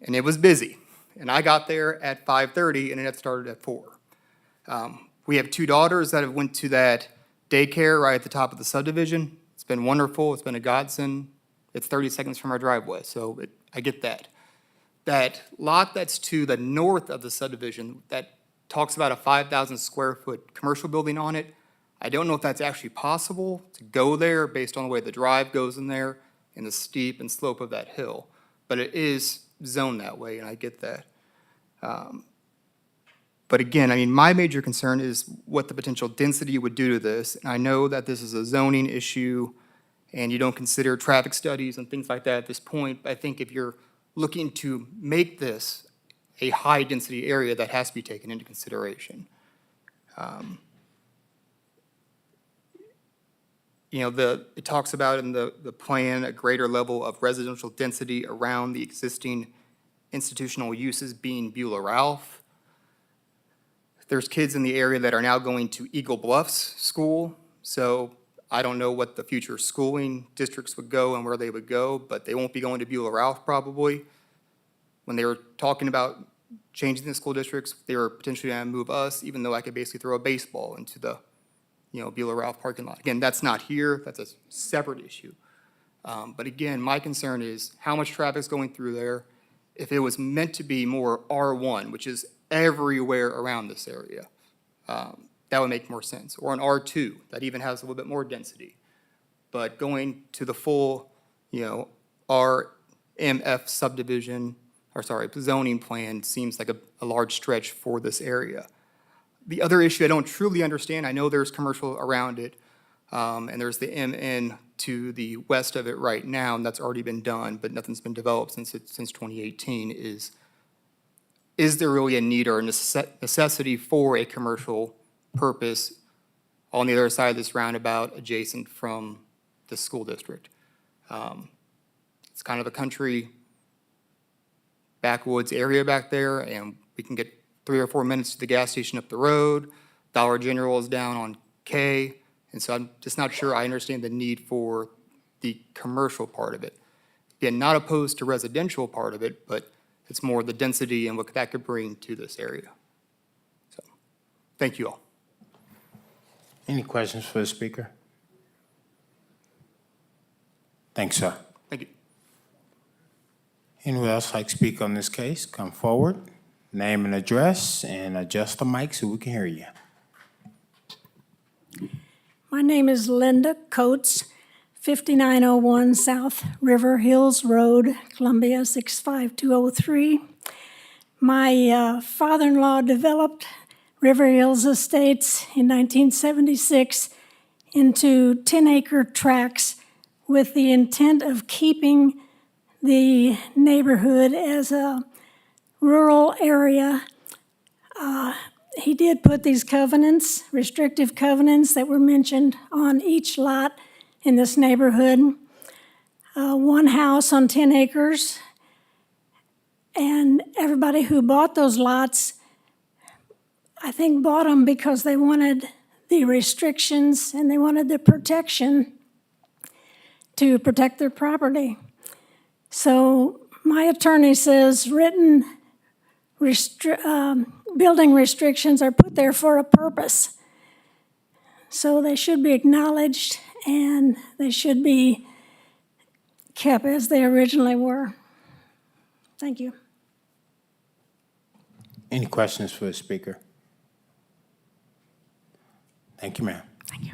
and it was busy. And I got there at 5:30, and it had started at 4. We have 2 daughters that have went to that daycare right at the top of the subdivision. It's been wonderful. It's been a godsend. It's 30 seconds from our driveway, so I get that. That lot that's to the north of the subdivision that talks about a 5,000 square foot commercial building on it, I don't know if that's actually possible to go there based on the way the drive goes in there and the steep and slope of that hill. But it is zoned that way, and I get that. But again, I mean, my major concern is what the potential density would do to this. And I know that this is a zoning issue and you don't consider traffic studies and things like that at this point. But I think if you're looking to make this a high-density area, that has to be taken into consideration. You know, it talks about in the plan a greater level of residential density around the existing institutional uses being Beulah Ralph. There's kids in the area that are now going to Eagle Bluffs School, so I don't know what the future schooling districts would go and where they would go, but they won't be going to Beulah Ralph probably. When they were talking about changing the school districts, they were potentially going to move us, even though I could basically throw a baseball into the, Beulah Ralph parking lot. Again, that's not here. That's a separate issue. But again, my concern is how much traffic's going through there. If it was meant to be more R1, which is everywhere around this area, that would make more sense. Or an R2, that even has a little bit more density. But going to the full, RMF subdivision, zoning plan seems like a large stretch for this area. The other issue I don't truly understand, I know there's commercial around it, and there's the MN to the west of it right now, and that's already been done, but nothing's been developed since 2018, is there really a need or a necessity for a commercial purpose on the other side of this roundabout adjacent from the school district? It's kind of a country backwoods area back there, and we can get 3 or 4 minutes to the gas station up the road. Dollar General is down on K, and so I'm just not sure I understand the need for the commercial part of it. Again, not opposed to residential part of it, but it's more the density and what that could bring to this area. So, thank you all. Any questions for the speaker? Thanks, sir. Thank you. Anyone else like to speak on this case? Come forward, name and address, and adjust the mic so we can hear you. My name is Linda Coates, 5901 South River Hills Road, Columbia 65203. My father-in-law developed River Hills Estates in 1976 into 10-acre tracts with the intent of keeping the neighborhood as a rural area. He did put these covenants, restrictive covenants that were mentioned on each lot in this neighborhood. One house on 10 acres, and everybody who bought those lots, I think bought them because they wanted the restrictions and they wanted the protection to protect their property. So my attorney says written building restrictions are put there for a purpose. So they should be acknowledged and they should be kept as they originally were. Thank you. Any questions for the speaker? Thank you, ma'am. Thank you.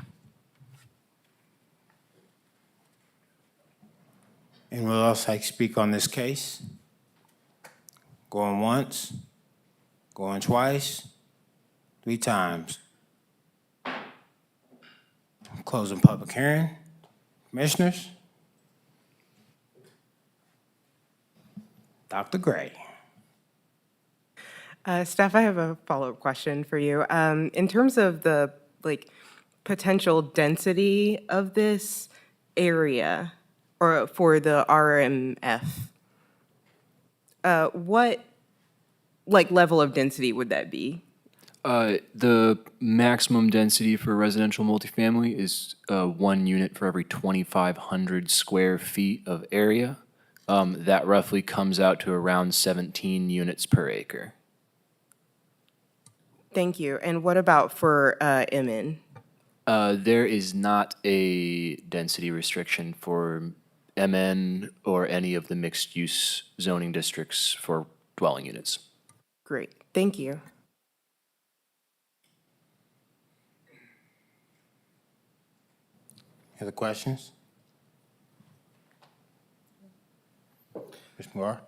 Anyone else like to speak on this case? Going once, going twice, 3 times. Closing public hearing. Commissioners? Dr. Gray. Steph, I have a follow-up question for you. In terms of the potential density of this area, or for the RMF, what level of density would that be? The maximum density for residential multifamily is 1 unit for every 2,500 square feet of area. That roughly comes out to around 17 units per acre. Thank you. And what about for MN? There is not a density restriction for MN or any of the mixed-use zoning districts for dwelling units. Great. Thank you. Other questions? Mr. Moore?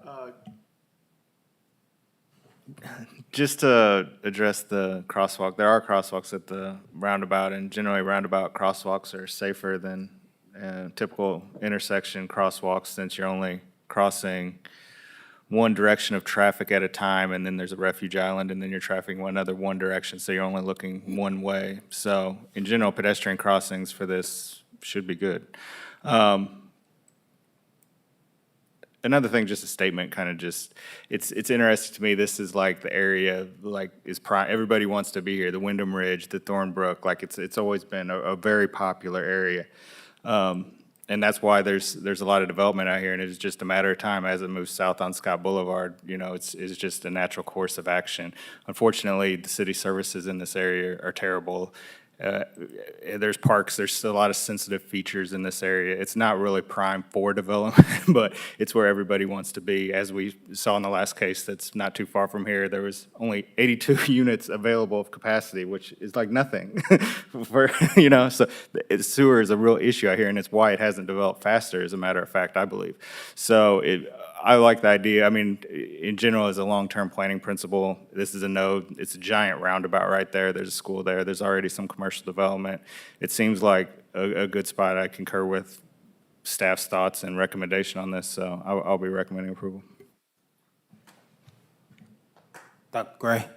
Just to address the crosswalk, there are crosswalks at the roundabout, and generally roundabout crosswalks are safer than typical intersection crosswalks, since you're only crossing one direction of traffic at a time, and then there's a refuge island, and then you're trafficking one direction, so you're only looking one way. So in general, pedestrian crossings for this should be good. Another thing, just a statement, kind of just, it's interesting to me, this is like the area, everybody wants to be here, the Wyndham Ridge, the Thornbrook, it's always been a very popular area. And that's why there's a lot of development out here, and it's just a matter of time as it moves south on Scott Boulevard. It's just a natural course of action. Unfortunately, the city services in this area are terrible, there's parks, there's still a lot of sensitive features in this area. It's not really prime for development, but it's where everybody wants to be. As we saw in the last case that's not too far from here, there was only 82 units available of capacity, which is like nothing for, so the sewer is a real issue out here, and it's why it hasn't developed faster, as a matter of fact, I believe. So I like the idea. I mean, in general, as a long-term planning principle, this is a node. It's a giant roundabout right there. There's a school there. There's already some commercial development. It seems like a good spot. I concur with staff's thoughts and recommendation on this, so I'll be recommending approval. Dr. Gray?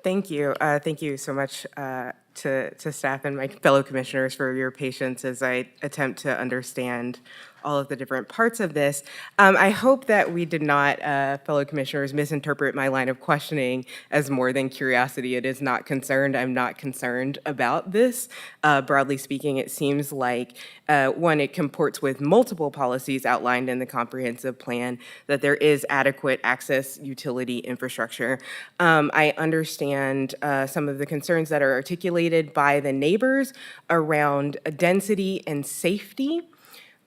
Thank you. Thank you so much to staff and my fellow commissioners for your patience as I attempt to understand all of the different parts of this. I hope that we did not, fellow commissioners, misinterpret my line of questioning as more than curiosity. It is not concerned. I'm not concerned about this. Broadly speaking, it seems like, one, it comports with multiple policies outlined in the comprehensive plan, that there is adequate access utility infrastructure. I understand some of the concerns that are articulated by the neighbors around density and safety.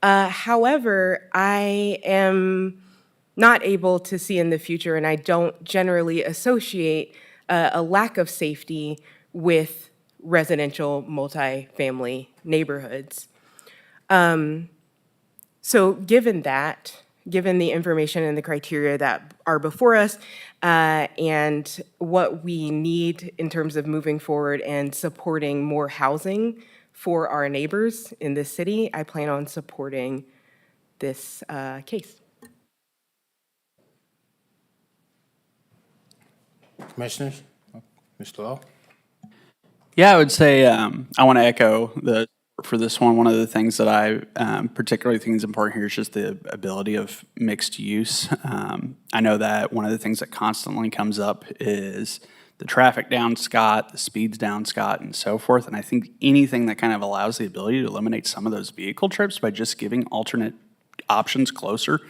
However, I am not able to see in the future, and I don't generally associate a lack of safety with residential multifamily neighborhoods. So given that, given the information and the criteria that are before us, and what we need in terms of moving forward and supporting more housing for our neighbors in this city, I plan on supporting this case. Commissioners? Mr. Lowe? Yeah, I would say I want to echo for this one. One of the things that I particularly think is important here is just the ability of mixed use. I know that one of the things that constantly comes up is the traffic down Scott, the speeds down Scott, and so forth. And I think anything that kind of allows the ability to eliminate some of those vehicle trips by just giving alternate options closer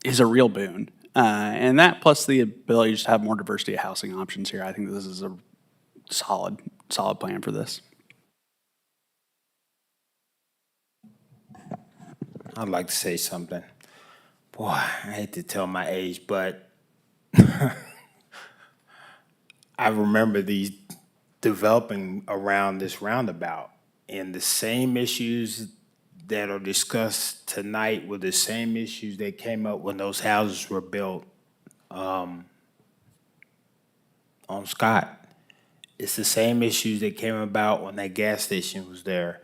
is a real boon. And that plus the ability to just have more diversity of housing options here. I think this is a solid plan for this. I'd like to say something. Boy, I hate to tell my age, but I remember these developing around this roundabout, and the same issues that are discussed tonight were the same issues that came up when those houses were built on Scott. It's the same issues that came about when that gas station was there.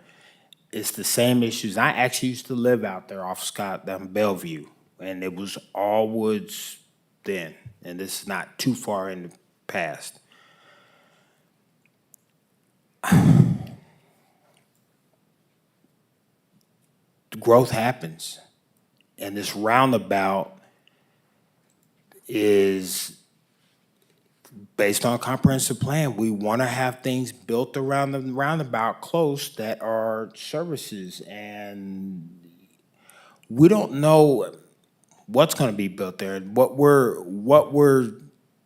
It's the same issues. I actually used to live out there off Scott down Bellevue, and it was all woods then, and this is not too far in the past. Growth happens, and this roundabout is based on a comprehensive plan. We want to have things built around the roundabout close that are services, and we don't know what's going to be built there. What we're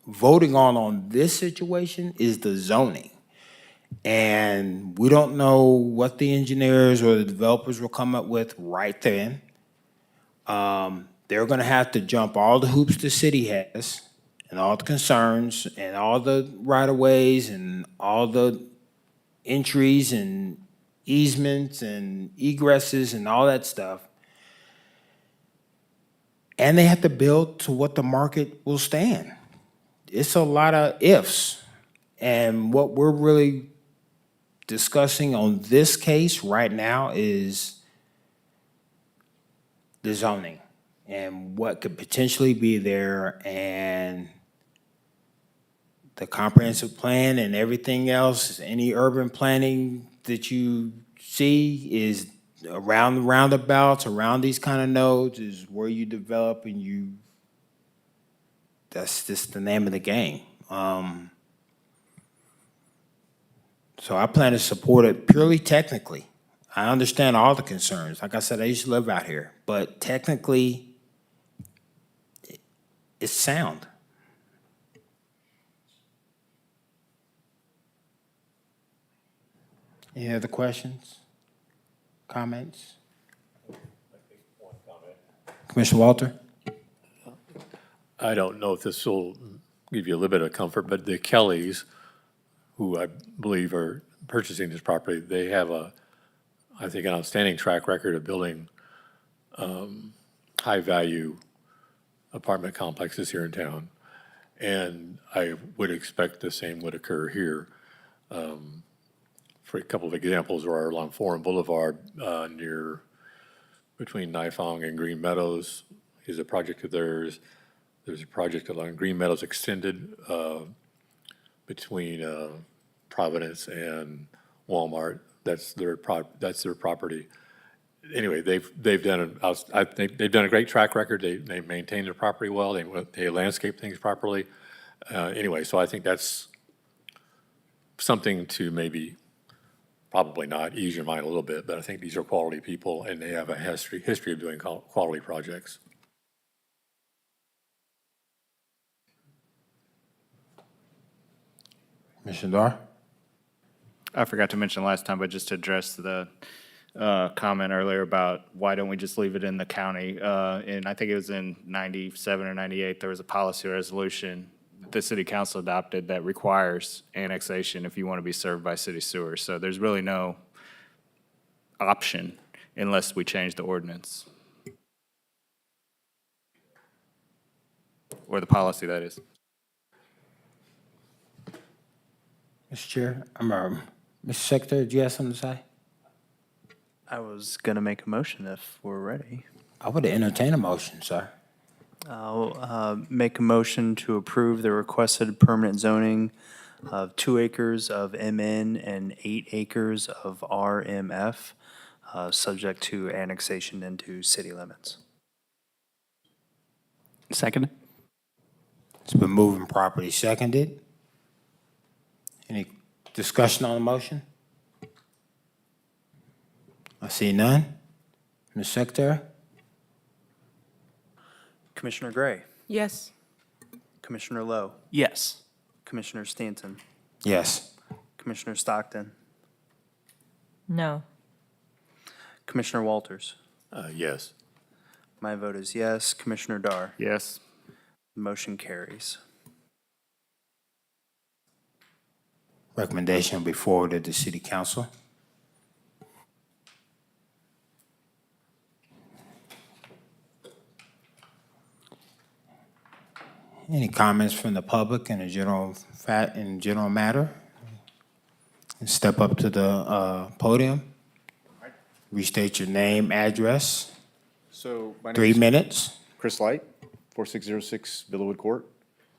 voting on this situation is the zoning. And we don't know what the engineers or the developers will come up with right then. They're going to have to jump all the hoops the city has and all the concerns and all the right-of-ways and all the entries and easements and egresses and all that stuff. And they have to build to what the market will stand. It's a lot of ifs. And what we're really discussing on this case right now is the zoning and what could potentially be there, and the comprehensive plan and everything else. Any urban planning that you see is around the roundabouts, around these kind of nodes, is where you develop, and that's just the name of the game. So I plan to support it purely technically. I understand all the concerns. Like I said, I used to live out here, but technically, it's sound. Any other questions? Comments? Commissioner Walter? I don't know if this will give you a little bit of comfort, but the Kellys, who I believe are purchasing this property, they have I think, an outstanding track record of building high-value apartment complexes here in town. And I would expect the same would occur here. For a couple of examples, are along Forum Boulevard between Nifong and Green Meadows is a project of theirs. There's a project along Green Meadows Extended between Providence and Walmart. That's their property. Anyway, they've done they've done a great track record. They maintain their property well. They landscape things properly. Anyway, so I think that's something to probably not ease your mind a little bit, but I think these are quality people and they have a history of doing quality projects. Commissioner Dar? I forgot to mention last time, but just to address the comment earlier about why don't we just leave it in the county? And I think it was in 97 or 98, there was a policy resolution that the city council adopted that requires annexation if you want to be served by city sewer. So there's really no option unless we change the ordinance. Or the policy, that is. Mr. Chair, Mr. Secretary, do you have something to say? I was going to make a motion if we're ready. I would entertain a motion, sir. I'll make a motion to approve the requested permanent zoning of 2 acres of MN and 8 acres of RMF, subject to annexation into city limits. Second? It's been moved and properly seconded. Any discussion on the motion? I see none. Mr. Secretary? Commissioner Gray, Yes. Commissioner Lowe, Yes. Commissioner Stanton, Yes. Commissioner Stockton, No. Commissioner Walters. Yes. My vote is yes. Commissioner Dar. Yes. Motion carries. Recommendation will be forwarded to City Council. Any comments from the public in a general matter? Step up to the podium. Restate your name, address. So my name 3 is minutes. Chris Light, 4606 Villawood Court.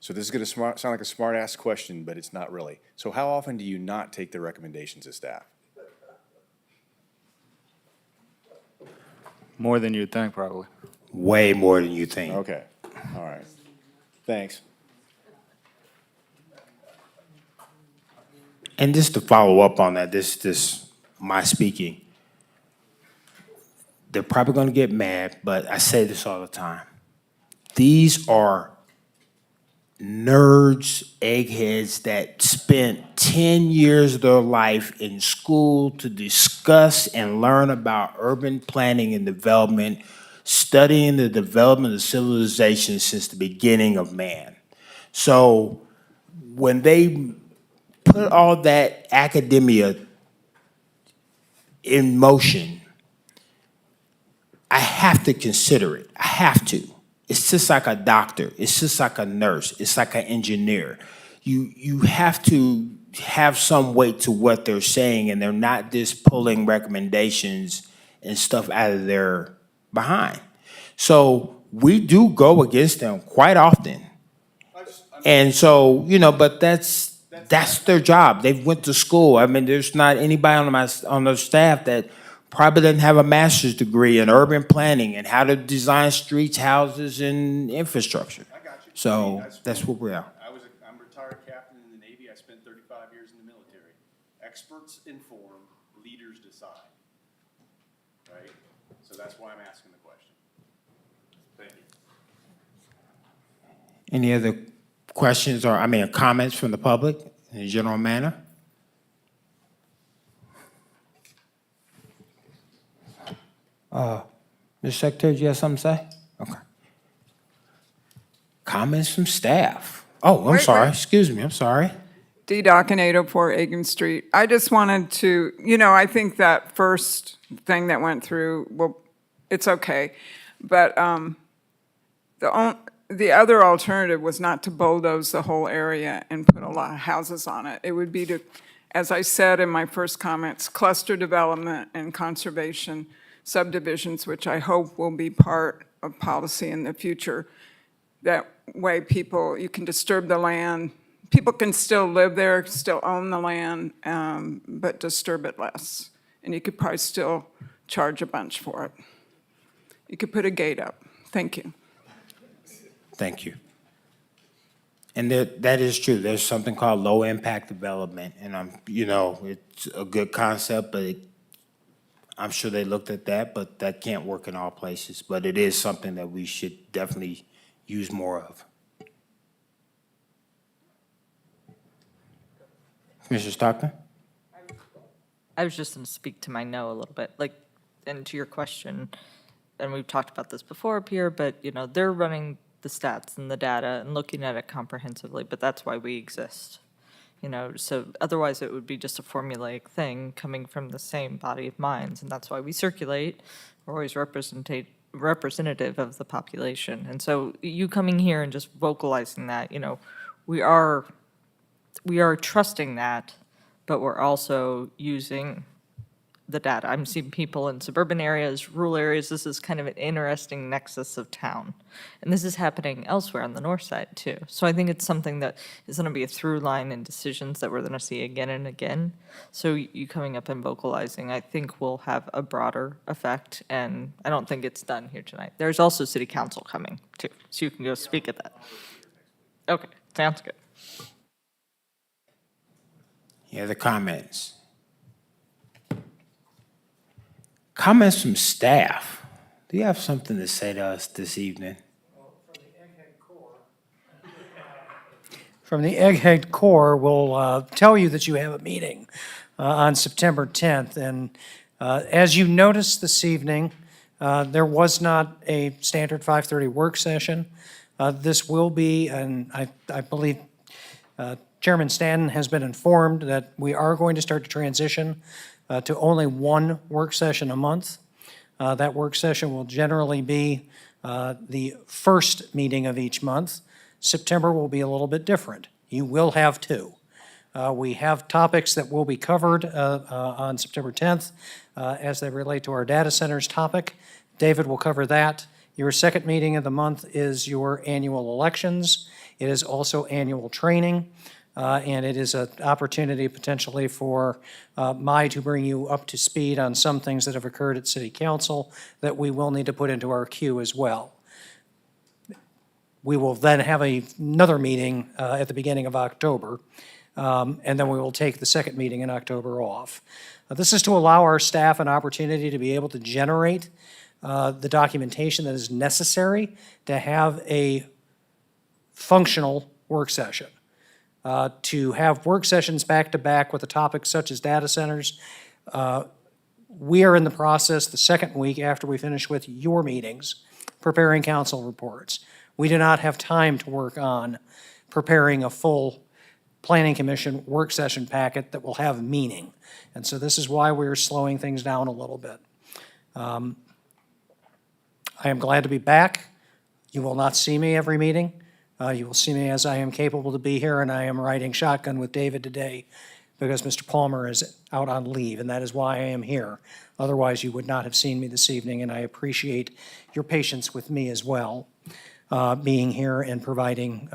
So this is going to sound like a smart-ass question, but it's not really. So how often do you not take the recommendations of staff? More than you'd think, probably. Way more than you think. Okay, all right. Thanks. And just to follow up on that, my speaking. They're probably going to get mad, but I say this all the time. These are nerds, eggheads that spent 10 years of their life in school to discuss and learn about urban planning and development, studying the development of civilization since the beginning of man. So when they put all that academia in motion, I have to consider it. I have to. It's just like a doctor. It's just like a nurse. It's like an engineer. You have to have some weight to what they're saying, and they're not just pulling recommendations and stuff out of their behind. So we do go against them quite often. And so, but that's their job. They've went to school. I mean, there's not anybody on the staff that probably doesn't have a master's degree in urban planning and how to design streets, houses, and infrastructure. I got you. So that's what we are. I'm a retired captain in the Navy. I spent 35 years in the military. Experts inform, leaders decide. Right? So that's why I'm asking the question. Thank you. Any other questions or, comments from the public in a general manner? Mr. Secretary, do you have something to say? Okay. Comments from staff? Oh, I'm Wait, sorry. wait. Excuse me, I'm sorry. D. Dockin, 804 Aiken Street. I just wanted to, I think that first thing that went through, well, it's okay. But the other alternative was not to bulldoze the whole area and put a lot of houses on it. It would be to, as I said in my first comments, cluster development and conservation subdivisions, which I hope will be part of policy in the future. That way you can disturb the land. People can still live there, still own the land, but disturb it less. And you could probably still charge a bunch for it. You could put a gate up. Thank you. Thank you. And that is true. There's something called low-impact development, and it's a good concept, but I'm sure they looked at that, but that can't work in all places. But it is something that we should definitely use more of. Commissioner Stockton? I was just going to speak to my no a little bit, and to your question, and we've talked about this before up here, but, they're running the stats and the data and looking at it comprehensively, but that's why we exist. So otherwise it would be just a formulaic thing coming from the same body of minds, and that's why we circulate. We're always representative of the population. And so you coming here and just vocalizing that, we are trusting that, but we're also using the data. I'm seeing people in suburban areas, rural areas. This is kind of an interesting nexus of town. And this is happening elsewhere on the north side too. So I think it's something that is going to be a through line in decisions that we're going to see again and again. So you coming up and vocalizing, I think will have a broader effect. And I don't think it's done here tonight. There's also city council coming too. So you can go speak at that. Okay, sounds good. Any other comments? Comments from staff. Do you have something to say to us this evening? From the Egghead Corps, we'll tell you that you have a meeting on September 10th. And as you noticed this evening, there was not a standard 5:30 work session. This will be, and I believe Chairman Stanton has been informed that we are going to start to transition to only one work session a month. That work session will generally be the first meeting of each month. September will be a little bit different. You will have two. We have topics that will be covered on September 10th as they relate to our data centers topic. David will cover that. Your second meeting of the month is your annual elections. It is also annual training. And it is an opportunity potentially for to bring you up to speed on some things that have occurred at City Council that we will need to put into our queue as well. We will then have another meeting at the beginning of October, and then we will take the second meeting in October off. This is to allow our staff an opportunity to be able to generate the documentation that is necessary to have a functional work session. To have work sessions back-to-back with a topic such as data centers. We are in the process, the second week after we finish with your meetings, preparing council reports. We do not have time to work on preparing a full Planning Commission work session packet that will have meaning. And so this is why we're slowing things down a little bit. I am glad to be back. You will not see me every meeting. You will see me as I am capable to be here, and I am riding shotgun with David today because Mr. Palmer is out on leave, and that is why I am here. Otherwise, you would not have seen me this evening, and I appreciate your patience with me as well, being here and providing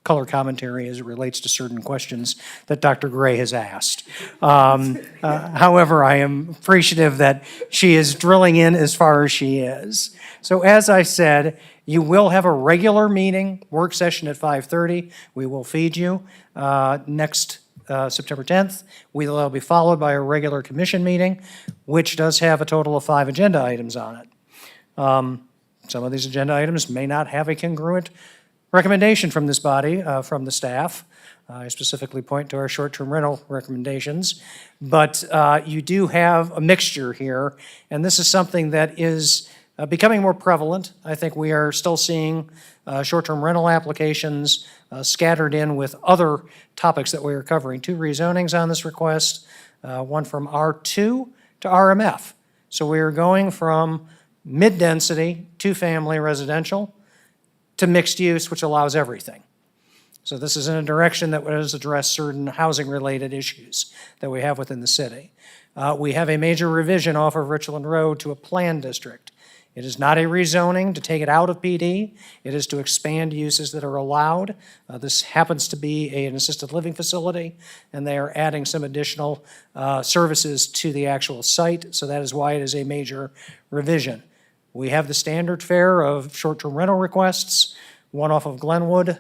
color commentary as it relates to certain questions that Dr. Gray has asked. However, I am appreciative that she is drilling in as far as she is. So as I said, you will have a regular meeting, work session at 5:30. We will feed you next September 10th. Will be followed by a regular commission meeting, which does have a total of 5 agenda items on it. Some of these agenda items may not have a congruent recommendation from this body, from the staff. I specifically point to our short-term rental recommendations. But you do have a mixture here, and this is something that is becoming more prevalent. I think we are still seeing short-term rental applications scattered in with other topics that we are covering. 2 rezonings on this request, one from R2 to RMF. So we are going from mid-density, 2-family residential, to mixed use, which allows everything. So this is in a direction that does address certain housing-related issues that we have within the city. We have a major revision off of Richland Road to a planned district. It is not a rezoning to take it out of PD. It is to expand uses that are allowed. This happens to be an assisted living facility, and they are adding some additional services to the actual site, so that is why it is a major revision. We have the standard fare of short-term rental requests, one off of Glenwood,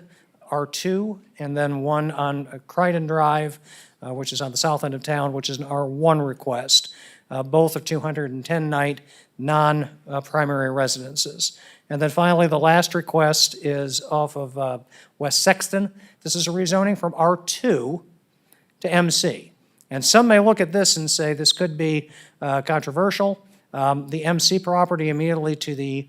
R2, and then one on Crichton Drive, which is on the south end of town, which is an R1 request. Both are 210-night non-primary residences. And then finally, the last request is off of West Sexton. This is a rezoning from R2 to MC. And some may look at this and say this could be controversial. The MC property immediately to the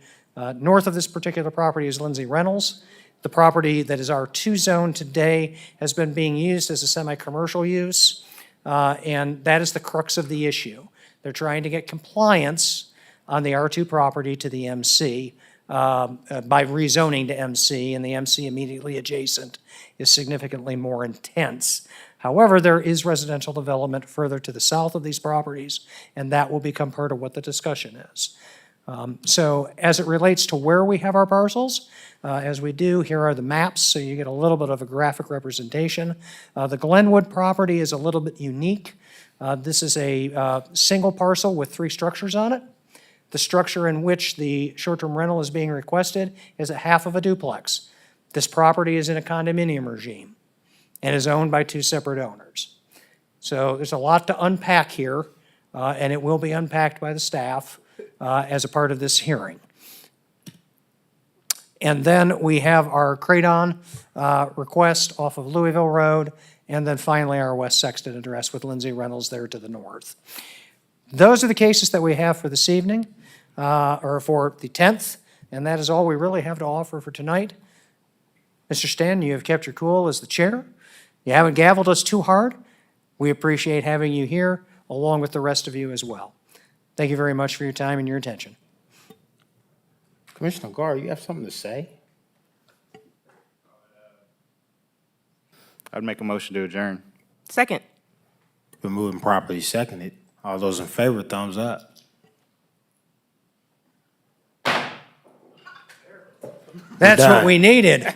north of this particular property is Lindsay Reynolds. The property that is R2 zone today has been being used as a semi-commercial use, and that is the crux of the issue. They're trying to get compliance on the R2 property to the MC by rezoning to MC, and the MC immediately adjacent is significantly more intense. However, there is residential development further to the south of these properties, and that will become part of what the discussion is. So as it relates to where we have our parcels, as we do, here are the maps, so you get a little bit of a graphic representation. The Glenwood property is a little bit unique. This is a single parcel with 3 structures on it. The structure in which the short-term rental is being requested is a half of a duplex. This property is in a condominium regime and is owned by 2 separate owners. So there's a lot to unpack here, and it will be unpacked by the staff as a part of this hearing. And then we have our Craton request off of Louisville Road, and then finally our West Sexton address with Lindsay Reynolds there to the north. Those are the cases that we have for this evening, or for the 10th, and that is all we really have to offer for tonight. Mr. Stan, you have kept your cool as the chair. You haven't gavelled us too hard. We appreciate having you here, along with the rest of you as well. Thank you very much for your time and your attention. Commissioner Gar, you have something to say? I'd make a motion to adjourn. Second. Been moved and properly seconded. All those in favor, thumbs up. That's what we needed.